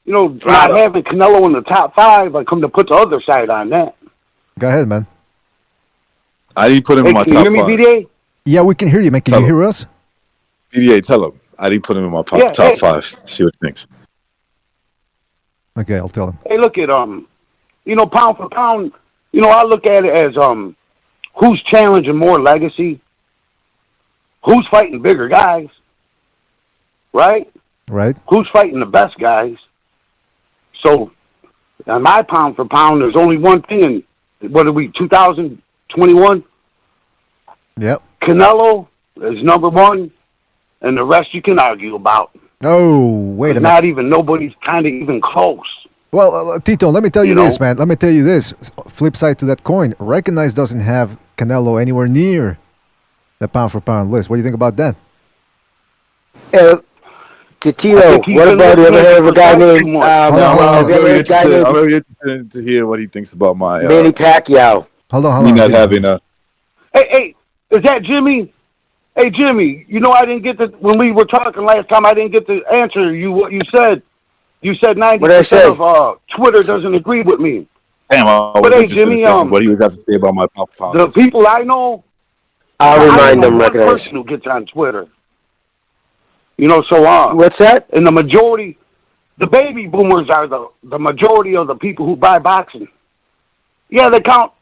C: not having Canelo in the top 5, I come to put the other side on that.
J: Go ahead, man.
P: I didn't put him in my top 5.
C: Can you hear me, BJ?
J: Yeah, we can hear you, man. Can you hear us?
P: BDA, tell him. I didn't put him in my top 5. See what he thinks.
J: Okay, I'll tell him.
C: Hey, look at pound for pound. I look at it as who's challenging more legacy, who's fighting bigger guys, right?
J: Right.
C: Who's fighting the best guys. So And my pound for pound, there's only one thing in, what are we, 2021?
J: Yep.
C: Canelo is number one, and the rest you can argue about.
J: Oh, wait a minute.
C: Not even, nobody's kind of even close.
J: Well, Tito, let me tell you,
C: You
J: this,
C: know?
J: man. Let me tell you this. Flip side to that coin. Recognize doesn't have Canelo anywhere near the pound for pound list. What do you think about that?
M: Tito, what about, you ever heard of a guy named,
P: I'm very interested to hear what he thinks about my
M: Manny Pacquiao?
J: Hold
P: me
J: on.
P: not having a.
C: Hey, is that Jimmy? Hey, Jimmy, you know I didn't get to, when we were talking last time, I didn't get to answer you what you said. You said 90% of Twitter doesn't agree with me.
P: Damn, I was
C: But hey,
P: interested
C: Jimmy,
P: in what he was got to say about my pound for pound.
C: the people I know,
M: I'll remind them.
C: one person who gets on Twitter. You know, so
M: what's that?
C: And the majority, the baby boomers are the majority of the people who buy boxing. Yeah, they count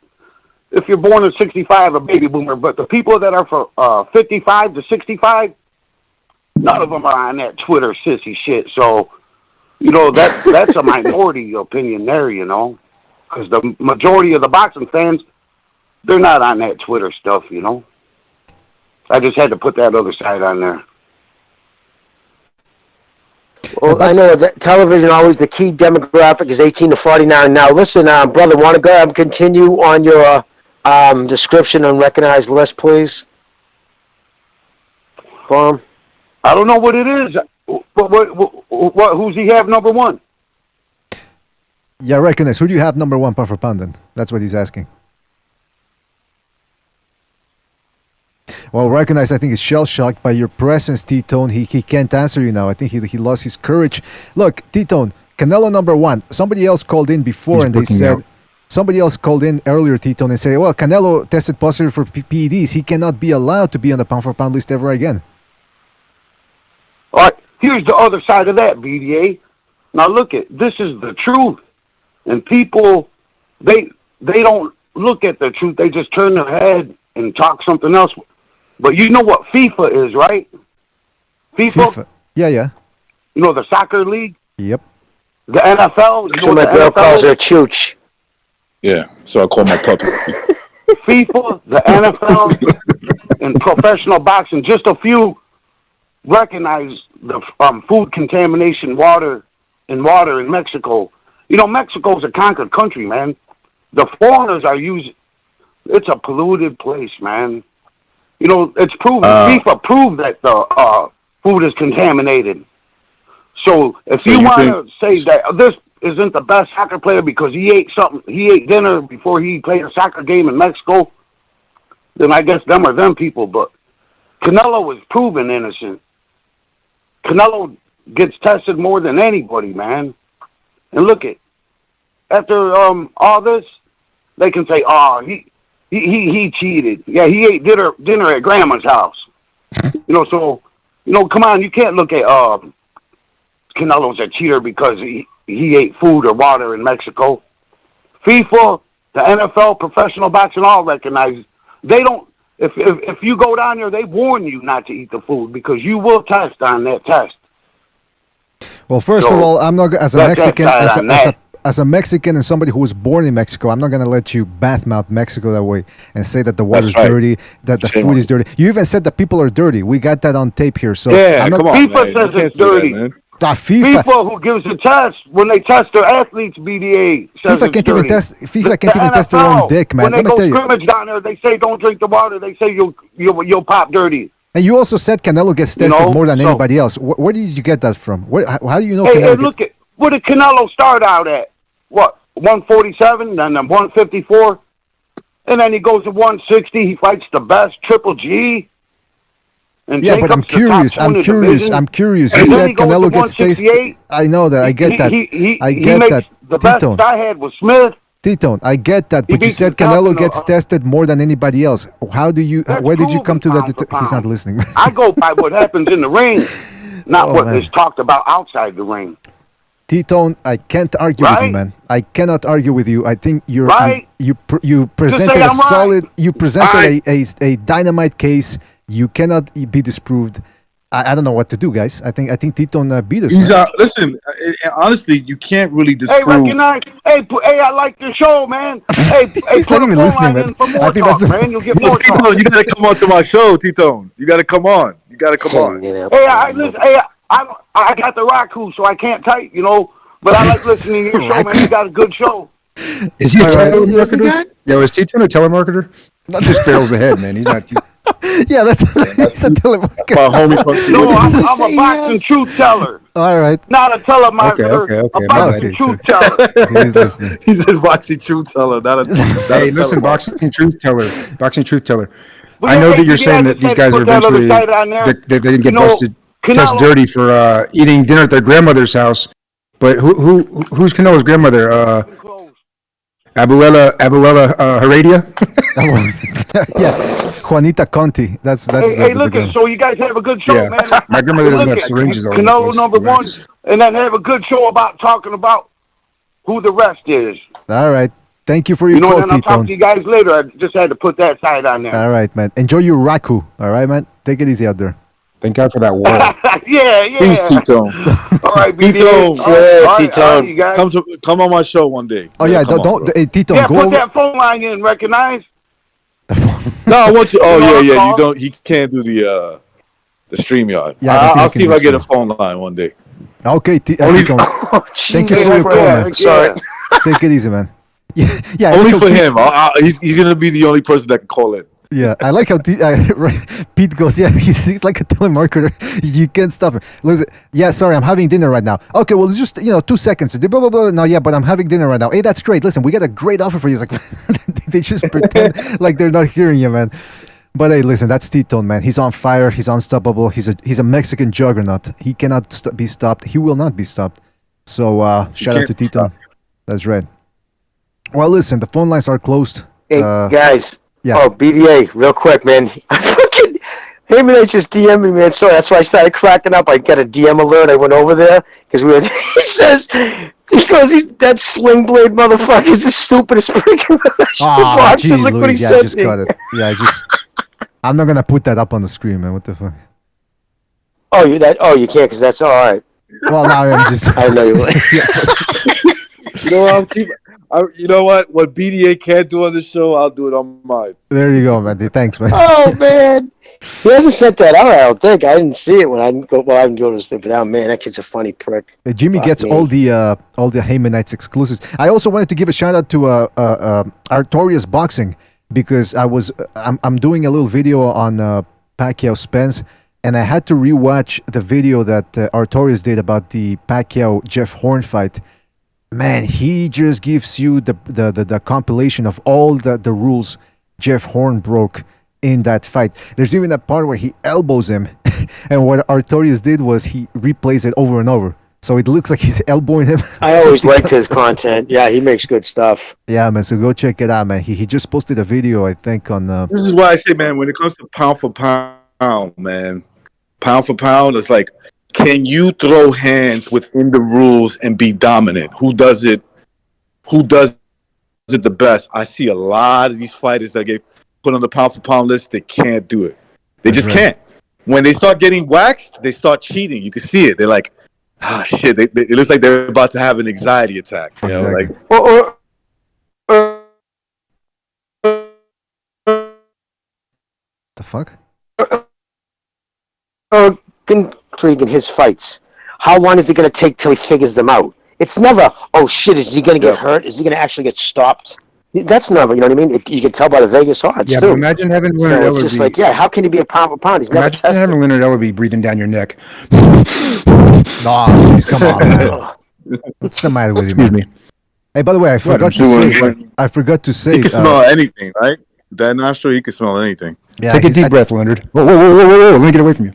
C: if you're born in 65 a baby boomer, but the people that are for 55 to 65, none of them are on that Twitter sissy shit. So, you know, that's a minority opinion there, you know, because the majority of the boxing fans, they're not on that Twitter stuff, you know. I just had to put that other side on there.
M: Well, I know that television always the key demographic is 18 to 49. Now, listen, brother, want to go ahead and continue on your description on recognized list, please? Bomb.
C: I don't know what it is. What who's he have number one?
J: Yeah, recognize. Who do you have number one pound for pound then? That's what he's asking. Well, recognize, I think he's shell-shocked by your presence, T-Tone. He can't answer you now. I think he lost his courage. Look, T-Tone, Canelo number one. Somebody else called in before and they said... Somebody else called in earlier, T-Tone, and said, well, Canelo tested positive for PEDs. He cannot be allowed to be on the pound-for-pound list ever again.
C: All right, here's the other side of that, BDA. Now, look, this is the truth. And people, they don't look at the truth. They just turn their head and talk something else. But you know what FIFA is, right? FIFA?
J: Yeah.
C: You know the soccer league?
J: Yep.
C: The NFL? You know
M: So my girl calls her Chooch.
P: Yeah, so I call my puppy.
C: FIFA, the NFL, and professional boxing, just a few recognize the food contamination in water in Mexico. You know, Mexico's a conquered country, man. The foreigners are using, it's a polluted place, man. You know, it's proven. FIFA proved that the food is contaminated. So if you want to say that this isn't the best soccer player because he ate dinner before he played a soccer game in Mexico, then I guess them are them people. But Canelo was proven innocent. Canelo gets tested more than anybody, man. And look it, after all this, they can say, "Oh, he cheated. Yeah, he ate dinner at grandma's house." You know, so come on, you can't look at Canelo's a cheater because he ate food or water in Mexico. FIFA, the NFL, professional boxing all recognize they don't. If you go down there, they warn you not to eat the food because you will test on that test.
J: Well, first of all, I'm not as a Mexican, as a Mexican and somebody who was born in Mexico, I'm not gonna let you badmouth Mexico that way and say that the water's dirty, that the food is dirty. You even said that people are dirty. We got that on tape here. So
P: yeah, come on,
C: FIFA says it's dirty. FIFA who gives the test when they test their athletes, BDA says
J: FIFA can't even test. FIFA can't even test their own dick, man.
C: When they
J: Let me
C: go
J: tell you.
C: scrimmage down there, they say don't drink the water. They say you'll pop dirty.
J: And you also said Canelo gets tested more than anybody else. Where did you get that from? How do you know Canelo
C: look at where did Canelo start out at? What, 147, then 154, and then he goes to 160. He fights the best, Triple G. And
J: yeah, but I'm curious. You said Canelo gets tested. I know that. I get that. I get that.
C: The best I had was Smith.
J: T-Tone, I get that, but you said Canelo gets tested more than anybody else. How do you? Where did you come to that? He's not listening.
C: I go by what happens in the ring, not what is talked about outside the ring.
J: T-Tone, I can't argue with you, man. I cannot argue with you. I think you presented a solid. You presented a dynamite case. You cannot be disproved. I don't know what to do, guys. I think Tito beat us.
P: He's
J: man.
P: listen. Honestly, you can't really
C: Hey,
P: disprove.
C: recognize. Hey, I like the show, man. Hey,
J: He's
C: put
J: not
C: a
J: even
C: phone
J: listening,
C: line
J: man.
C: in for more
J: I think
C: talk,
J: that's
C: man. You'll get more
P: Tito,
C: talk.
P: you gotta come on to my show, Tito. You gotta come on. You gotta come on.
C: Hey, I listen. Hey, I got the Raku, so I can't type, but I like listening to your show, man. You got a good show.
T: Is he a
J: All right.
T: telemarketer? Yo, is Tito a telemarketer? Not just barrels ahead, man. He's not.
J: Yeah, that's he's a telemarketer.
P: My homie from
C: No, I'm a boxing truth teller,
J: All right.
C: not a telemarketer.
T: Okay.
C: A boxing
J: Okay,
C: truth teller.
J: He's listening.
P: He's a boxing truth teller, not a.
T: Hey, listen, boxing truth teller.
C: Well,
T: I know
C: hey,
T: that you're
C: yeah,
T: saying
C: I
T: that
C: just
T: these
C: had to
T: guys are
C: put that other
T: eventually
C: side on there.
T: they didn't get busted,
C: Canelo-
T: test dirty for eating dinner at their grandmother's house. But who's Canelo's grandmother? Abuela Heredia.
J: Yeah, Juanita Conti. That's
C: Hey,
J: the
C: look,
J: girl.
C: so you guys have a good show,
T: Yeah.
C: man.
T: My grandmother doesn't
C: Look
T: have syringes all over the
C: Canelo
T: place.
C: number one,
T: Relax.
C: and then have a good show about talking about who the rest is.
J: All right. Thank you for your
C: And
J: call,
C: then I'll talk to you
J: Tito.
C: guys later. I just had to put that side on there.
J: All right, man. Enjoy your Raku. All right, man. Take it easy out there.
T: Thank God for that wall.
C: yeah.
P: Peace, Tito.
C: All right, BD.
P: Tito,
C: All right, you guys.
P: come on my show one day.
J: Oh yeah,
P: come on,
J: don't
P: bro.
J: hey, Tito,
C: Yeah,
J: go
C: put
J: over.
C: that phone line in. Recognize.
P: No, I want you. Oh
C: No,
P: yeah.
C: no.
P: You don't. He can't do the StreamYard.
J: Yeah, I don't think
P: I'll
J: he can
P: see if
J: do
P: I get
J: so.
P: a phone line one day.
J: Okay, Tito. Thank you for your call, man.
P: Sorry.
J: Take it easy, man. Yeah.
P: Only
J: look
P: for
J: how
P: him. He's gonna be the only person that can call in.
J: Yeah, I like how Pete goes. Yeah, he's like a telemarketer. You can't stop him. Listen, yeah, sorry, I'm having dinner right now. Okay, well, it's just 2 seconds. Blah, blah, blah. No, yeah, but I'm having dinner right now. Hey, that's great. Listen, we got a great offer for you. It's like they just pretend like they're not hearing you, man. But hey, listen, that's Tito, man. He's on fire. He's unstoppable. He's a Mexican juggernaut. He cannot be stopped. He will not be stopped. So shout out to Tito. That's right. Well, listen, the phone lines are closed.
M: Hey, guys.
J: Yeah.
M: Oh, BDA, real quick, man. Fucking him and I just DM me, man. So that's why I started cracking up. I got a DM alert. I went over there because he goes, that sling blade motherfucker is the stupidest freaking
J: Oh,
M: boxer.
J: jeez,
M: Look what he
J: Luis. Yeah, I
M: said
J: just
M: to me.
J: got it. Yeah, I'm not gonna put that up on the screen, man. What the fuck?
M: Oh, you can't because that's all right.
J: Well, now I'm just.
M: I know you.
P: You know what? You know what? What BDA can't do on the show, I'll do it on mine.
J: There you go, man. Thanks, man.
M: Oh man, he hasn't sent that out. I don't think I didn't see it when I didn't go. Well, I didn't go to this thing. But man, that kid's a funny prick.
J: Jimmy gets
M: me.
J: all the Heyman Nights exclusives. I also wanted to give a shout out to Artorias Boxing because I'm doing a little video on Pacquiao Spence, and I had to rewatch the video that Artorias did about the Pacquiao Jeff Horn fight. Man, he just gives you the compilation of all the rules Jeff Horn broke in that fight. There's even a part where he elbows him, and what Artorias did was he replays it over and over. So it looks like he's elbowing him.
M: I always liked his content. Yeah, he makes good stuff.
J: Yeah, man. So go check it out, man. He just posted a video, I think, on.
P: This is why I say, man, when it comes to pound for pound, man, pound for pound, it's like, can you throw hands within the rules and be dominant? Who does it? Who does it the best? I see a lot of these fighters that get put on the pound for pound list. They can't do it. They just can't. When they start getting waxed, they start cheating. You can see it. They're like, shit. It looks like they're about to have an anxiety attack. You know, like.
J: The fuck?
M: Intrigue in his fights. How long is it going to take till he figures them out? It's never, oh shit, is he going to get hurt? Is he going to actually get stopped? That's never, you know what I mean? You can tell by the Vegas odds,
T: Yeah,
M: too.
T: but imagine having
M: So
T: Leonard
M: it's just
T: Ellerbe.
M: like, how can he be a pound for pound? He's never
T: Imagine
M: tested.
T: having Leonard Ellerbe breathing down your neck.
J: Nah, jeez, come on, man. What's the matter with you, man?
T: Excuse me.
J: Hey, by the way, I forgot to say.
P: He can smell anything, right? That nostril, he can smell anything.
J: Yeah,
T: Take a deep breath, Leonard. Whoa. Let me get away from you.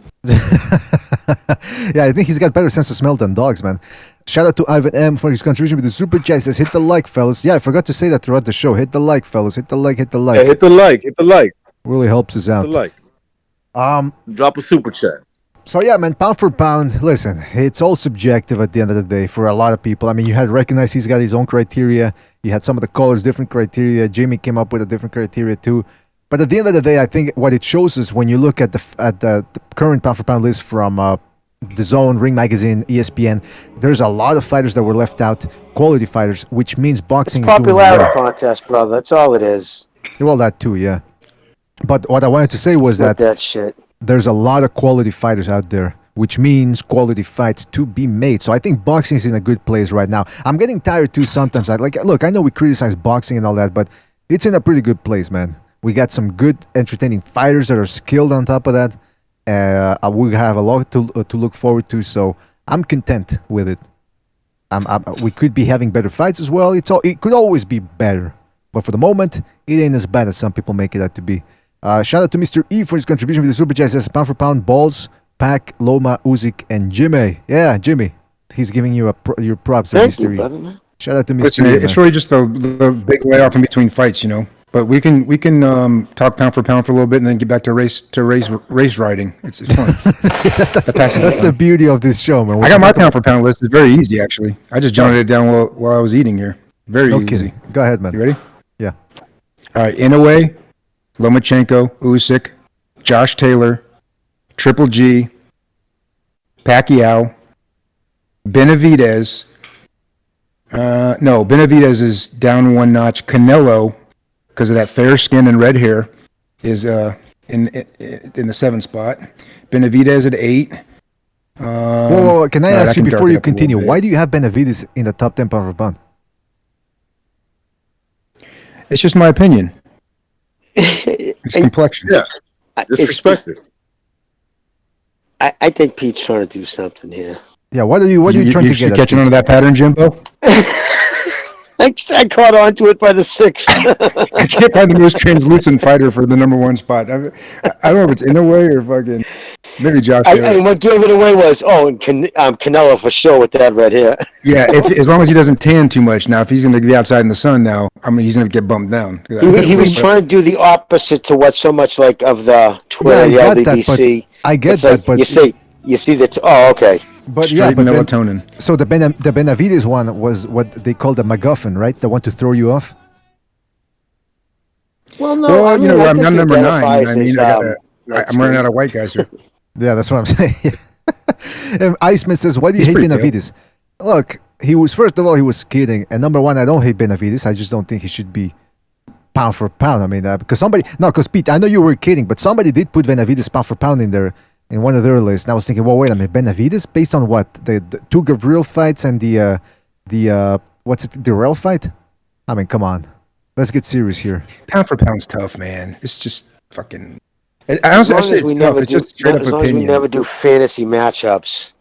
J: Yeah, I think he's got better sense of smell than dogs, man. Shout out to Ivan M for his contribution with the super chat. He says, hit the like, fellas. Yeah, I forgot to say that throughout the show. Hit the like, fellas. Hit the like.
P: Yeah, hit the like.
J: Really helps us out.
P: Hit the like. Drop a super chat.
J: So yeah, man, pound for pound, listen, it's all subjective at the end of the day for a lot of people. I mean, you had to recognize he's got his own criteria. You had some of the callers, different criteria. Jamie came up with a different criteria too. But at the end of the day, I think what it shows is when you look at the current pound for pound list from The Zone, Ring Magazine, ESPN, there's a lot of fighters that were left out, quality fighters, which means boxing is doing
M: Popularity
J: well.
M: contest, brother. That's all it is.
J: Well, that too, yeah. But what I wanted to say was
M: that shit.
J: There's a lot of quality fighters out there, which means quality fights to be made. So I think boxing is in a good place right now. I'm getting tired too sometimes. Look, I know we criticize boxing and all that, but it's in a pretty good place, man. We got some good, entertaining fighters that are skilled on top of that. We have a lot to look forward to, so I'm content with it. We could be having better fights as well. It could always be better. But for the moment, it ain't as bad as some people make it out to be. Shout out to Mr. E for his contribution with the Super Chat. Says pound for pound, Balls, Pac, Loma, Usyk, and Jimmy. Yeah, Jimmy. He's giving you your props, Mr. E. Shout out to Mr.
T: Listen,
J: E.
T: it's really just the big layoff in between fights, you know. But we can talk pound for pound for a little bit and then get back to race riding. It's fun.
J: That's the beauty of this show, man.
T: I got my pound for pound list. It's very easy, actually. I just jotted it down while I was eating here. Very easy.
J: Kidding. Go ahead, man.
T: You ready?
J: Yeah.
T: All right. Inoue, Lomachenko, Usyk, Josh Taylor, Triple G, Pacquiao, Benavidez. No, Benavidez is down one notch. Canelo, because of that fair skin and red hair, is in the 7th spot. Benavidez at 8.
J: Whoa, can I ask you before you continue, why do you have Benavidez in the top 10 pound for pound?
T: It's just my opinion. It's complexion.
P: Yeah, disrespected.
M: I think Pete's trying to do something here.
J: Yeah, what are you trying to get at?
T: Catching on to that pattern, Jimbo?
M: I caught on to it by the 6th.
T: I can't find the most translucent fighter for the number 1 spot. I don't know if it's Inoue or fucking maybe Josh.
M: What gave it away was Canelo for sure with that red hair.
T: Yeah, as long as he doesn't tan too much. Now, if he's going to be outside in the sun now, he's going to get bumped down.
M: He was trying to do the opposite to what so much like of the Twitter, the LBBC.
J: I get that, but
M: you see that. Oh, okay.
J: But
T: straight melatonin.
J: So the Benavidez one was what they called the MacGuffin, right? The one to throw you off.
M: Well, no.
T: Well, I'm number 9.
M: I'm
T: running out of white guys here.
J: Yeah, that's what I'm saying. And Iceman says, "Why do you hate Benavidez?" Look, he was kidding. And number 1, I don't hate Benavidez. I just don't think he should be pound for pound. I mean, because Pete, I know you were kidding, but somebody did put Benavidez pound for pound in there. In one of their lists, and I was thinking, well, wait a minute, Benavidez based on what? The 2 Gavril fights and the Rail fight? I mean, come on, let's get serious here.
T: Pound for pound's tough, man. It's just fucking. I say it's tough. It's just straight up
M: as long
T: opinion.
M: As we never do fantasy matchups.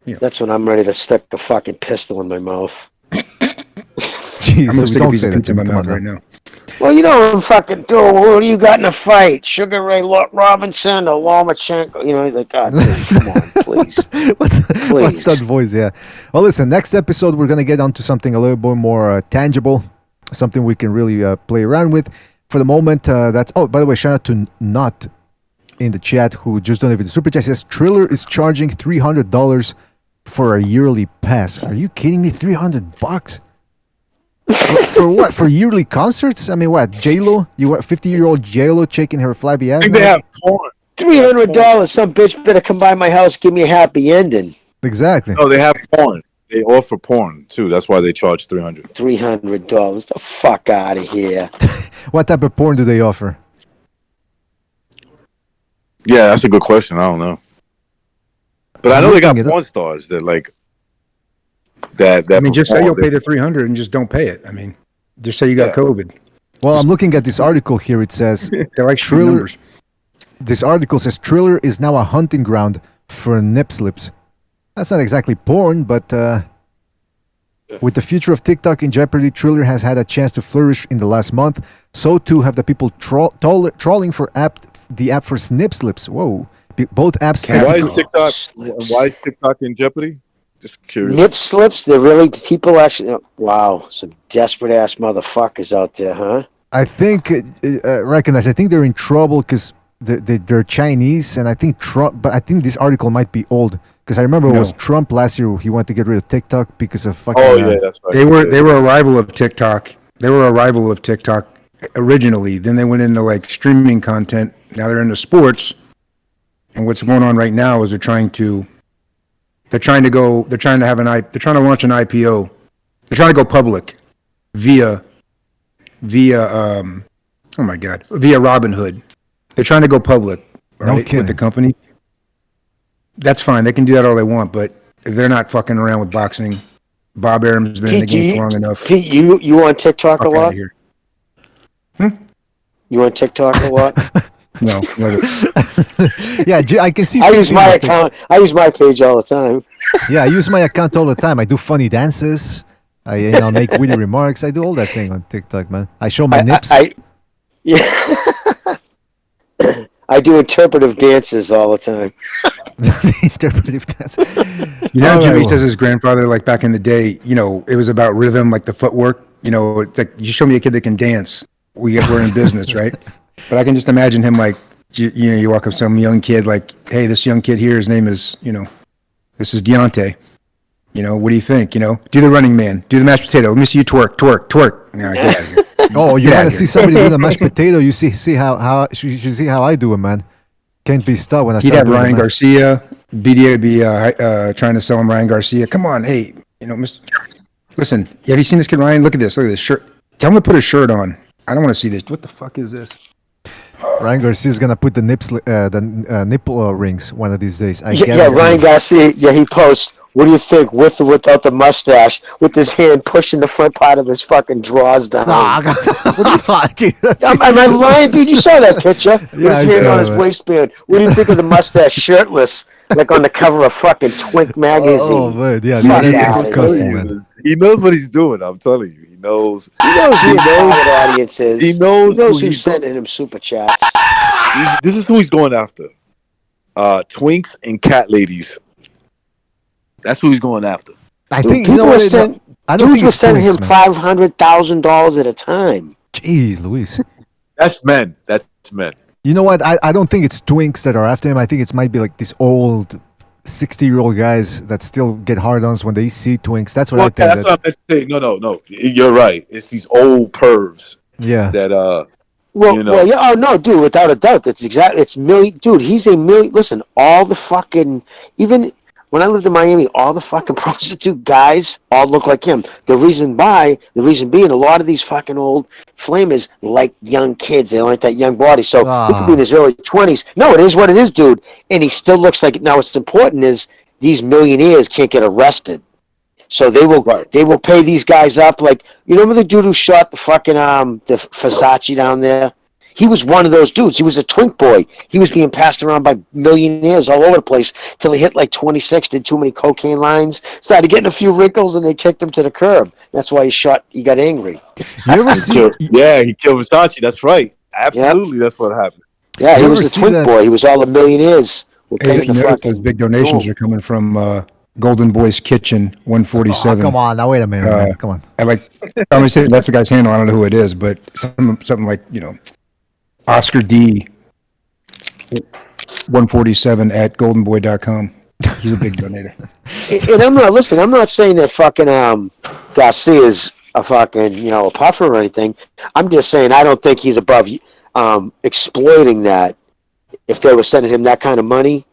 T: Yeah.
M: That's when I'm ready to stick a fucking pistol in my mouth.
J: Jeez,
T: I'm gonna stick a piece
J: say
T: of
J: that
T: pizza in my
J: Jimmy.
T: mouth right now.
M: Well, you don't fucking do. What do you got in a fight? Sugar Ray Robinson or Lomachenko? You know, like, God, come on, please.
J: What's that voice? Yeah. Well, listen, next episode, we're going to get onto something a little bit more tangible, something we can really play around with. For the moment, that's... Oh, by the way, shout out to Not in the chat who just donated the super chat. Says, Triller is charging $300 for a yearly pass. Are you kidding me? $300? For what? For yearly concerts? I mean, what? J-Lo? You what? 50-year-old J-Lo shaking her flabby ass?
P: I think they have porn.
M: $300. Some bitch better come by my house, give me a happy ending.
J: Exactly.
P: No, they have porn. They offer porn too. That's why they charge $300.
M: $300. The fuck out of here.
J: What type of porn do they offer?
P: Yeah, that's a good question. I don't know, but I know they got porn stars that like. That
T: I mean, just say you'll pay the $300 and just don't pay it. I mean, just say you got COVID.
J: Well, I'm looking at this article here. It says
T: they're like
J: Triller. This article says Triller is now a hunting ground for nip slips. That's not exactly porn, but with the future of TikTok in jeopardy, Triller has had a chance to flourish in the last month. So too have the people trawling for the app for snip slips. Whoa! Both apps.
P: Why is TikTok in jeopardy? Just curious.
M: Nip slips? They're really people actually. Wow, some desperate ass motherfuckers out there, huh?
J: I think recognize. I think they're in trouble because they're Chinese, and I think Trump. But I think this article might be old because I remember it was Trump last year. He wanted to get rid of TikTok because of fucking.
P: Oh yeah, that's right.
T: They were a rival of TikTok. They were a rival of TikTok originally. Then they went into like streaming content. Now they're into sports. And what's going on right now is they're trying to launch an IPO. They're trying to go public via Robinhood. They're trying to go public, right, with the company. That's fine. They can do that all they want, but they're not fucking around with boxing. Bob Arum's been in the game long enough.
M: Pete, you on TikTok a lot? You on TikTok a lot?
T: No.
F: Yeah, I can see.
M: I use my account. I use my page all the time.
F: Yeah, I use my account all the time. I do funny dances. I make witty remarks. I do all that thing on TikTok, man. I show my nips.
M: I do interpretive dances all the time.
F: Interpretive dances.
T: You know, Jimmy says his grandfather, like back in the day, it was about rhythm, like the footwork. It's like, you show me a kid that can dance, we're in business, right? But I can just imagine him like, you walk up to some young kid, like, hey, this young kid here, his name is, this is Deontay. What do you think? Do the running man, do the mashed potato. Let me see you twerk. Nah, get out of here.
F: Oh, you want to see somebody do the mashed potato? You see how you should see how I do it, man. Can't be stopped when I start doing
T: Ryan Garcia. BDA would be trying to sell him Ryan Garcia. Come on, hey, listen. Have you seen this kid, Ryan? Look at this shirt. Tell him to put a shirt on. I don't want to see this. What the fuck is this?
F: Ryan Garcia's gonna put the nipple rings one of these days.
M: Ryan Garcia. Yeah, he posts. What do you think, with or without the mustache, with his hand pushing the front part of his fucking drawers down? Am I lying, dude? You saw that picture?
F: Yeah,
M: with his hand on his waistband. What do you think of the mustache shirtless, like on the cover of fucking Twink magazine?
F: Oh man, yeah, that's disgusting, man.
P: He knows what he's doing. I'm telling you, he knows.
M: He knows who his target audience is.
P: He knows
M: who's sending him super chats.
P: This is who he's going after. Twinks and cat ladies. That's who he's going after.
F: I think I don't think it's
M: sending him
F: $500,000
M: at a time.
F: Jeez, Luis.
P: That's men. That's men.
F: You know what? I don't think it's twinks that are after him. I think it might be like these old 60-year-old guys that still get hard-ons when they see twinks. That's what I think.
P: That's what I meant to say. No. You're right. It's these old pervs.
F: Yeah.
P: That
M: Well, yeah. Oh no, dude. Without a doubt, it's million. Dude, he's a million. Listen, all the fucking even. When I lived in Miami, all the fucking prostitute guys all look like him. The reason being, a lot of these fucking old flamers like young kids. They like that young body. So he could be in his early 20s. No, it is what it is, dude. And he still looks like. Now, what's important is these millionaires can't get arrested. So they will pay these guys up. Like, you remember the dude who shot the fucking the Versace down there? He was one of those dudes. He was a twink boy. He was being passed around by millionaires all over the place till he hit like 26, did too many cocaine lines, started getting a few wrinkles, and they kicked him to the curb. That's why he got angry.
F: You ever see?
P: Yeah, he killed Versace. That's right. Absolutely, That's what happened.
M: Yeah, he was a twink boy. He was all the millionaires.
T: Those big donations are coming from Golden Boy's Kitchen, 147.
F: Oh, come on, now wait a minute, man. Come on.
T: I'm gonna say that's the guy's handle. I don't know who it is, but something like Oscar D 147 at goldenboy.com. He's a big donator.
M: And I'm not saying that fucking Garcia's a fucking a puffer or anything. I'm just saying I don't think he's above exploiting that if they were sending him that kind of money.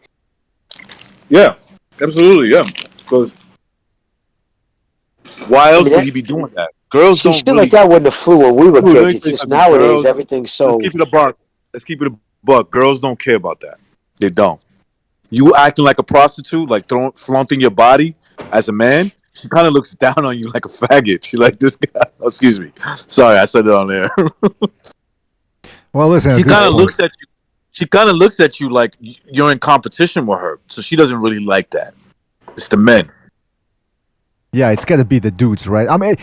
P: Yeah, absolutely, yeah. Because why else would he be doing that? Girls don't
M: shit like that wouldn't have flew when we were kids. It's just nowadays everything's so.
P: Let's keep it a buck. Girls don't care about that. They don't. You acting like a prostitute, like flaunting your body as a man. She kind of looks down on you like a faggot. She like this guy. Oh, excuse me. Sorry, I said it on there.
F: Well, listen.
P: She kind of looks at you. She kind of looks at you like you're in competition with her. So she doesn't really like that. It's the men.
F: Yeah, it's got to be the dudes, right? I mean,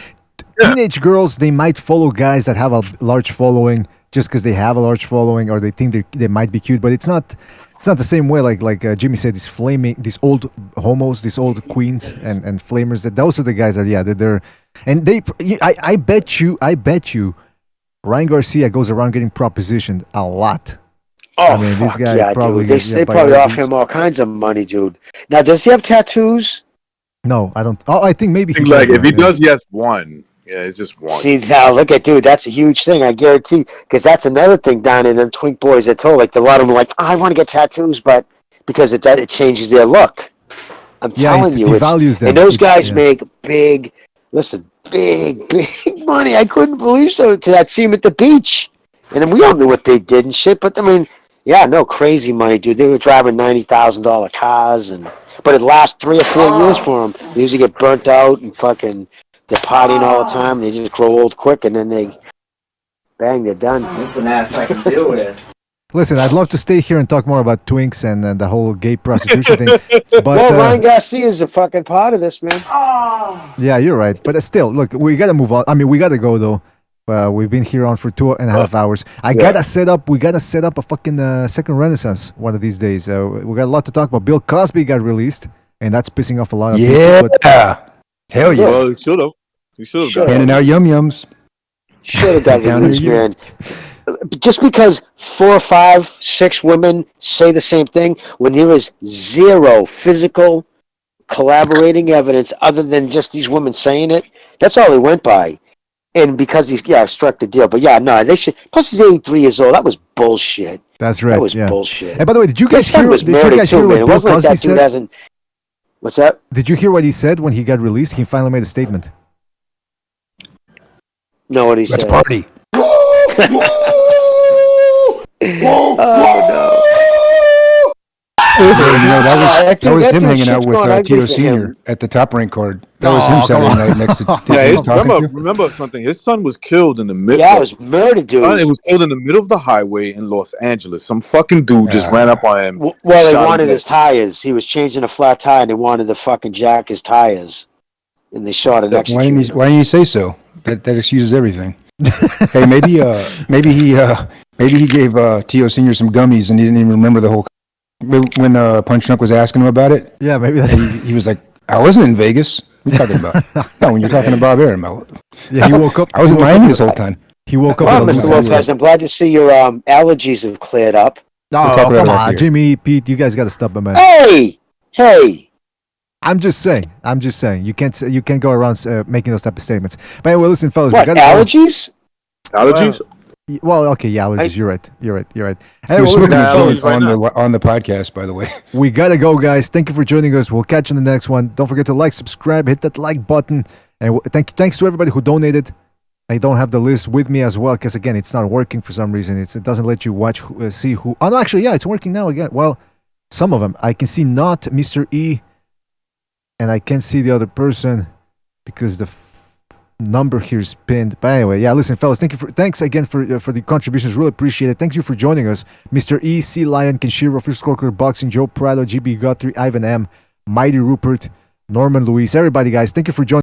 F: teenage girls, they might follow guys that have a large following just because they have a large following or they think they might be cute, but it's not the same way. Like Jimmy said, these old homos, these old queens and flamers. Those are the guys that they're and they. I bet you, Ryan Garcia goes around getting propositioned a lot.
M: Oh,
F: I mean, this guy probably
M: they probably offer him all kinds of money, dude. Now, does he have tattoos?
F: No, I don't. Oh, I think maybe he
P: does.
F: If
P: he does, he has one. Yeah, it's just one.
M: See now, look at dude. That's a huge thing. I guarantee, because that's another thing down in them twink boys that told. Like a lot of them are like, oh, I want to get tattoos, but because it changes their look. I'm telling you,
J: devalues them.
M: And those guys make big money. I couldn't believe so because I'd see them at the beach, and then we all knew what they did and shit. But I mean, yeah, no crazy money, dude. They were driving $90,000 cars, but it lasts 3 or 4 years for them. They usually get burnt out and fucking. They're partying all the time. They just grow old quick, and then they're done.
B: This is an ass I can deal with.
J: Listen, I'd love to stay here and talk more about twinks and the whole gay prostitution thing. But
M: well, Ryan Garcia is a fucking part of this, man.
J: yeah, you're right. But still, look, we gotta move on. I mean, we gotta go though. We've been here on for 2.5 hours. We gotta set up a fucking second Renaissance one of these days. We got a lot to talk about. Bill Cosby got released, and that's pissing off a lot of people. But,
T: hell yeah!
P: Well, he should have. He should have.
T: Handing out yum-yums.
M: Should have done released, man. Just because 4, 5, 6 women say the same thing when there is zero physical collaborating evidence other than just these women saying it, that's all he went by. And because he struck the deal. But no, they should. Plus, he's 83 years old. That was bullshit.
J: That's right.
M: That was
J: yeah.
M: bullshit.
J: And by the way, did you guys hear what Bill Cosby said?
M: What's that?
J: Did you hear what he said when he got released? He finally made a statement.
M: No, what he said.
T: Let's party. That was him hanging out with Tio Senior at the Top Rank card. That was him Saturday night next to.
P: Remember something. His son was killed in the middle.
M: Yeah, it was murdered, dude.
P: It was killed in the middle of the highway in Los Angeles. Some fucking dude just ran up on him.
M: Well, they wanted his tires. He was changing a flat tire, and they wanted to fucking jack his tires, and they shot an execution.
T: Why didn't you say so? That excuses everything. Hey, maybe he gave Tio Senior some gummies, and he didn't even remember the whole. When Punch Drunk was asking him about it,
J: yeah, maybe
T: he was like, "I wasn't in Vegas. What are you talking about? No, when you're talking to Bob Arum,
J: yeah, he woke up.
T: I was in Miami this whole time.
J: He woke up.
M: Well, Mr. Lopez, I'm glad to see your allergies have cleared up.
J: Oh, come on, Jimmy, Pete, you guys got to stop him, man.
M: Hey!
J: I'm just saying. You can't go around making those type of statements. But anyway, listen, fellas,
M: what,
J: we got
M: allergies?
P: Allergies?
J: Well, okay, yeah, allergies. You're right.
T: Hey, on the podcast, by the way.
J: We gotta go, guys. Thank you for joining us. We'll catch you in the next one. Don't forget to like, subscribe, hit that like button, and thanks to everybody who donated. I don't have the list with me as well because again, it's not working for some reason. It doesn't let you see who. Oh no, actually, yeah, it's working now again. Well, some of them I can see not Mr. E, and I can't see the other person because the number here is pinned. But anyway, yeah, listen, fellas, thanks again for the contributions. Really appreciate it. Thank you for joining us. Mr. E, C Lion, Kenshiro, Fish Scorker, Boxing, Joe Prado, GB Guthrie, Ivan M, Mighty Rupert, Norman Luis, everybody, guys. Thank you for joining.